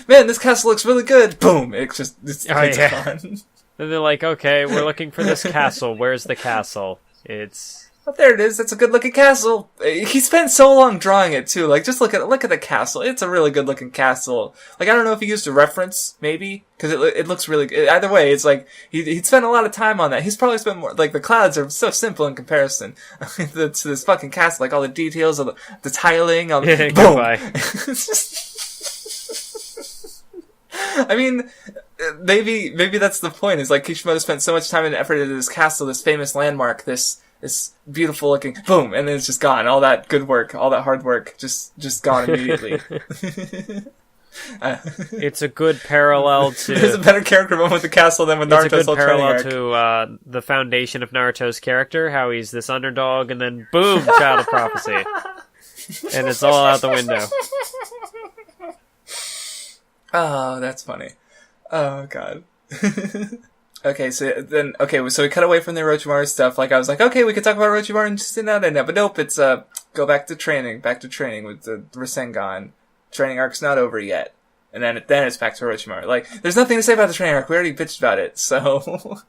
Man, this castle looks really good! Boom! It's gone. And they're okay, we're looking for this castle. Where's the castle? It's... Oh, there it is. That's a good-looking castle. He spent so long drawing it, too. Just look at the castle. It's a really good-looking castle. I don't know if he used a reference, maybe? Because it looks really good. Either way, it's he'd spent a lot of time on that. He's probably spent more... the clouds are so simple in comparison to this fucking castle. All the details of the tiling. Boom! I mean... Maybe that's the point. Is Kishimoto spent so much time and effort into this castle, this famous landmark, this beautiful looking boom, and then it's just gone. All that good work, all that hard work, just gone immediately. It's a good parallel to... There's a better character moment with the castle than with Naruto's It's a whole good training parallel arc. to the foundation of Naruto's character, how he's this underdog, and then boom, child of prophecy. And it's all out the window. Oh, that's funny. Oh, God. Okay, so we cut away from the Orochimaru stuff. Like, I was like, okay, we could talk about Orochimaru and Tsunade now, but nope, it's, go back to training with the Rasengan. Training arc's not over yet. And then it's back to Orochimaru. Like, there's nothing to say about the training arc, we already bitched about it, so...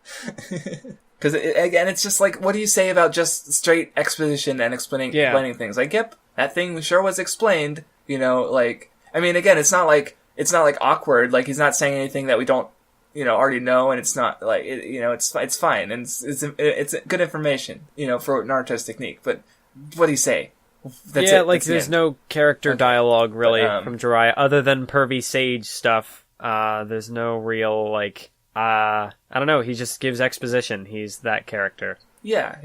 Because, again, it's just like, what do you say about just straight exposition and explaining things? Like, yep, that thing sure was explained, like... I mean, again, it's not like awkward, like, he's not saying anything that we don't, already know, and it's not, like, it's fine, and it's good information, for Naruto's technique, but what do you say? There's no character dialogue, really, from Jiraiya, other than pervy sage stuff. There's no real, I don't know, he just gives exposition. He's that character. Yeah,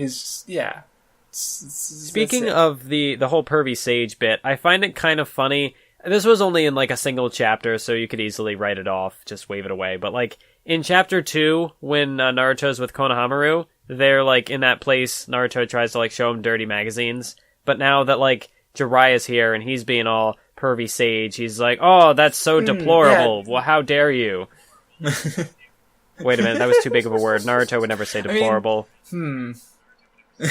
Speaking of the whole pervy sage bit, I find it kind of funny. This was only in, a single chapter, so you could easily write it off, just wave it away. But, in Chapter 2, when Naruto's with Konohamaru, they're, in that place, Naruto tries to, show him dirty magazines. But now that, Jiraiya's here and he's being all pervy sage, he's like, oh, that's so deplorable. Yeah. Well, how dare you? Wait a minute, that was too big of a word. Naruto would never say deplorable.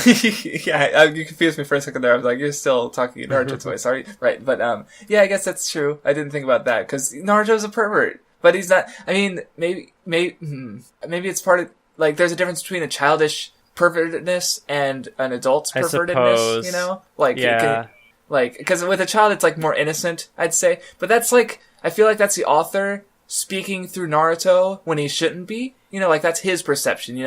Yeah, you confused me for a second there. I was like, you're still talking Naruto's voice, sorry. Right, but, I guess that's true. I didn't think about that, because Naruto's a pervert. But he's not, I mean, maybe it's part of, there's a difference between a childish pervertedness and an adult's pervertedness, Yeah. Because with a child, it's, more innocent, I'd say. But that's, I feel like that's the author speaking through Naruto when he shouldn't be. That's his perception,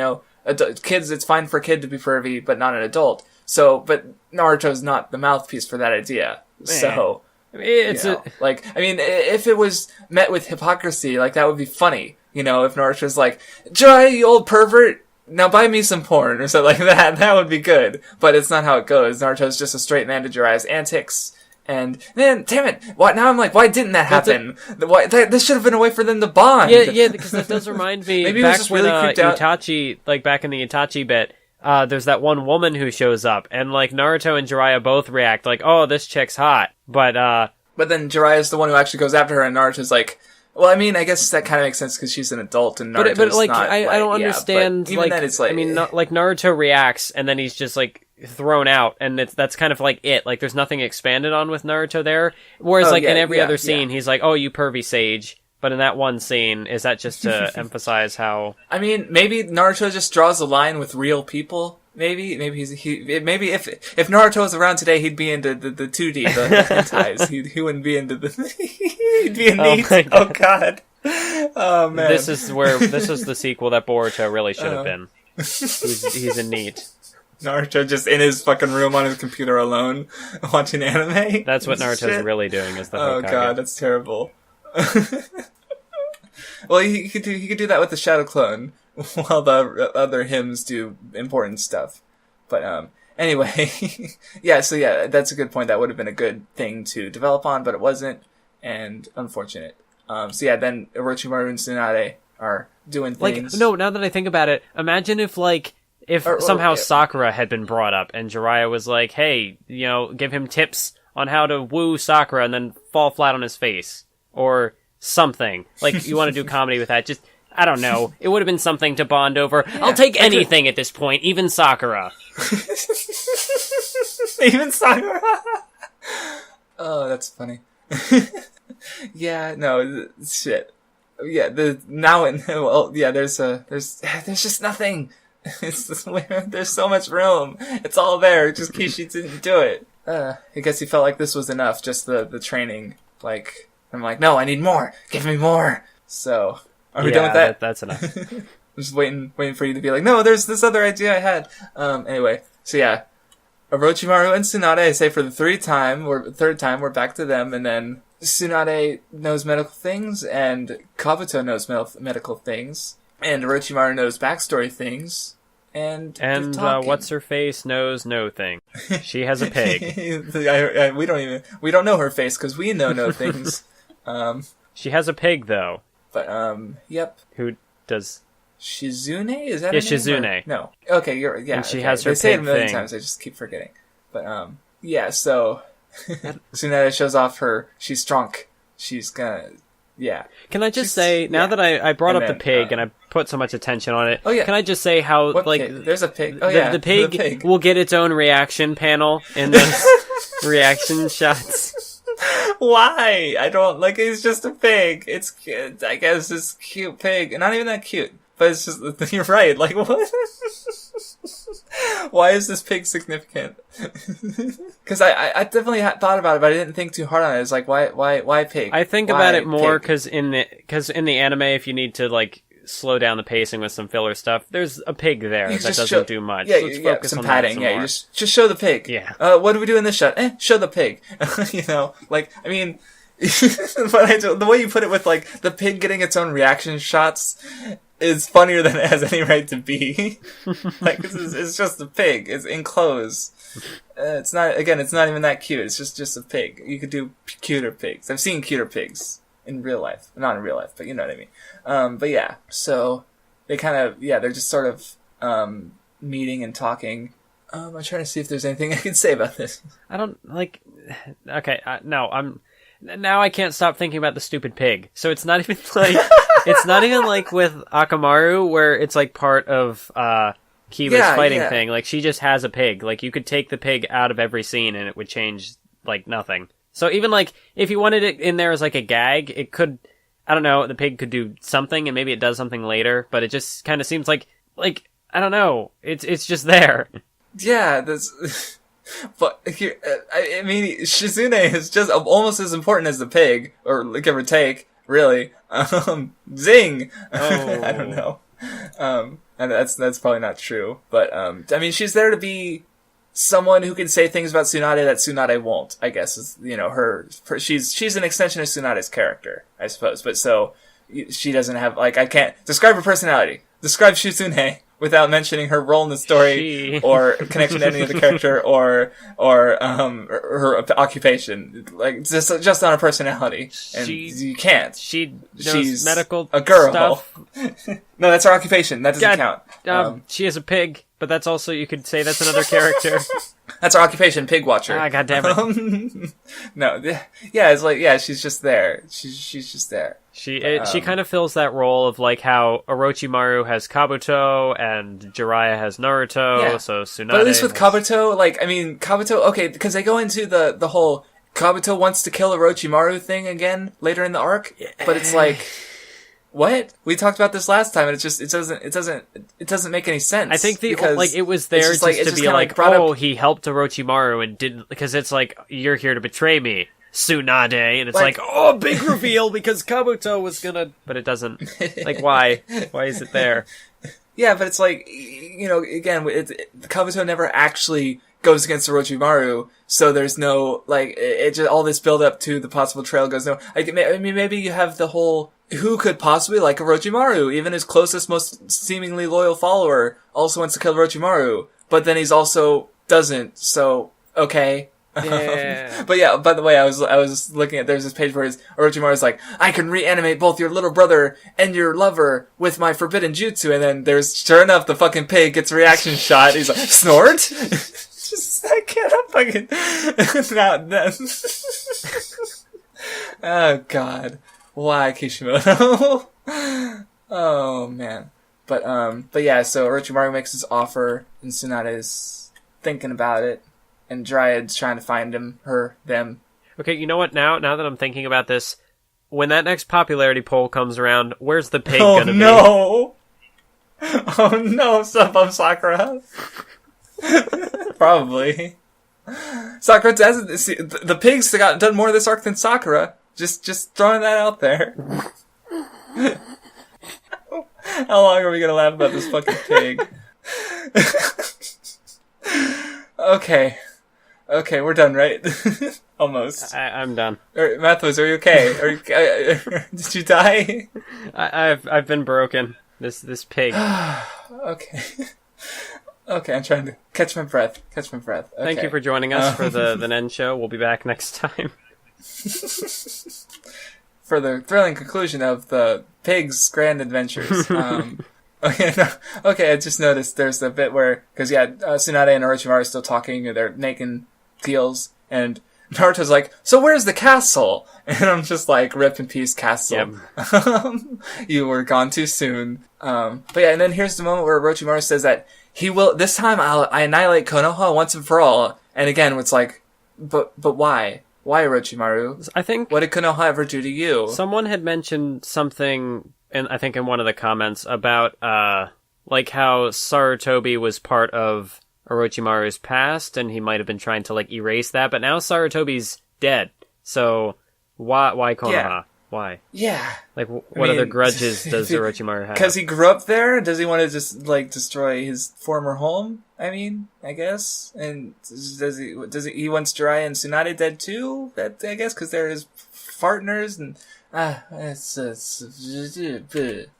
kids, it's fine for a kid to be pervy, but not an adult. So, but Naruto's not the mouthpiece for that idea. Man. So, if it was met with hypocrisy, that would be funny. If Naruto's like, Jiraiya, you old pervert, now buy me some porn, or something like that. That would be good. But it's not how it goes. Naruto's just a straight man to Jiraiya's antics. And then, damn it! Now I'm like, why didn't that happen? This should have been a way for them to bond. Yeah, because that does remind me. Maybe back it was just when really creeped out. Itachi, back in the Itachi bit, there's that one woman who shows up, and Naruto and Jiraiya both react oh, this chick's hot. But then Jiraiya's the one who actually goes after her, and Naruto's like, well, I mean, I guess that kind of makes sense because she's an adult, and Naruto's not. I don't understand. Even then, it's Naruto reacts, and then he's just thrown out, and that's kind of it. There's nothing expanded on with Naruto there. Whereas in every other scene, he's like, "Oh, you pervy sage." But in that one scene, is that just to emphasize how? I mean, maybe Naruto just draws a line with real people. Maybe if Naruto was around today, he'd be into the 2D, the hentais. He wouldn't be into the. He'd be a neat. Oh God. Oh man. This is the sequel that Boruto really should have been. He's a neat. Naruto just in his fucking room on his computer alone, watching anime. That's what Naruto's really doing. Is the Hokage. Oh God, that's terrible. Well, he could do that with the Shadow Clone, while the other hymns do important stuff. But anyway, so that's a good point. That would have been a good thing to develop on, but it wasn't, and unfortunate. Then Orochimaru and Tsunade are doing things. Now that I think about it, imagine if somehow Sakura had been brought up, and Jiraiya was like, hey, give him tips on how to woo Sakura and then fall flat on his face. Or something. You want to do comedy with that, just, I don't know. It would have been something to bond over. Yeah, I'll take anything at this point, even Sakura. Even Sakura? Oh, that's funny. Shit. Yeah, there's just nothing. It's just, there's so much room. It's all there. Just Kishi didn't do it. I guess he felt like this was enough, just the training. I'm like, no, I need more. Give me more. So, are we done with that? That's enough. I'm just waiting for you to be like, no, there's this other idea I had. Anyway, Orochimaru and Tsunade, I say for the third time, we're back to them, and then Tsunade knows medical things, and Kabuto knows medical things, and Orochimaru knows backstory things, and what's her face knows no thing. She has a pig. We don't know her face because we know no things. She has a pig, though. But, yep. Who does... Shizune? Is that Yeah, her name? Shizune. Or... No. Okay, you're right. Yeah, and she okay. has her They say it a pig million thing. times, I just keep forgetting. But, yeah, so... Tsunade shows off she's strong. She's gonna... Yeah. Can I just say, now that I brought up the pig and I put so much attention on it, can I just say how, there's a pig. Oh, the pig will get its own reaction panel in those reaction shots. Why? I don't, it's just a pig. It's cute. I guess it's a cute pig. Not even that cute. But it's just, you're right, what? Why is this pig significant? Because I definitely thought about it, but I didn't think too hard on it. It's why pig? I think about it more because in the anime, if you need to slow down the pacing with some filler stuff, there's a pig there that doesn't do much. Yeah, so let's focus some on padding. That some you more. just show the pig. Yeah. What do we do in this shot? Show the pig. I mean. But the way you put it with the pig getting its own reaction shots is funnier than it has any right to be. It's just a pig. It's enclosed. It's not even that cute. It's just a pig. You could do cuter pigs. I've seen cuter pigs in real life. Not in real life, but you know what I mean. But yeah, so they kind of, they're just sort of meeting and talking. I'm trying to see if there's anything I can say about this. I don't, okay, no, now I can't stop thinking about the stupid pig. So it's not even it's not even with Akamaru where it's part of Kiva's fighting thing. She just has a pig. You could take the pig out of every scene and it would change nothing. So even if you wanted it in there as a gag, it could, I don't know, the pig could do something and maybe it does something later, but it just kind of seems like I don't know, it's just there. Yeah, that's. But here, I mean, Shizune is just almost as important as the pig, or give or take, really. Zing! Oh. I don't know. And that's probably not true. But, I mean, she's there to be someone who can say things about Tsunade that Tsunade won't, I guess, is, she's an extension of Tsunade's character, I suppose. But so, she doesn't have, I can't describe her personality. Describe Shizune without mentioning her role in the story or connection to any other character or her occupation. Just on her personality. And you can't. She's medical a girl. Stuff. No, that's her occupation. That doesn't count. She is a pig, but that's also, you could say that's another character. That's her occupation, pig watcher. Ah, God damn it. No, it's she's just there. She's just there. She kind of fills that role of how Orochimaru has Kabuto and Jiraiya has Naruto, so Tsunade. But at least with Kabuto, Kabuto, okay, because they go into the whole Kabuto wants to kill Orochimaru thing again later in the arc, but it's what? We talked about this last time, and it doesn't make any sense. I think it was there just to be he helped Orochimaru and didn't, because it's you're here to betray me, Tsunade, and it's big reveal because Kabuto was gonna, but it doesn't, why is it there? Yeah, but it's again, Kabuto never actually goes against Orochimaru, so there's no, it just, all this build up to the possible trail goes no, I mean, maybe you have the whole, who could possibly like Orochimaru? Even his closest, most seemingly loyal follower also wants to kill Orochimaru, but then he's also doesn't, so, okay. Yeah. But yeah, by the way, I was looking at, there's this page where Orochimaru's I can reanimate both your little brother and your lover with my forbidden jutsu, and then there's, sure enough, the fucking pig gets a reaction shot, he's snort? I can't fucking, now, oh god. Why Kishimoto? Oh man. But yeah, so Orochimaru makes his offer, and Tsunade's thinking about it, and Dryad's trying to find him, them. Okay, you know what, now that I'm thinking about this, when that next popularity poll comes around, where's the pig gonna be? Oh no, Sub Up Sakura. Probably. Sakura doesn't, see, the pig's done more of this arc than Sakura. Just throwing that out there. How long are we gonna laugh about this fucking pig? Okay, we're done, right? Almost. I'm done. Mathos, are you okay? Did you die? I've been broken. This pig. Okay. Okay, I'm trying to catch my breath. Okay. Thank you for joining us for the Nen Show. We'll be back next time. for the thrilling conclusion of the pig's grand adventures. Okay, I just noticed there's a bit where, because Tsunade and Orochimaru are still talking, they're making deals, and Naruto's like, so where's the castle? And I'm just like, rip in peace, castle. Yep. You were gone too soon. But yeah, and then here's the moment where Orochimaru says that this time I annihilate Konoha once and for all. And again, it's like, but why? Why, Orochimaru? I think... What did Konoha ever do to you? Someone had mentioned something, I think in one of the comments, about, like how Sarutobi was part of Orochimaru's past, and he might have been trying to, like, erase that, but now Sarutobi's dead. So, why Konoha? Yeah. Why? Yeah. Like, what other grudges does Orochimaru have? Because he grew up there? Does he want to just, like, destroy his former home? I mean, I guess. And does he wants Jiraiya and Tsunade dead too? I guess, because they're his partners, and, it's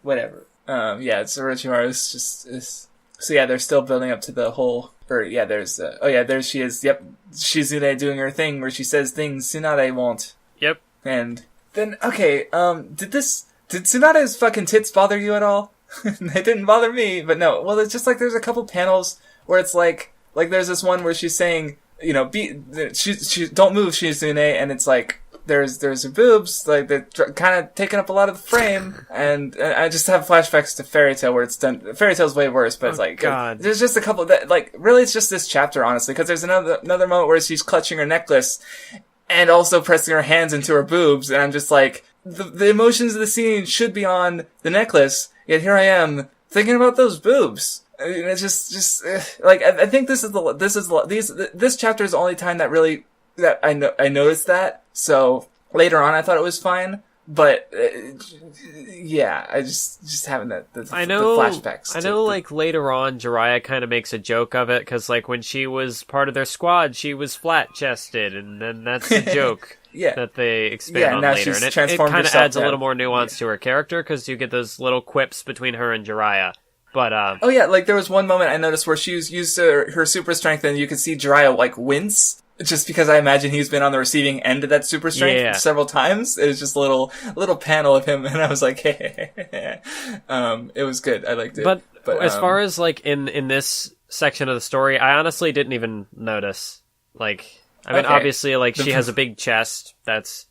whatever. It's Orochimaru's just, so yeah, they're still building up to the whole, there she is, yep, Shizune doing her thing where she says things Tsunade won't. Yep. And then, okay, did Tsunade's fucking tits bother you at all? They didn't bother me, but no, well, it's just like there's a couple panels where it's like there's this one where she's saying, you know, she don't move, Shizune, and it's like, there's her boobs, like, they're kind of taking up a lot of the frame, and I just have flashbacks to Fairy Tail where it's done. Fairy Tail's way worse, but it's like, God. There's just a couple that, like, really it's just this chapter, honestly, because there's another moment where she's clutching her necklace, and also pressing her hands into her boobs, and I'm just like, the emotions of the scene should be on the necklace, yet here I am, thinking about those boobs. I mean, it's just like, I think this chapter is the only time that I noticed that. So later on, I thought it was fine, but I just having the flashbacks. I know, like later on, Jiraiya kind of makes a joke of it because, like, when she was part of their squad, she was flat chested, and then that's a joke. That they expand on later, and it kind of adds a little more nuance to her character because you get those little quips between her and Jiraiya. But like there was one moment I noticed where she used her super strength, and you could see Jiraiya like wince. Just because I imagine he's been on the receiving end of that super strength several times. It was just a little panel of him, and I was like, hey. It was good. I liked it. But as far as, like, in this section of the story, I honestly didn't even notice. Like, I mean, obviously, like, she has a big chest. That's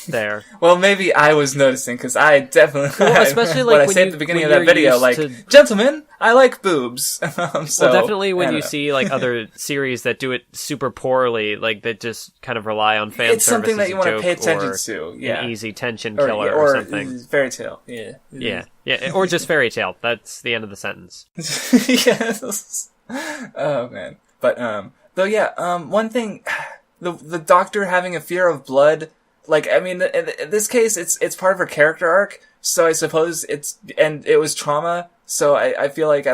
there. Well, maybe I was noticing, because I definitely... Well, especially, like, what I say at the beginning of that video, like, gentlemen, I like boobs. Well, definitely when you see, like, other series that do it super poorly, like, that just kind of rely on fan service. It's something that you want to pay attention to. Yeah. An easy tension killer or something. Fairy Tail. Yeah. Yeah, or just Fairy Tail. That's the end of the sentence. Yes. Oh, man. But, one thing, the doctor having a fear of blood, like, I mean, in this case, it's part of her character arc, so I suppose it was trauma, so I feel like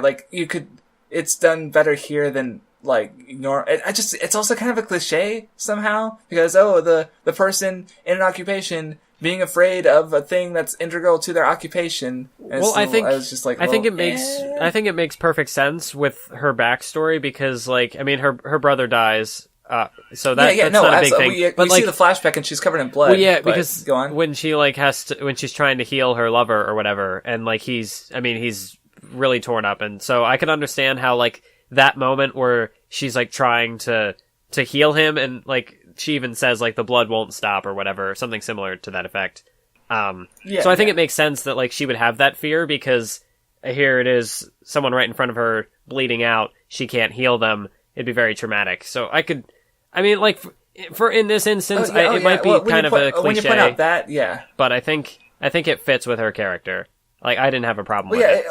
it's done better here than, like, it's also kind of a cliche, somehow, because, the person in an occupation being afraid of a thing that's integral to their occupation. Well, I think it makes perfect sense with her backstory, because, like, I mean, her brother dies, so that's not a big thing. But we see the flashback and she's covered in blood. Well, yeah, because when she when she's trying to heal her lover or whatever, and like he's really torn up, and so I can understand how, like, that moment where she's like trying to heal him, and like she even says like the blood won't stop or whatever, something similar to that effect. So I think it makes sense that, like, she would have that fear, because here it is, someone right in front of her bleeding out, she can't heal them. It'd be very traumatic. So for in this instance, it might be kind of a cliche. When you point out that, but I think it fits with her character. Like, I didn't have a problem with it.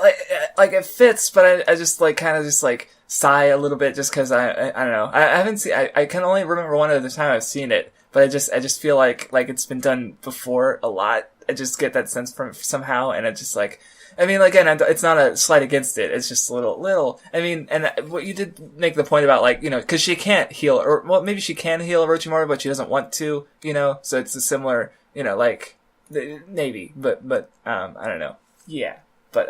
Like it fits, but I just like kind of just like sigh a little bit just because I don't know. I haven't seen. I can only remember one other time I've seen it, but I just feel like it's been done before a lot. I just get that sense from somehow, and it just like. I mean, again, it's not a slight against it. It's just a little. I mean, and what you did make the point about, like, you know, because she can't heal, or well, maybe she can heal Orochimaru, but she doesn't want to, you know. So it's a similar, you know, like maybe, but I don't know. Yeah, but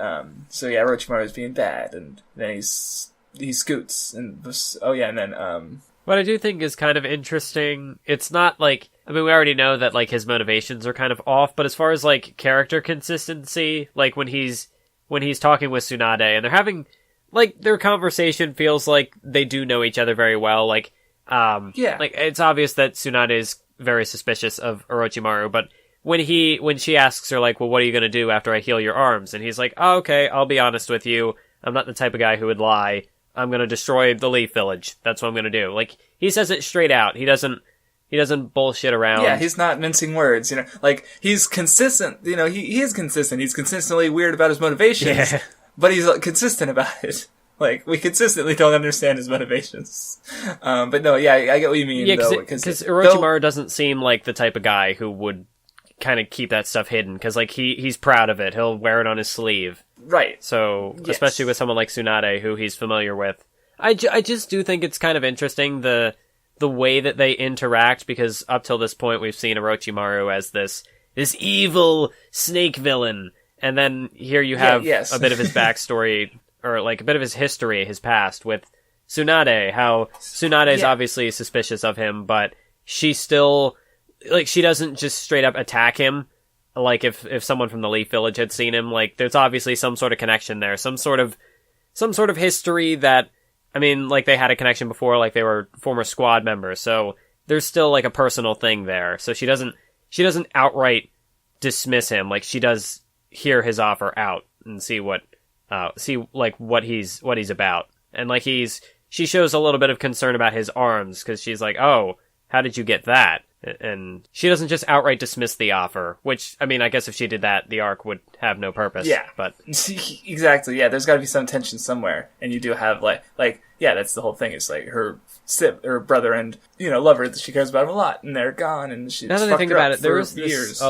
so yeah, Orochimaru is being bad, and then he scoots, and and then What I do think is kind of interesting, it's not like, I mean, we already know that, like, his motivations are kind of off, but as far as, like, character consistency, like, when he's talking with Tsunade, and they're having, like, their conversation feels like they do know each other very well, like, like, it's obvious that Tsunade is very suspicious of Orochimaru, but when she asks her, like, well, what are you gonna do after I heal your arms? And he's like, oh, okay, I'll be honest with you, I'm not the type of guy who would lie, I'm gonna destroy the Leaf Village, that's what I'm gonna do. Like, he says it straight out, he doesn't bullshit around. Yeah, he's not mincing words, Like, he's consistent, he is consistent. He's consistently weird about his motivations, but he's consistent about it. Like, we consistently don't understand his motivations. But no, yeah, I get what you mean, though. Because Orochimaru doesn't seem like the type of guy who would kind of keep that stuff hidden, because, like, he's proud of it. He'll wear it on his sleeve. Right. So, especially with someone like Tsunade, who he's familiar with. I just do think it's kind of interesting, the way that they interact, because up till this point we've seen Orochimaru as this evil snake villain, and then here you have a bit of his backstory, or like a bit of his history, his past with Tsunade, how Tsunade is obviously suspicious of him, but she still, like, she doesn't just straight up attack him, like if someone from the Leaf Village had seen him. Like, there's obviously some sort of connection there, some sort of history that, I mean, like, they had a connection before, like, they were former squad members, so there's still, like, a personal thing there. So she doesn't outright dismiss him, like, she does hear his offer out and see what he's about. And, like, she shows a little bit of concern about his arms, because she's like, oh, how did you get that? And she doesn't just outright dismiss the offer, which, I mean, I guess if she did that, the arc would have no purpose. Yeah. But exactly, yeah, there's gotta be some tension somewhere, and you do have, like, yeah, that's the whole thing, it's like her brother and, lover, that she cares about him a lot, and they're gone, and she's now that I think about it, there's this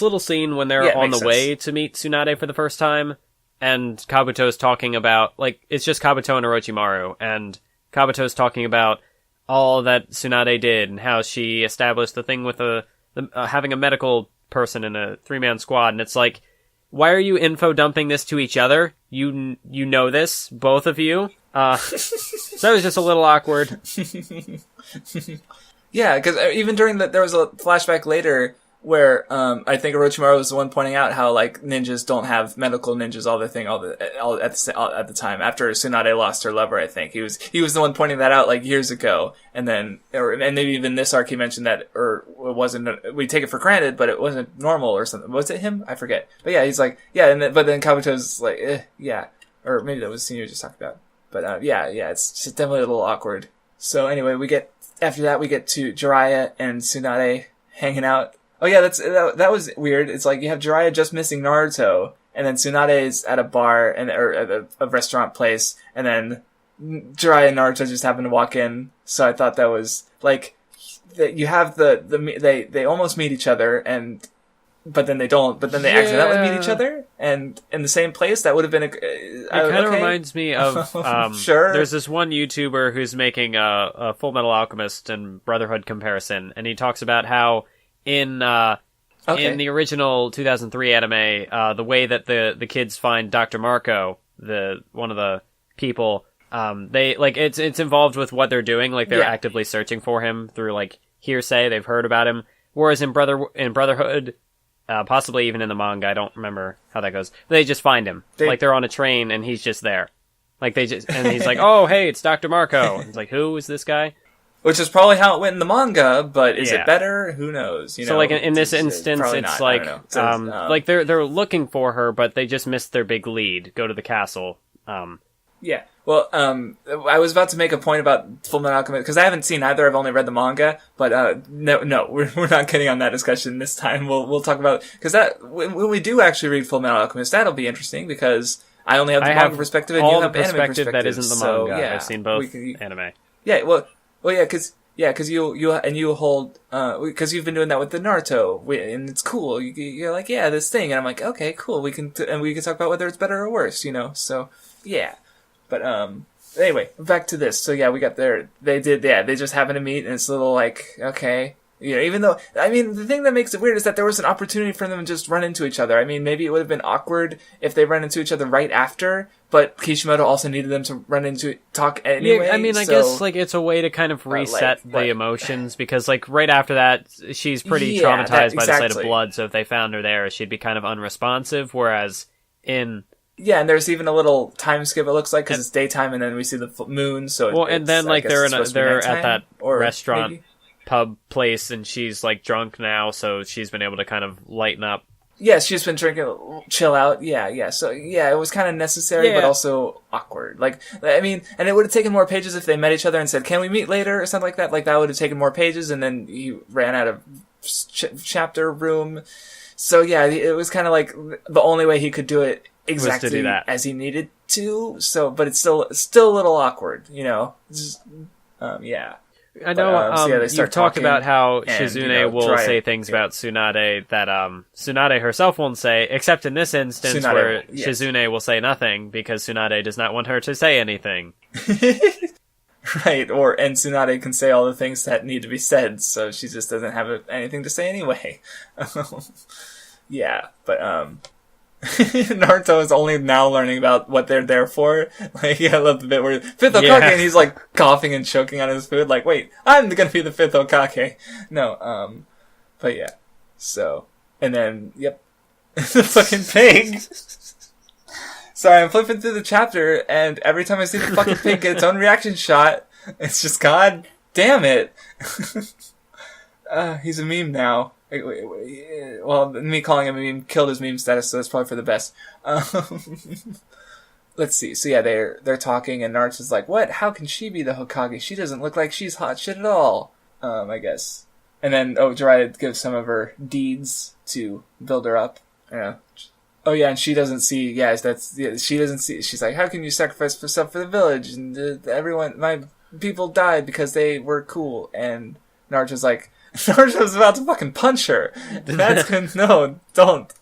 little scene when they're on the way to meet Tsunade for the first time, and Kabuto's talking about, like, it's just Kabuto and Orochimaru, and Kabuto's talking about all that Tsunade did, and how she established the thing with having a medical person in a 3-man squad, and it's like, why are you info dumping this to each other? You know this, both of you? So that was just a little awkward. Yeah, because even during there was a flashback later where I think Orochimaru was the one pointing out how, like, ninjas don't have medical ninjas all at the time after Tsunade lost her lover. I think he was the one pointing that out, like, years ago, and maybe even this arc he mentioned that, or it wasn't, we take it for granted, but it wasn't normal or something. Was it him? I forget. But yeah, he's like, yeah, but then Kabuto's like, yeah, or maybe that was Senior just talked about. But yeah, it's definitely a little awkward. So anyway, after that we get to Jiraiya and Tsunade hanging out. Oh yeah, that was weird. It's like you have Jiraiya just missing Naruto, and then Tsunade's at a bar or at a restaurant place, and then Jiraiya and Naruto just happen to walk in. So I thought that was like you have they almost meet each other, but then they don't. But then they accidentally meet each other, and in the same place. That would have been it kind of reminds me of sure. There's this one YouTuber who's making a Full Metal Alchemist and Brotherhood comparison, and he talks about how in the original 2003 anime, the way that the kids find Dr. Marco, one of the people, they, like, it's involved with what they're doing, like, they're actively searching for him through, like, hearsay, they've heard about him, whereas in Brotherhood, possibly even in the manga, I don't remember how that goes, they just find him, like, they're on a train and he's just there, like, and he's like, oh, hey, it's Dr. Marco, it's like, who is this guy? Which is probably how it went in the manga, but is it better? Who knows? So, like, in this instance, it's like, like, they're looking for her, but they just missed their big lead. Go to the castle. Yeah. Well, I was about to make a point about Full Metal Alchemist, because I haven't seen either, I've only read the manga, but, no, we're not getting on that discussion this time. We'll talk about, because when we do actually read Full Metal Alchemist, that'll be interesting, because I only have the manga perspective, and you have the anime perspective. That isn't the manga. So, yeah, I've seen both anime. Yeah, well, yeah, because you hold, because you've been doing that with the Naruto, and it's cool. You're like, yeah, this thing, and I'm like, okay, cool. We can talk about whether it's better or worse, So yeah, but anyway, back to this. So yeah, we got there. They just happened to meet, and it's a little like, okay, Yeah, even though, I mean, the thing that makes it weird is that there was an opportunity for them to just run into each other. I mean, maybe it would have been awkward if they ran into each other right after, but Kishimoto also needed them to talk anyway. Yeah, I mean, I guess, like, it's a way to kind of reset the emotions, because, like, right after that, she's pretty traumatized by the sight of blood, so if they found her there, she'd be kind of unresponsive, whereas in... Yeah, and there's even a little time skip, it looks like, because it's daytime, and then we see the moon, so well, and then, like, they're at that restaurant... Maybe? Pub place, and she's like drunk now, so she's been able to kind of lighten up. Yeah, she's been drinking, chill out. Yeah. So yeah, it was kind of necessary, but also awkward. Like, I mean, and it would have taken more pages if they met each other and said, "Can we meet later?" or something like that. Like that would have taken more pages, and then he ran out of chapter room. So yeah, it was kind of like the only way he could do it exactly as he needed to. So, but it's still a little awkward, you know. Just, yeah. I know you talked about how Shizune will say things about Tsunade that Tsunade herself won't say, except in this instance where Shizune will say nothing because Tsunade does not want her to say anything. Right, and Tsunade can say all the things that need to be said, so she just doesn't have anything to say anyway. Yeah, but Naruto is only now learning about what they're there for. Like, I love the bit where fifth Hokage, and he's like coughing and choking on his food. Like, wait, I'm gonna be the fifth Hokage. No, but yeah. So, and then, yep, the fucking pig. Sorry, I'm flipping through the chapter, and every time I see the fucking pig get its own reaction shot, it's just, god damn it. He's a meme now. Well, me calling him a meme killed his meme status, so that's probably for the best. Let's see. So yeah, they're talking, and Naruto's like, "What? How can she be the Hokage? She doesn't look like she's hot shit at all." I guess. And then Jiraiya gives some of her deeds to build her up. Yeah. Oh yeah, and she doesn't see. She doesn't see. She's like, "How can you sacrifice yourself for the village? And my people died because they were cool." And Naruto's like. Naruto's about to fucking punch her. That's good. No, don't.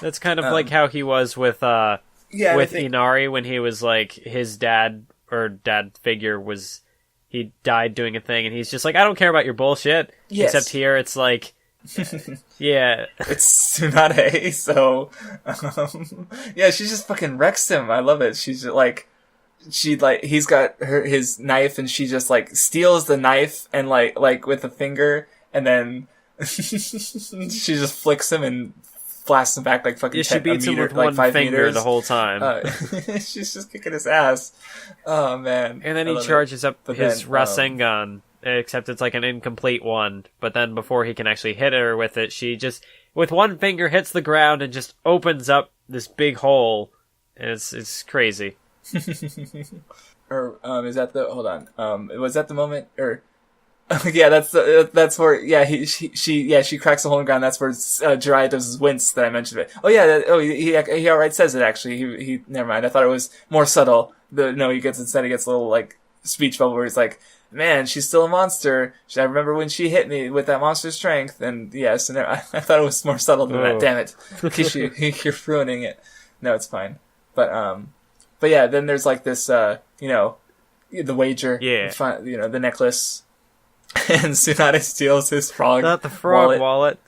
That's kind of like how he was with Inari when he was like his dad figure was he died doing a thing, and he's just like, I don't care about your bullshit. Yes. Except here it's like, yeah, it's Tsunade. So yeah, she just fucking wrecks him. I love it. She's just like. He's got his knife, and she just like steals the knife and like with a finger, and then she just flicks him and blasts him back like fucking. Yeah, she beats him with like 1 finger meters. The whole time. She's just kicking his ass. Oh man! And then he charges up his Rasengan, except it's like an incomplete one. But then before he can actually hit her with it, she just with 1 finger hits the ground and just opens up this big hole. And it's crazy. Or is that the hold on was that the moment or yeah that's where she cracks the hole in the ground. That's where Jiraiya does his wince that I mentioned. He outright says it actually. He never mind, I thought it was more subtle. He gets a little like speech bubble where he's like, man, she's still a monster. I remember when she hit me with that monster strength. And yes, and I thought it was more subtle than that. Damn it. Kishu, you're ruining it. No, it's fine. But yeah, then there's like this, the wager, the necklace, and Tsunade steals his frog. Not the frog wallet.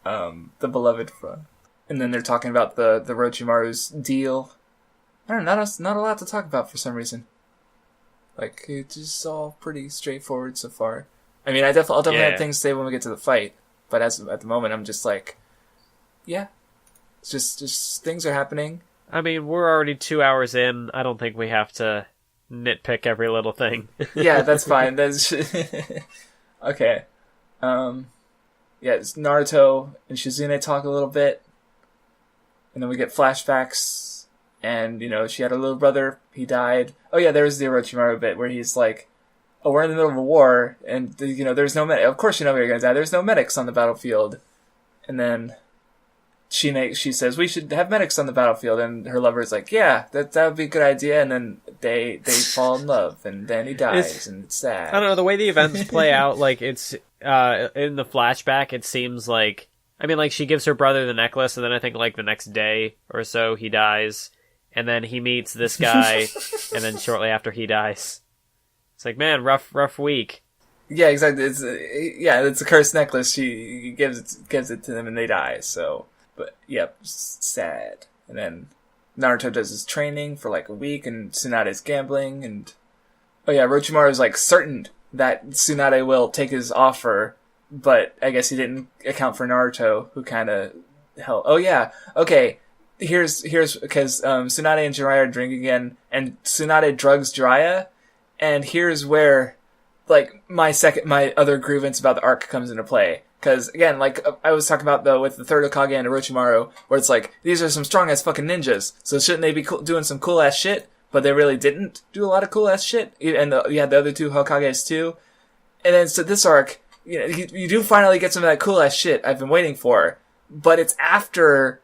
The beloved frog. And then they're talking about the Orochimaru's deal. I don't know, not a lot to talk about for some reason. Like, it's just all pretty straightforward so far. I mean, I'll definitely have things to say when we get to the fight, but at the moment, I'm just like, yeah, it's just things are happening. I mean, we're already 2 hours in. I don't think we have to nitpick every little thing. Yeah, that's fine. That's okay. It's Naruto and Shizune talk a little bit, and then we get flashbacks. And she had a little brother. He died. Oh yeah, there was the Orochimaru bit where he's like, "Oh, we're in the middle of a war, and there's no of course you know we're gonna die. There's no medics on the battlefield." And then she says, we should have medics on the battlefield, and her lover is like, yeah, that would be a good idea, and then they fall in love, and then he dies, and it's sad. I don't know, the way the events play out, like, it's, in the flashback, it seems like, I mean, like, she gives her brother the necklace, and then I think, like, the next day or so, he dies, and then he meets this guy, and then shortly after he dies. It's like, man, rough week. Yeah, exactly. It's a cursed necklace. She gives it to them, and they die. So, but yep, sad. And then Naruto does his training for like a week, and Tsunade's gambling, and Orochimaru is like certain that Tsunade will take his offer, but I guess he didn't account for Naruto, who kind of held. Oh yeah, okay. Here's because Tsunade and Jiraiya are drinking again, and Tsunade drugs Jiraiya, and here's where like my other grievance about the arc comes into play. Because again, like I was talking about though with the third Hokage and Orochimaru, where it's like these are some strong ass fucking ninjas, so shouldn't they be doing some cool ass shit? But they really didn't do a lot of cool ass shit, and you had the other two Hokages too. And then so this arc, you do finally get some of that cool ass shit I've been waiting for, but it's after.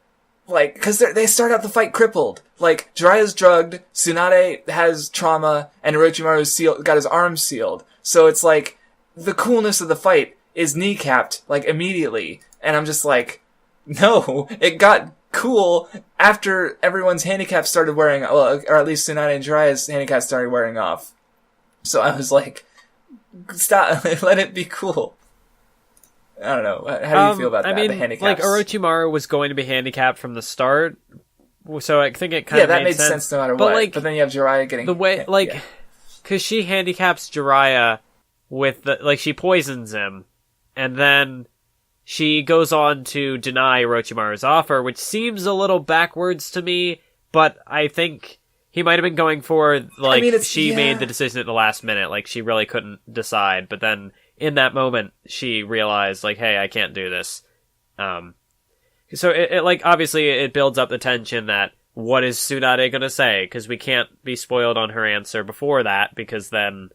Like, because they start out the fight crippled. Like, Jiraiya's drugged, Tsunade has trauma, and Orochimaru's got his arms sealed. So it's like, the coolness of the fight is kneecapped, like, immediately. And I'm just like, no, it got cool after everyone's handicaps started wearing, or at least Tsunade and Jiraiya's handicaps started wearing off. So I was like, stop, let it be cool. I don't know. How do you feel about that? The handicaps? Like Orochimaru was going to be handicapped from the start, so I think it kind of made sense no matter what. Like, but then you have Jiraiya getting the way, because she handicaps Jiraiya with she poisons him, and then she goes on to deny Orochimaru's offer, which seems a little backwards to me. But I think he might have been going for she made the decision at the last minute, like she really couldn't decide, but then. In that moment, she realized, like, hey, I can't do this. So it obviously it builds up the tension that what is Tsunade gonna say? Because we can't be spoiled on her answer before that, because then,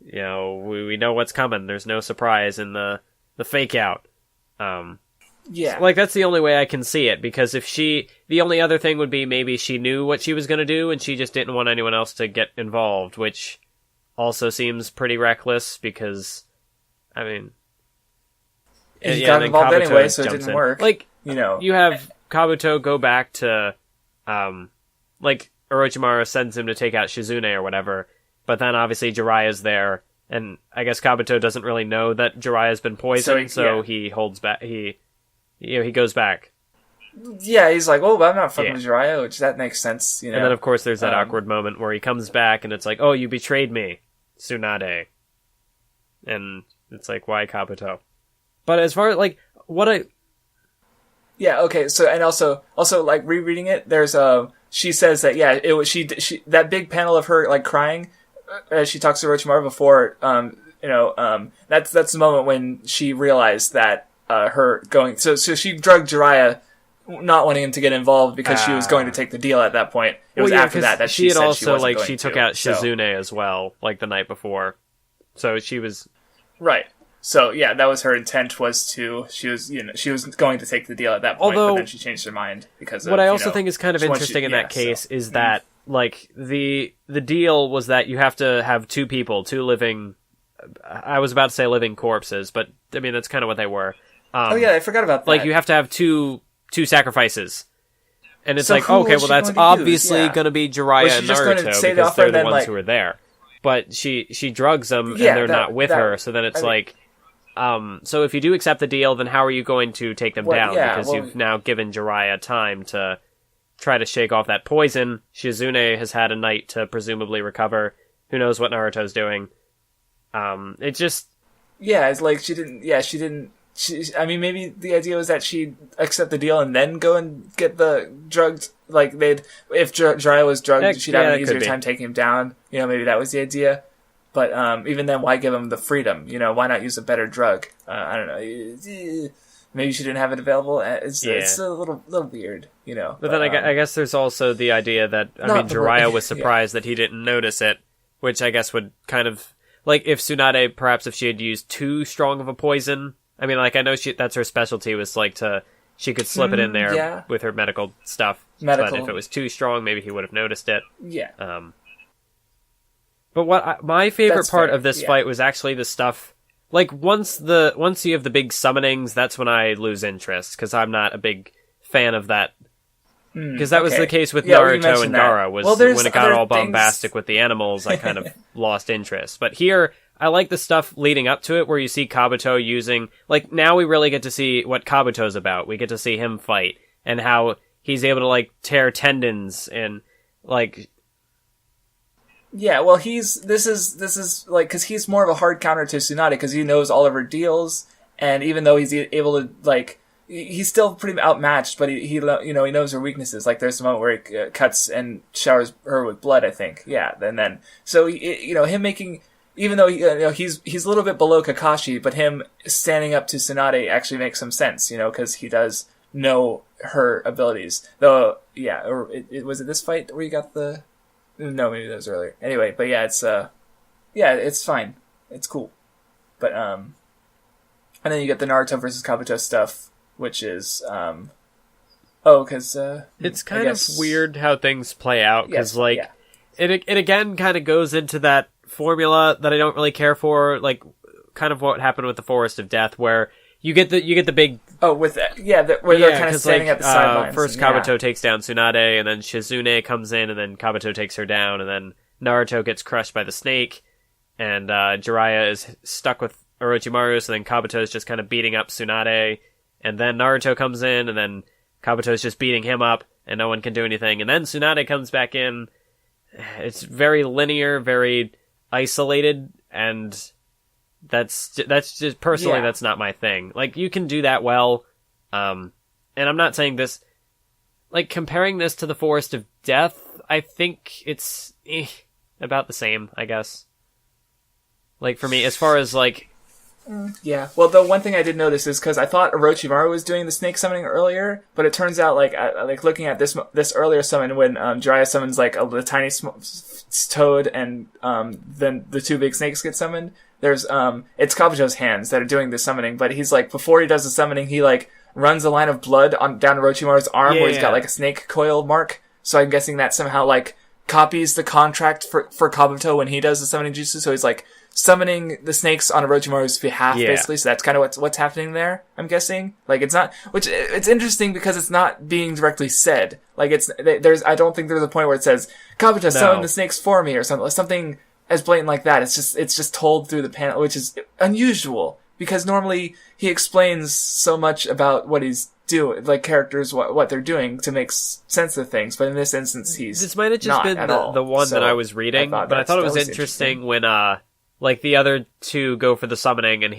we know what's coming. There's no surprise in the fake out. That's the only way I can see it, because the only other thing would be maybe she knew what she was gonna do, and she just didn't want anyone else to get involved, which also seems pretty reckless, because... I mean, he got involved anyway, so it didn't work. You have Kabuto go back to, Orochimaru sends him to take out Shizune or whatever, but then obviously Jiraiya's there, and I guess Kabuto doesn't really know that Jiraiya's been poisoned, so he holds back. He goes back. Yeah, he's like, "Oh, but I'm not fucking with Jiraiya," which that makes sense, And then of course there's that awkward moment where he comes back, and it's like, "Oh, you betrayed me, Tsunade," and. It's like, why Kabuto? But as far as, Yeah, okay, so, and also, rereading it, there's, she says that, it was, she, that big panel of her, crying, as she talks to Orochimaru before, that's the moment when she realized that, her going, so she drugged Jiraiya, not wanting him to get involved because she was going to take the deal at that point. It was after that she said also, she wasn't going to. she took out Shizune as well, the night before. So she was... Right. So yeah, that was her intent. She was going to take the deal at that point, but then she changed her mind because. What I also think is kind of interesting in that case is that the deal was that you have to have two living. I was about to say living corpses, but I mean that's kind of what they were. I forgot about that. You have to have two sacrifices. And it's okay, well that's obviously going to be Jiraiya and Naruto because they're the ones who are there. But she drugs them, and they're not with her, so then it's so if you do accept the deal, then how are you going to take them down? Because you've now given Jiraiya time to try to shake off that poison. Shizune has had a night to presumably recover. Who knows what Naruto's doing? It just... Yeah, it's like she didn't... I mean, maybe the idea was that she'd accept the deal and then go and get the drugged, if Jiraiya was drugged, she'd have an easier time taking him down. Maybe that was the idea. But even then, why give him the freedom? Why not use a better drug? I don't know. Maybe she didn't have it available. It's a little weird, But then I guess there's also the idea that, Jiraiya was surprised that he didn't notice it, which I guess would kind of... if Tsunade, perhaps if she had used too strong of a poison... I mean, I know that's her specialty was, she could slip it in there with her medical stuff. But if it was too strong, maybe he would have noticed it. Yeah. But my favorite part of this fight was actually the stuff... once you have the big summonings, that's when I lose interest, because I'm not a big fan of that. Because that was the case with Naruto and Gaara, when it got all bombastic with the animals, I kind of lost interest. But here... I like the stuff leading up to it where you see Kabuto using, like, now we really get to see what Kabuto's about. We get to see him fight and how he's able to, like, tear tendons and, like... Yeah, well, this is, like, because he's more of a hard counter to Tsunade because he knows all of her deals, and even though he's able to, like, he's still pretty outmatched, but he knows her weaknesses. Like, there's a moment where he cuts and showers her with blood, I think. Yeah, and then, so, him making... Even though he's a little bit below Kakashi, but him standing up to Tsunade actually makes some sense, because he does know her abilities. Though, yeah, or was it this fight where you got the? No, maybe that was earlier. Anyway, but yeah, it's fine, it's cool, but and then you get the Naruto versus Kabuto stuff, which is because it's kind of weird how things play out because it again kind of goes into that formula that I don't really care for, like kind of what happened with the Forest of Death, where you get the big where they're kind of standing at the sidelines. First Kabuto takes down Tsunade, and then Shizune comes in, and then Kabuto takes her down, and then Naruto gets crushed by the snake, and Jiraiya is stuck with Orochimaru, so then Kabuto is just kind of beating up Tsunade, and then Naruto comes in, and then Kabuto is just beating him up, and no one can do anything, and then Tsunade comes back in. It's very linear, very isolated, and that's just personally that's not my thing. Like, you can do that well, and I'm not saying this, like, comparing this to the Forest of Death, I think it's about the same, I guess. Like, for me, as far as, like... Yeah, well, the one thing I did notice is because I thought Orochimaru was doing the snake summoning earlier, but it turns out, like looking at this earlier summon when Jiraiya summons like the tiny toad and then the two big snakes get summoned. There's it's Kabuto's hands that are doing the summoning, but he's like before he does the summoning, he like runs a line of blood down Orochimaru's arm where he's got like a snake coil mark. So I'm guessing that somehow like copies the contract for Kabuto when he does the summoning jutsu. So he's like summoning the snakes on Orochimaru's behalf, basically. So that's kind of what's happening there, I'm guessing. Like, it's not, which, it's interesting because it's not being directly said. Like, I don't think there's a point where it says, Kabuto, summon the snakes for me, or something as blatant like that. It's just told through the panel, which is unusual, because normally he explains so much about what he's doing, like characters, what they're doing to make sense of things, but in this instance, this might have just been the one that I was reading, but I thought it was interesting when, like, the other two go for the summoning, and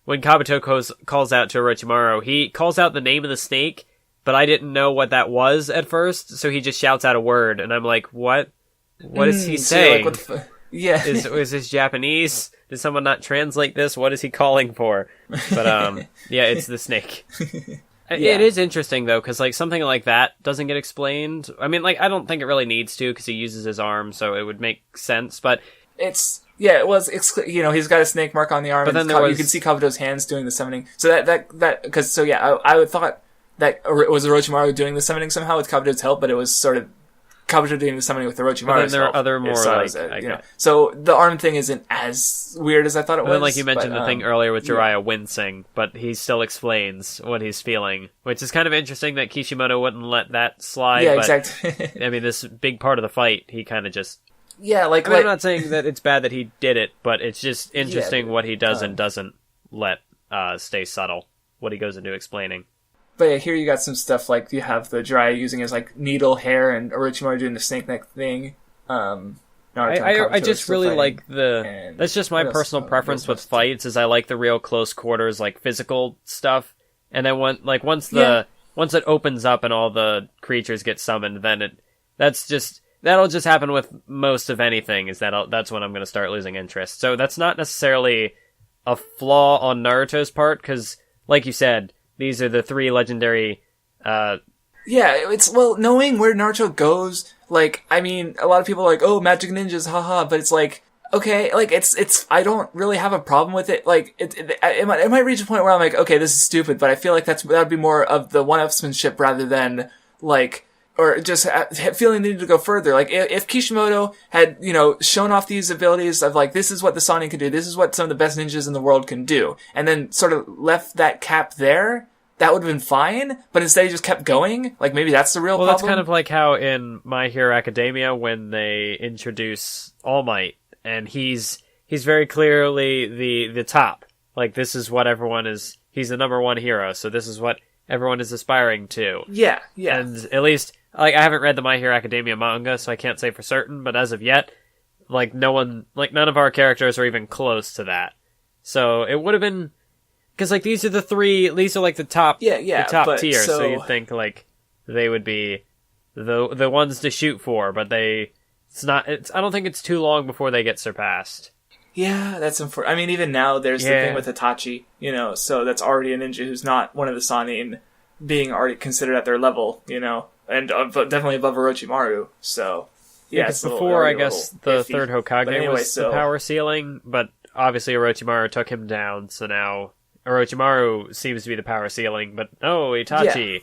when Kabuto calls out to Orochimaru, he calls out the name of the snake, but I didn't know what that was at first, so he just shouts out a word, and I'm like, what is he saying? Is this Japanese? Did someone not translate this? What is he calling for? But, yeah, it's the snake. It is interesting, though, because, like, something like that doesn't get explained. I mean, like, I don't think it really needs to, because he uses his arm, so it would make sense, but... He's got a snake mark on the arm, but then you can see Kabuto's hands doing the summoning. So I thought that it was Orochimaru doing the summoning somehow with Kabuto's help, but it was sort of Kabuto doing the summoning with Orochimaru's help. But then there are other more, So the arm thing isn't as weird as I thought it was. Then, like you mentioned, the thing earlier with Jiraiya wincing, but he still explains what he's feeling, which is kind of interesting that Kishimoto wouldn't let that slide. Yeah, but, exactly. I mean, this big part of the fight, he kind of just... Yeah, like... I'm not saying that it's bad that he did it, but it's just interesting what he does and doesn't let stay subtle, what he goes into explaining. But yeah, here you got some stuff like you have the Jiraiya using his like needle hair and Orochimaru doing the snake neck thing. I just really like that's just my personal preference with fights, is I like the real close quarters, like physical stuff. And then once it opens up and all the creatures get summoned, then that'll just happen with most of anything, that's when I'm going to start losing interest. So that's not necessarily a flaw on Naruto's part, because, like you said, these are the three legendary... knowing where Naruto goes, like, I mean, a lot of people are like, oh, magic ninjas, haha, but it's like, okay, like, it's, I don't really have a problem with it, like, it might reach a point where I'm like, okay, this is stupid, but I feel like that would be more of the one-upsmanship rather than, like... Or just feeling the need to go further. Like, if Kishimoto had, shown off these abilities of, like, this is what the Sonic can do, this is what some of the best ninjas in the world can do, and then sort of left that cap there, that would have been fine, but instead he just kept going, like, maybe that's the real problem. Well, that's kind of like how in My Hero Academia, when they introduce All Might, and he's he's very clearly the top. Like, this is what everyone is... He's the number one hero, so this is what everyone is aspiring to. Yeah. And at least, like, I haven't read the My Hero Academia manga, so I can't say for certain, but as of yet, like, none of our characters are even close to that. So it would have been... Because, like, these are the top, the top tier, so you'd think, like, they would be the ones to shoot for, but I don't think it's too long before they get surpassed. Yeah, that's unfortunate. I mean, even now, there's the thing with Itachi, so that's already a ninja who's not one of the Sannin being already considered at their level, and but definitely above Orochimaru, so... Yeah, because before, I guess, the third Hokage was the power ceiling, but obviously Orochimaru took him down, so now Orochimaru seems to be the power ceiling, but no, Itachi. Yeah.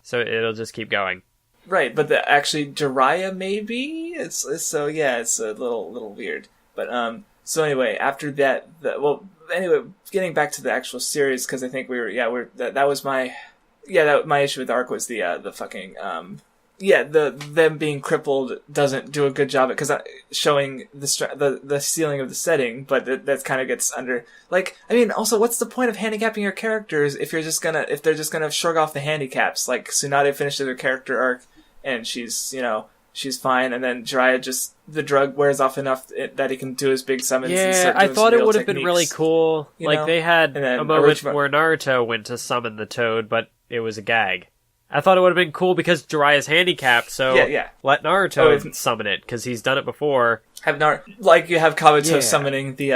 So it'll just keep going. Right, but actually Jiraiya maybe? It's a little weird. But, so anyway, after that, getting back to the actual series, because I think that was my issue with the arc was the fucking, them being crippled doesn't do a good job because showing the ceiling of the setting, but that kind of gets under. Like, I mean, also, what's the point of handicapping your characters if they're just gonna shrug off the handicaps? Like, Tsunade finishes her character arc, and she's fine, and then Jiraiya the drug wears off enough that he can do his big summons. Yeah, I thought it would have been really cool. Like, they had a moment where Naruto went to summon the Toad, but it was a gag. I thought it would have been cool because Jiraiya's handicapped, so let Naruto summon it, because he's done it before. You have Kabuto summoning the,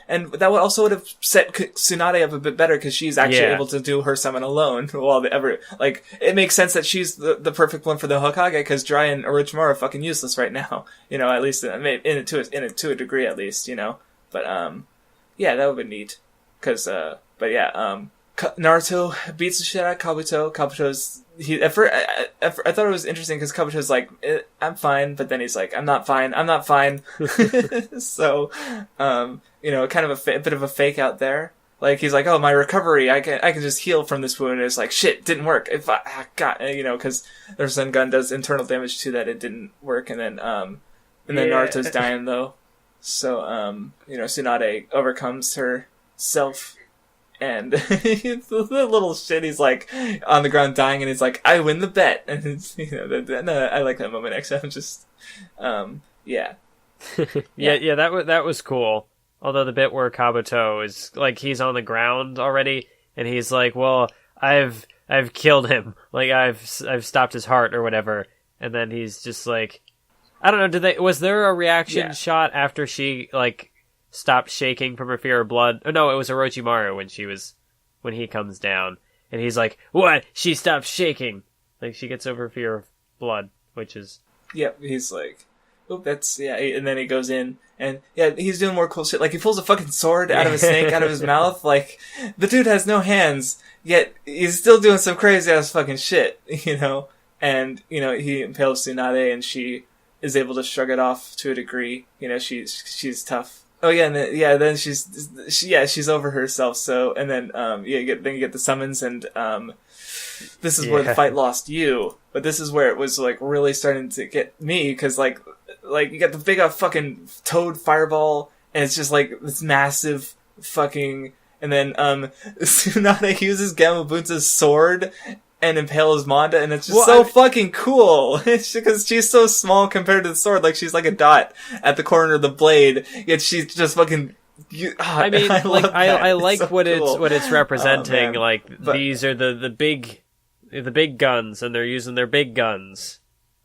And that would have set Tsunade up a bit better, because she's actually able to do her summon alone, while it makes sense that she's the perfect one for the Hokage, because Jiraiya and Orochimaru are fucking useless right now. At least, in it to a degree, at least, But, that would have been neat. Naruto beats the shit out of Kabuto. Kabuto's... I thought it was interesting because Kabuto's like, I'm fine, but then he's like, I'm not fine. So, kind of a bit of a fake out there. Like, he's like, oh, my recovery, I can just heal from this wound. And it's like, shit, didn't work. Because their Sun Gun does internal damage too, that it didn't work. And then Naruto's dying though. So, Tsunade overcomes herself. And the little shit, he's like on the ground dying, and he's like, "I win the bet." And it's, I like that moment. Actually, I'm just, that was cool. Although the bit where Kabuto is like, he's on the ground already, and he's like, "Well, I've killed him. Like, I've stopped his heart or whatever." And then he's just like, I don't know. Was there a reaction shot after she like stopped shaking from her fear of blood? Oh, no, it was Orochimaru when he comes down, and he's like, "What? She stopped shaking." Like, she gets over fear of blood, which is... Yep, he's like, "Oh, that's..." Yeah, and then he goes in, and he's doing more cool shit. Like, he pulls a fucking sword out of a snake out of his mouth. Like, the dude has no hands, yet he's still doing some crazy-ass fucking shit, And, he impales Tsunade, and she is able to shrug it off to a degree. She's tough. Oh yeah, and then she's over herself. So, and then you get the summons, and this is where the fight lost you. But this is where it was like really starting to get me, because like you got the big fucking toad fireball, and it's just like this massive fucking, and then Tsunade uses Gamabunta's sword and impales Manda, and it's just fucking cool. It's because she's so small compared to the sword. Like, she's like a dot at the corner of the blade, yet she's just fucking... I like so what cool. it's representing. These are the big guns, and they're using their big guns.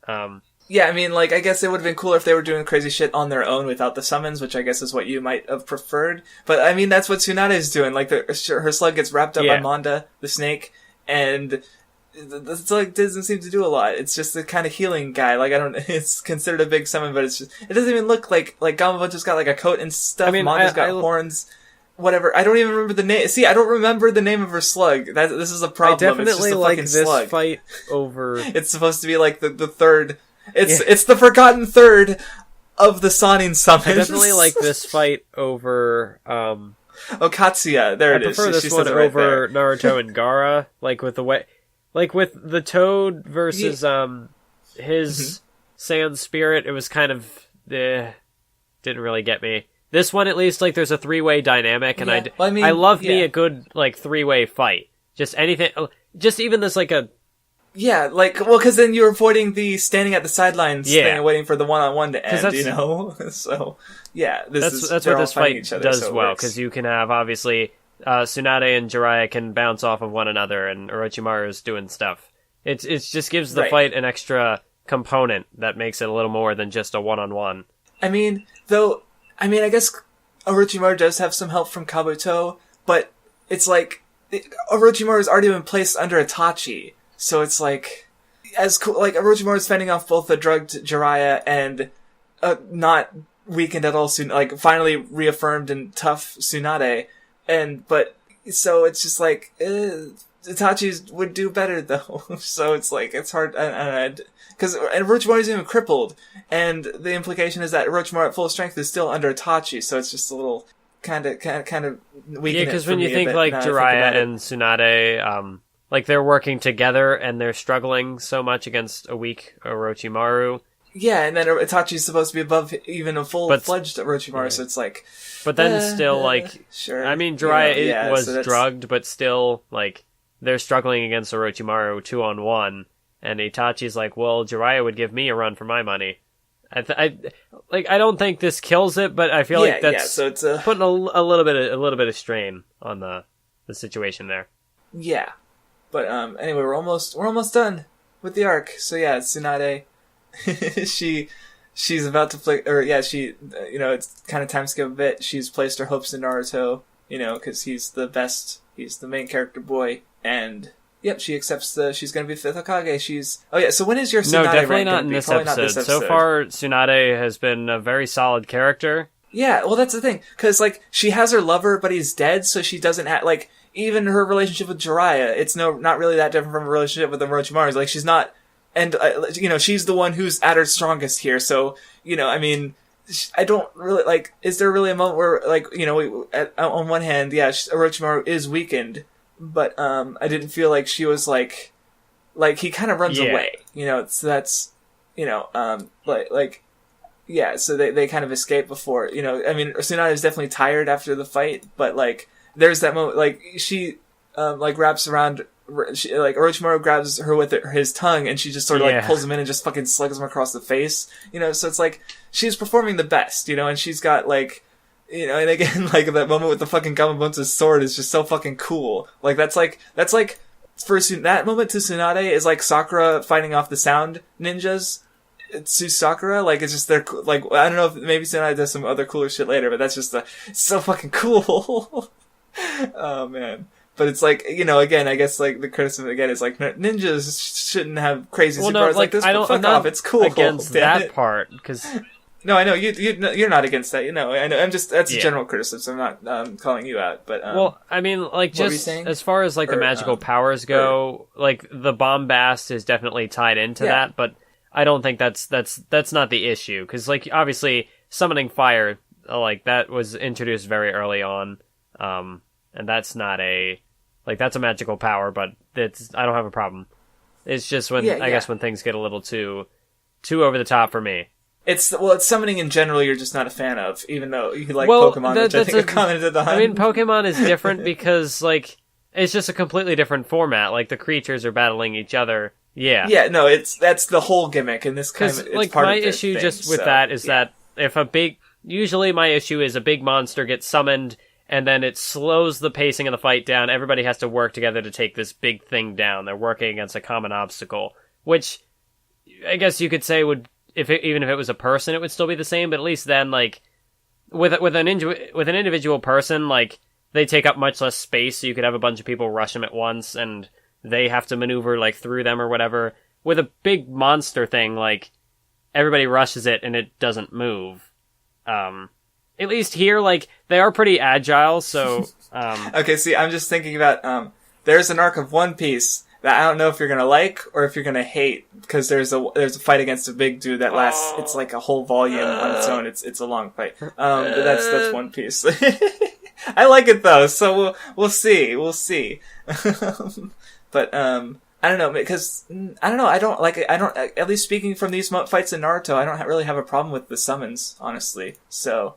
Yeah, I mean, like, I guess it would have been cooler if they were doing crazy shit on their own without the summons, which I guess is what you might have preferred. But, I mean, that's what Tsunade is doing. Like, her slug gets wrapped up by Manda, the snake, and... It's like, doesn't seem to do a lot. It's just a kind of healing guy. Like, it's considered a big summon, but it doesn't even look like Gamabunta just got like a coat and stuff. I mean, Manda's got horns. Whatever. I don't even remember the name. See, I don't remember the name of her slug. This is a problem. I definitely like this slug. Fight over... It's supposed to be like the third... It's the forgotten third of the Sannin summons. I definitely like this fight over... Katsuya. There it is. I prefer this one over Naruto and Gaara. Like, with the way... Like, with the Toad versus, his Sand Spirit, it was kind of, didn't really get me. This one, at least, like, there's a three-way dynamic, and I love me a good, like, three-way fight. Just anything, just even this, like, a... Yeah, like, well, because then you're avoiding the standing at the sidelines thing and waiting for the one-on-one to end, you know? So, yeah, that's what this fight does well, because you can have, obviously, Tsunade and Jiraiya can bounce off of one another, and Orochimaru's doing stuff. It just gives the fight an extra component that makes it a little more than just a one-on-one. I mean, I guess Orochimaru does have some help from Kabuto, but it's like, Orochimaru's already been placed under Itachi, so it's like, as cool, like, Orochimaru's fending off both the drugged Jiraiya and, not weakened at all, like, finally reaffirmed and tough Tsunade, so it's just like, Itachi would do better though, so it's like, it's hard, because Orochimaru's even crippled, and the implication is that Orochimaru at full strength is still under Itachi, so it's just a little kind of weak. Yeah, because when you think like Jiraiya and Tsunade, like they're working together and they're struggling so much against a weak Orochimaru. Yeah, and then Itachi's supposed to be above even a full-fledged Orochimaru, so it's like... But then still, like... Sure. I mean, Jiraiya was drugged, but still, like, they're struggling against Orochimaru 2-on-1, and Itachi's like, well, Jiraiya would give me a run for my money. I don't think this kills it, but I feel like that's so it's putting a little bit of strain on the situation there. Yeah. But, anyway, we're almost done with the arc. So yeah, Tsunade... she's about to play, it's kind of time skip a bit. She's placed her hopes in Naruto, because he's the main character boy, and yep, she accepts she's gonna be 5th Hokage. So when is your Tsunade No, definitely rank not in this episode. So far, Tsunade has been a very solid character. Yeah, well, that's the thing, because, like, she has her lover, but he's dead, so she doesn't have, like, even her relationship with Jiraiya, it's not really that different from a relationship with Orochimaru. Like, she's not... And, she's the one who's at her strongest here, so, I mean, I don't really, like, is there really a moment where, like, on one hand, yeah, Orochimaru is weakened, but, I didn't feel like she was, like, he kind of runs away, so that's, so they kind of escape before, I mean, Tsunade is definitely tired after the fight, but, like, there's that moment, like, she, wraps around... Orochimaru grabs her with his tongue, and she just sort of pulls him in and just fucking slugs him across the face. So it's like she's performing the best, and she's got and again, like that moment with the fucking Gamabunta's sword is just so fucking cool. Like that's like for that moment to Tsunade is like Sakura fighting off the sound ninjas. To Sakura, like it's just they're like I don't know if maybe Tsunade does some other cooler shit later, but that's just it's so fucking cool. Oh man. But it's like, again, I guess, like, the criticism, again, is like, ninjas shouldn't have crazy superpowers like this, but fuck off, it's cool. Against that part, because... No, I know, you're not against that, I know, that's a general criticism, I'm not, calling you out, but, well, I mean, like, just, as far as, like, the magical powers go, like, the bombast is definitely tied into that, but I don't think that's not the issue, because, like, obviously, summoning fire, like, that was introduced very early on, and that's not that's a magical power, but I don't have a problem. It's just when, I guess when things get a little too over the top for me. It's summoning in general you're just not a fan of, even though you like Pokemon, which I think I commented on. I mean, Pokemon is different because, like, it's just a completely different format. Like, the creatures are battling each other. Yeah. Yeah, no, that's the whole gimmick, and this kind of, it's like, part my of the issue thing, just with that is that if usually my issue is a big monster gets summoned, and then it slows the pacing of the fight down. Everybody has to work together to take this big thing down. They're working against a common obstacle, which I guess you could say even if it was a person, it would still be the same. But at least then, like, with an individual person, like, they take up much less space, so you could have a bunch of people rush them at once, and they have to maneuver, like, through them or whatever. With a big monster thing, like, everybody rushes it and it doesn't move. At least here, like, they are pretty agile, so... Okay, see, I'm just thinking about, there's an arc of One Piece that I don't know if you're gonna like or if you're gonna hate, because there's a fight against a big dude that lasts, it's like a whole volume on its own, it's a long fight. But that's One Piece. I like it though, so we'll see. But, I don't know, because, I don't know, at least speaking from these fights in Naruto, I don't really have a problem with the summons, honestly, so...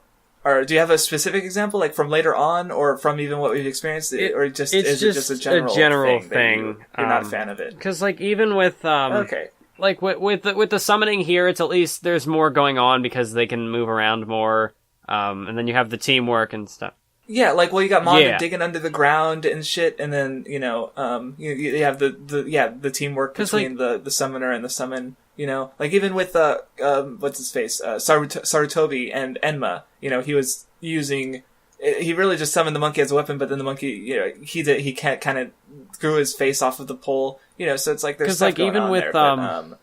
Or do you have a specific example, like from later on, or from even what we've experienced, or just is it just a general thing? You're not a fan of it, because like even with okay, like with the summoning here, it's at least there's more going on because they can move around more, and then you have the teamwork and stuff. Yeah, like you got Manda digging under the ground and shit, and then you have the teamwork between the summoner and the summon. Like even with what's his face, Sarutobi and Enma, he was using. He really just summoned the monkey as a weapon, but then the monkey, he can't kind of grew his face off of the pole, so it's like there's stuff going even on with there,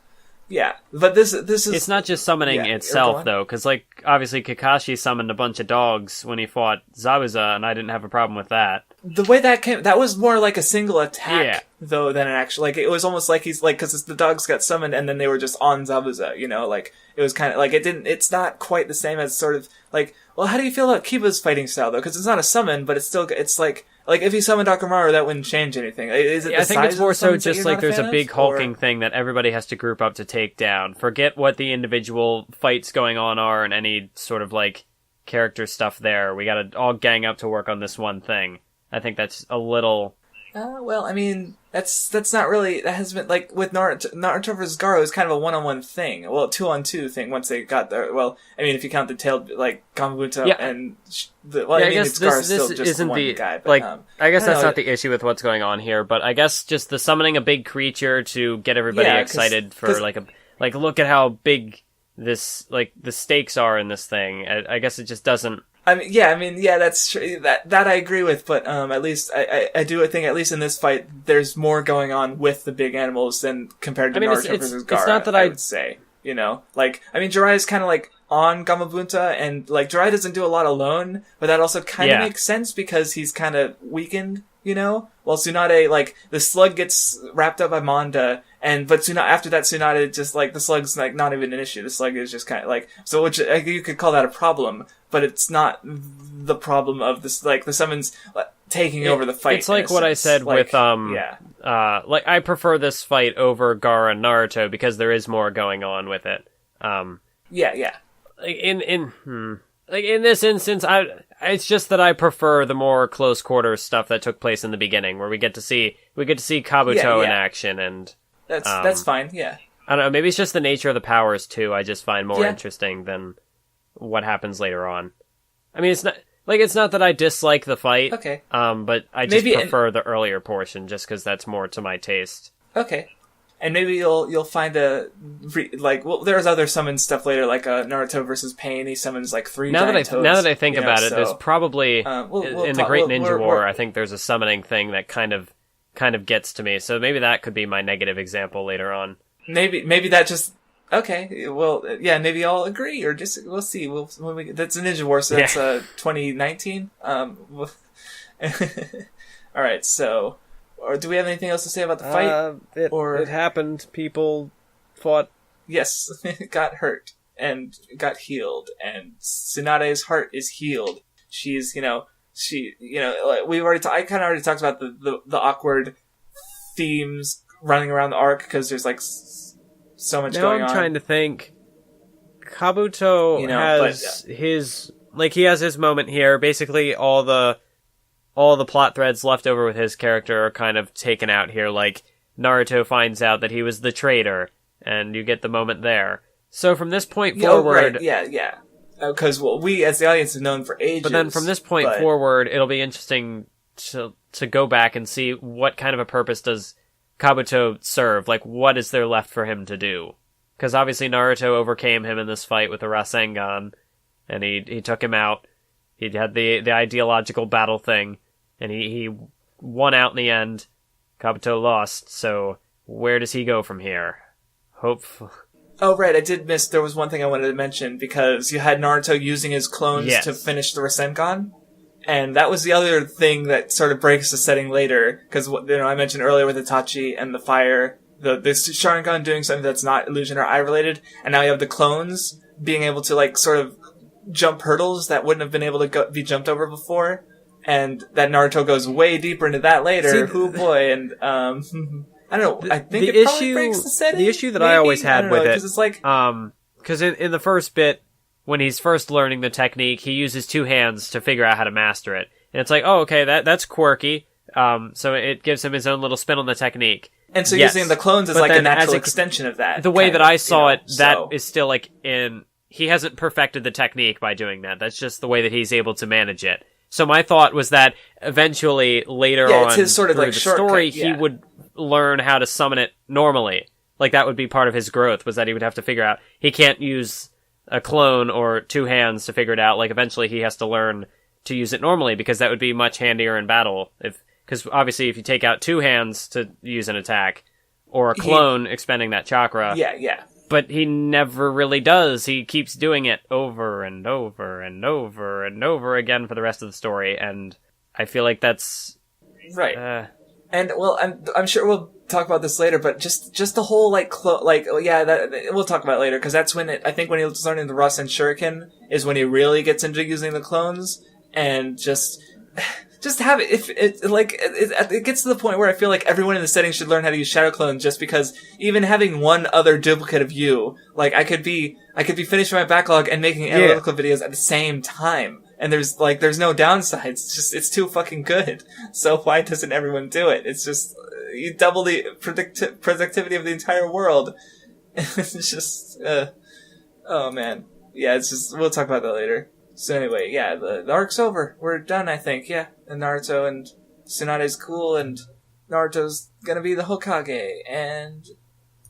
yeah, but this is... It's not just summoning itself, though, because, obviously Kakashi summoned a bunch of dogs when he fought Zabuza, and I didn't have a problem with that. The way that was more like a single attack, though, than an actual... it was almost like he's, because the dogs got summoned, and then they were just on Zabuza, it was kind of, it's not quite the same as sort of, well, how do you feel about Kiba's fighting style, though? Because it's not a summon, but it's still, it's like if he summoned Akamaru, that wouldn't change anything. Is it I think it's more so just there's a big hulking thing that everybody has to group up to take down. Forget what the individual fights going on are and any sort of character stuff there. We gotta all gang up to work on this one thing. I think that's a little... well, I mean, that's not really... That has been, with Naruto vs. Garo is kind of a one-on-one thing. Well, two-on-two thing once they got there. Well, I mean, if you count the tailed, Gamabunta and... I guess this isn't the guy, but, I guess that's not the issue with what's going on here, but I guess just the summoning a big creature to get everybody excited for, look at how big this, the stakes are in this thing. I guess it just doesn't... that's true. That I agree with, but at least I do think at least in this fight there's more going on with the big animals than compared to Naruto versus Gaara. It's not that I would say, Jiraiya's kind of on Gamabunta, and Jiraiya doesn't do a lot alone, but that also kind of makes sense because he's kind of weakened, While Tsunade, the slug gets wrapped up by Manda, but after that Tsunade just the slug's not even an issue. The slug is just kind of so, which you could call that a problem, but it's not the problem of this the summons taking over the fight. It's what I said with I prefer this fight over Gaara and Naruto because there is more going on with it. In this instance, it's just that I prefer the more close quarters stuff that took place in the beginning, where we get to see Kabuto in action, and that's fine. Yeah, I don't know. Maybe it's just the nature of the powers too. I just find more interesting than what happens later on. I mean, it's not that I dislike the fight. Okay. But I just prefer the earlier portion, just because that's more to my taste. Okay. And maybe you'll find there's other summon stuff later, Naruto versus Pain. He summons 3 giant toads. Now that I think about it, there's probably in the Great Ninja War. I think there's a summoning thing that kind of gets to me. So maybe that could be my negative example later on. Maybe that just okay. Well, yeah. Maybe I'll agree, or just we'll see. That's a Ninja War, so that's 2019. All right, so. Or do we have anything else to say about the fight? It happened. People fought. Yes, got hurt and got healed, and Tsunade's heart is healed. She's, we've already. I kind of already talked about the awkward themes running around the arc because there's so much going on. Now I'm trying to think. Kabuto has his he has his moment here. Basically, all the plot threads left over with his character are kind of taken out here, Naruto finds out that he was the traitor, and you get the moment there. So from this point forward... Right. Yeah. Because we, as the audience, have known for ages. But then from this point forward, it'll be interesting to go back and see what kind of a purpose does Kabuto serve. What is there left for him to do? Because obviously Naruto overcame him in this fight with the Rasengan, and he took him out. He had the ideological battle thing, and he won out in the end. Kabuto lost, so where does he go from here? Hopefully. Oh, right, I did miss, there was one thing I wanted to mention, because you had Naruto using his clones to finish the Rasengan, and that was the other thing that sort of breaks the setting later, because I mentioned earlier with Itachi and the fire, the Sharingan doing something that's not illusion or eye related, and now you have the clones being able to, sort of jump hurdles that wouldn't have been able to be jumped over before, and that Naruto goes way deeper into that later. Oh boy, and I don't know. I think probably breaks the setting. The issue that I always had with it, because it's because in the first bit, when he's first learning the technique, he uses 2 hands to figure out how to master it. And it's like, oh, okay, that's quirky. So it gives him his own little spin on the technique. And so using the clones is like a natural extension of that. The way that I saw it, that is still like he hasn't perfected the technique by doing that. That's just the way that he's able to manage it. So my thought was that eventually later on it's his sort of through like the shortcut, story, he would learn how to summon it normally. Like that would be part of his growth, was that he would have to figure out he can't use a clone or 2 hands to figure it out. Like eventually he has to learn to use it normally, because that would be much handier in battle. Because obviously if you take out 2 hands to use an attack, or a clone expending that chakra. Yeah. But he never really does. He keeps doing it over and over and over and over again for the rest of the story, and I feel like that's right. And well, I'm sure we'll talk about this later, but just the whole we'll talk about it later, because that's when I think when he was learning the Rasen Shuriken is when he really gets into using the clones, and just have it. If it gets to the point where I feel like everyone in the setting should learn how to use shadow clones, just because even having one other duplicate of you, like I could be finishing my backlog and making analytical videos at the same time, and there's no downsides. It's too fucking good. So why doesn't everyone do it? It's just you double the productivity of the entire world. It's just oh man, yeah. It's just we'll talk about that later. So anyway, yeah, the arc's over. We're done, I think, yeah. And Naruto and Tsunade's cool, and Naruto's gonna be the Hokage, and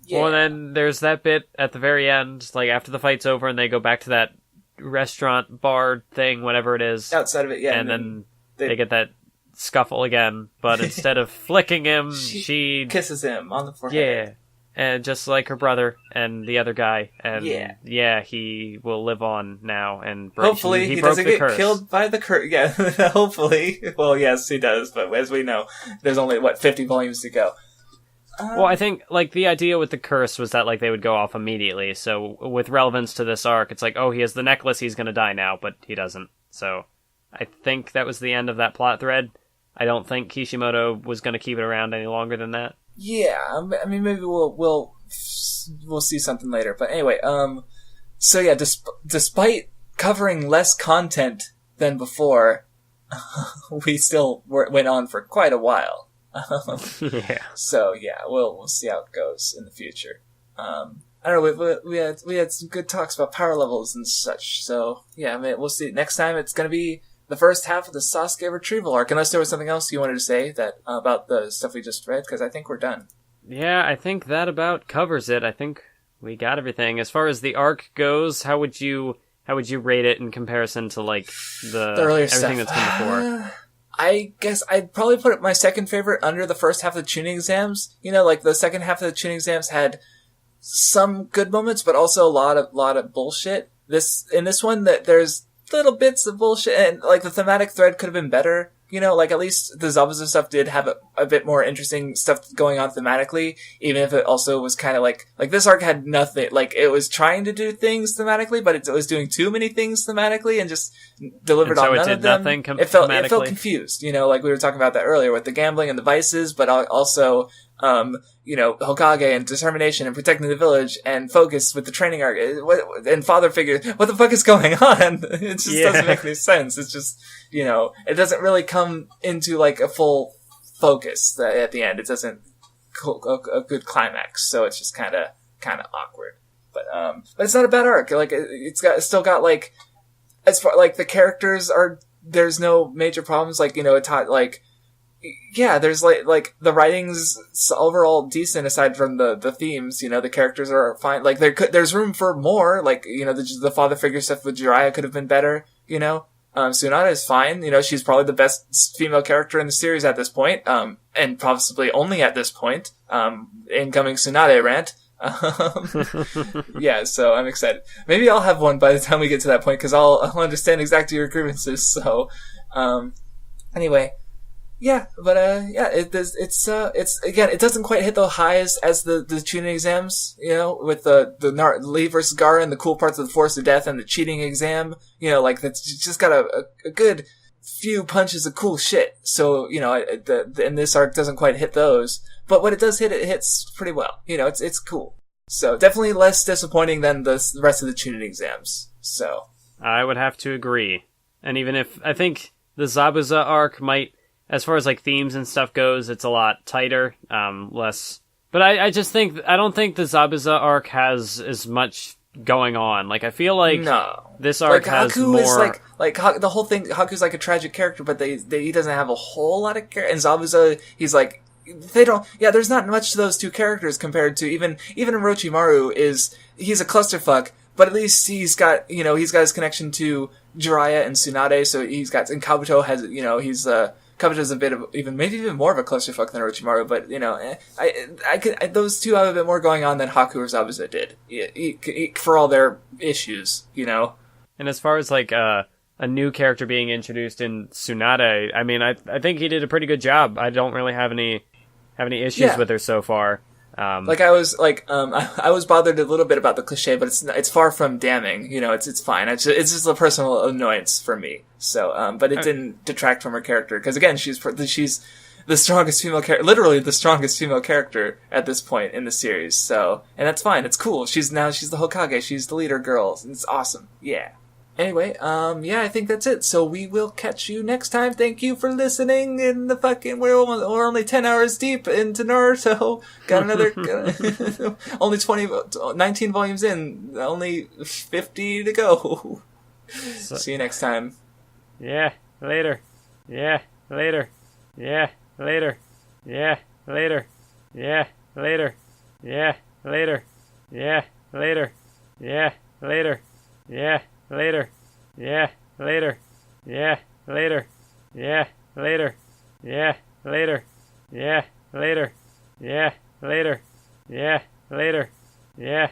yeah. Well, and then there's that bit at the very end, like after the fight's over and they go back to that restaurant, bar thing, whatever it is. Outside of it, yeah. And then they get that scuffle again, but instead of flicking him, she kisses him on the forehead. Yeah. And just like her brother and the other guy, and he will live on now. And hopefully he doesn't get killed by the curse. Yeah, hopefully. Well, yes, he does, but as we know, there's only 50 volumes to go. Well, I think like the idea with the curse was that like they would go off immediately. So with relevance to this arc, it's like, oh, he has the necklace, he's going to die now, but he doesn't. So I think that was the end of that plot thread. I don't think Kishimoto was going to keep it around any longer than that. Yeah, I mean, maybe we'll see something later. But anyway, so yeah, despite covering less content than before, we still went on for quite a while. Yeah. So yeah, we'll see how it goes in the future. I don't know. We had some good talks about power levels and such. So yeah, I mean, we'll see. Next time it's gonna be the first half of the Sasuke retrieval arc, unless there was something else you wanted to say that about the stuff we just read, because I think we're done. Yeah, I think that about covers it. I think we got everything. As far as the arc goes, how would you rate it in comparison to like the earlier everything stuff that's come before? I guess I'd probably put it my second favorite under the first half of the tuning exams. You know, like the second half of the tuning exams had some good moments, but also a lot of bullshit. In this one, that there's little bits of bullshit, and like the thematic thread could have been better. You know, like at least the Zabuza stuff did have a bit more interesting stuff going on thematically, even if it also was kind of like this arc had nothing. Like it was trying to do things thematically, but it was doing too many things thematically and just delivered on none of them. It felt confused. You know, like we were talking about that earlier with the gambling and the vices, but also you know, Hokage and determination and protecting the village and focus with the training arc and father figure. What the fuck is going on? It just doesn't make any sense. It's just, you know, it doesn't really come into like a full focus at the end. It doesn't a good climax. So it's just kind of awkward. But it's not a bad arc. Like it's still got like, as far like the characters there's no major problems. Like, you know, yeah, there's like the writing's overall decent aside from the themes. You know, the characters are fine. Like there's room for more. Like, you know, the father figure stuff with Jiraiya could have been better. You know, Tsunade is fine. You know, she's probably the best female character in the series at this point. And possibly only at this point. Incoming Tsunade rant. Yeah, so I'm excited. Maybe I'll have one by the time we get to that point, because I'll understand exactly your grievances. So, anyway. Yeah, but yeah, it's again, it doesn't quite hit the highs as the tuning exams, you know, with the Lee versus Gaara and the cool parts of the Force of Death and the cheating exam, you know, like that's just got a good few punches of cool shit. So, you know, and this arc doesn't quite hit those, but what it does hit, it hits pretty well. You know, it's cool. So definitely less disappointing than the rest of the Chunin exams. So I would have to agree. And even if I think the Zabuza arc might, as far as like themes and stuff goes, it's a lot tighter, less. But I just think I don't think the Zabuza arc has as much going on. Like I feel like this arc has Haku more. Is the whole thing. Haku's like a tragic character, but he doesn't have a whole lot of character. And Zabuza, he's like. They don't. Yeah, there's not much to those two characters compared to even Orochimaru he's a clusterfuck, but at least he's got his connection to Jiraiya and Tsunade, so and Kabuto has Kabuto's a bit of maybe even more of a clusterfuck than Orochimaru, but those two have a bit more going on than Haku or Zabuza did, for all their issues, And as far as like a new character being introduced in Tsunade, I mean, I think he did a pretty good job. I don't really have any issues with her so far. I was bothered a little bit about the cliche, but it's far from damning. It's fine. It's just a personal annoyance for me. So, but it didn't detract from her character because again, she's the strongest female character, literally the strongest female character at this point in the series. So, and that's fine. It's cool. She's the Hokage. She's the leader girl. It's awesome. Yeah. Anyway, I think that's it. So we will catch you next time. Thank you for listening. We're only 10 hours deep into Naruto. Got another, only 19 volumes in, only 50 to go. See you next time. Yeah, later. Yeah, later. Yeah, later. Yeah, later. Yeah, later. Yeah, later. Yeah, later. Yeah, later. Yeah. Later. Yeah. Later. Yeah. Later. Yeah. Later. Yeah. Later. Yeah. Later. Yeah. Later. Yeah. Later. Yeah.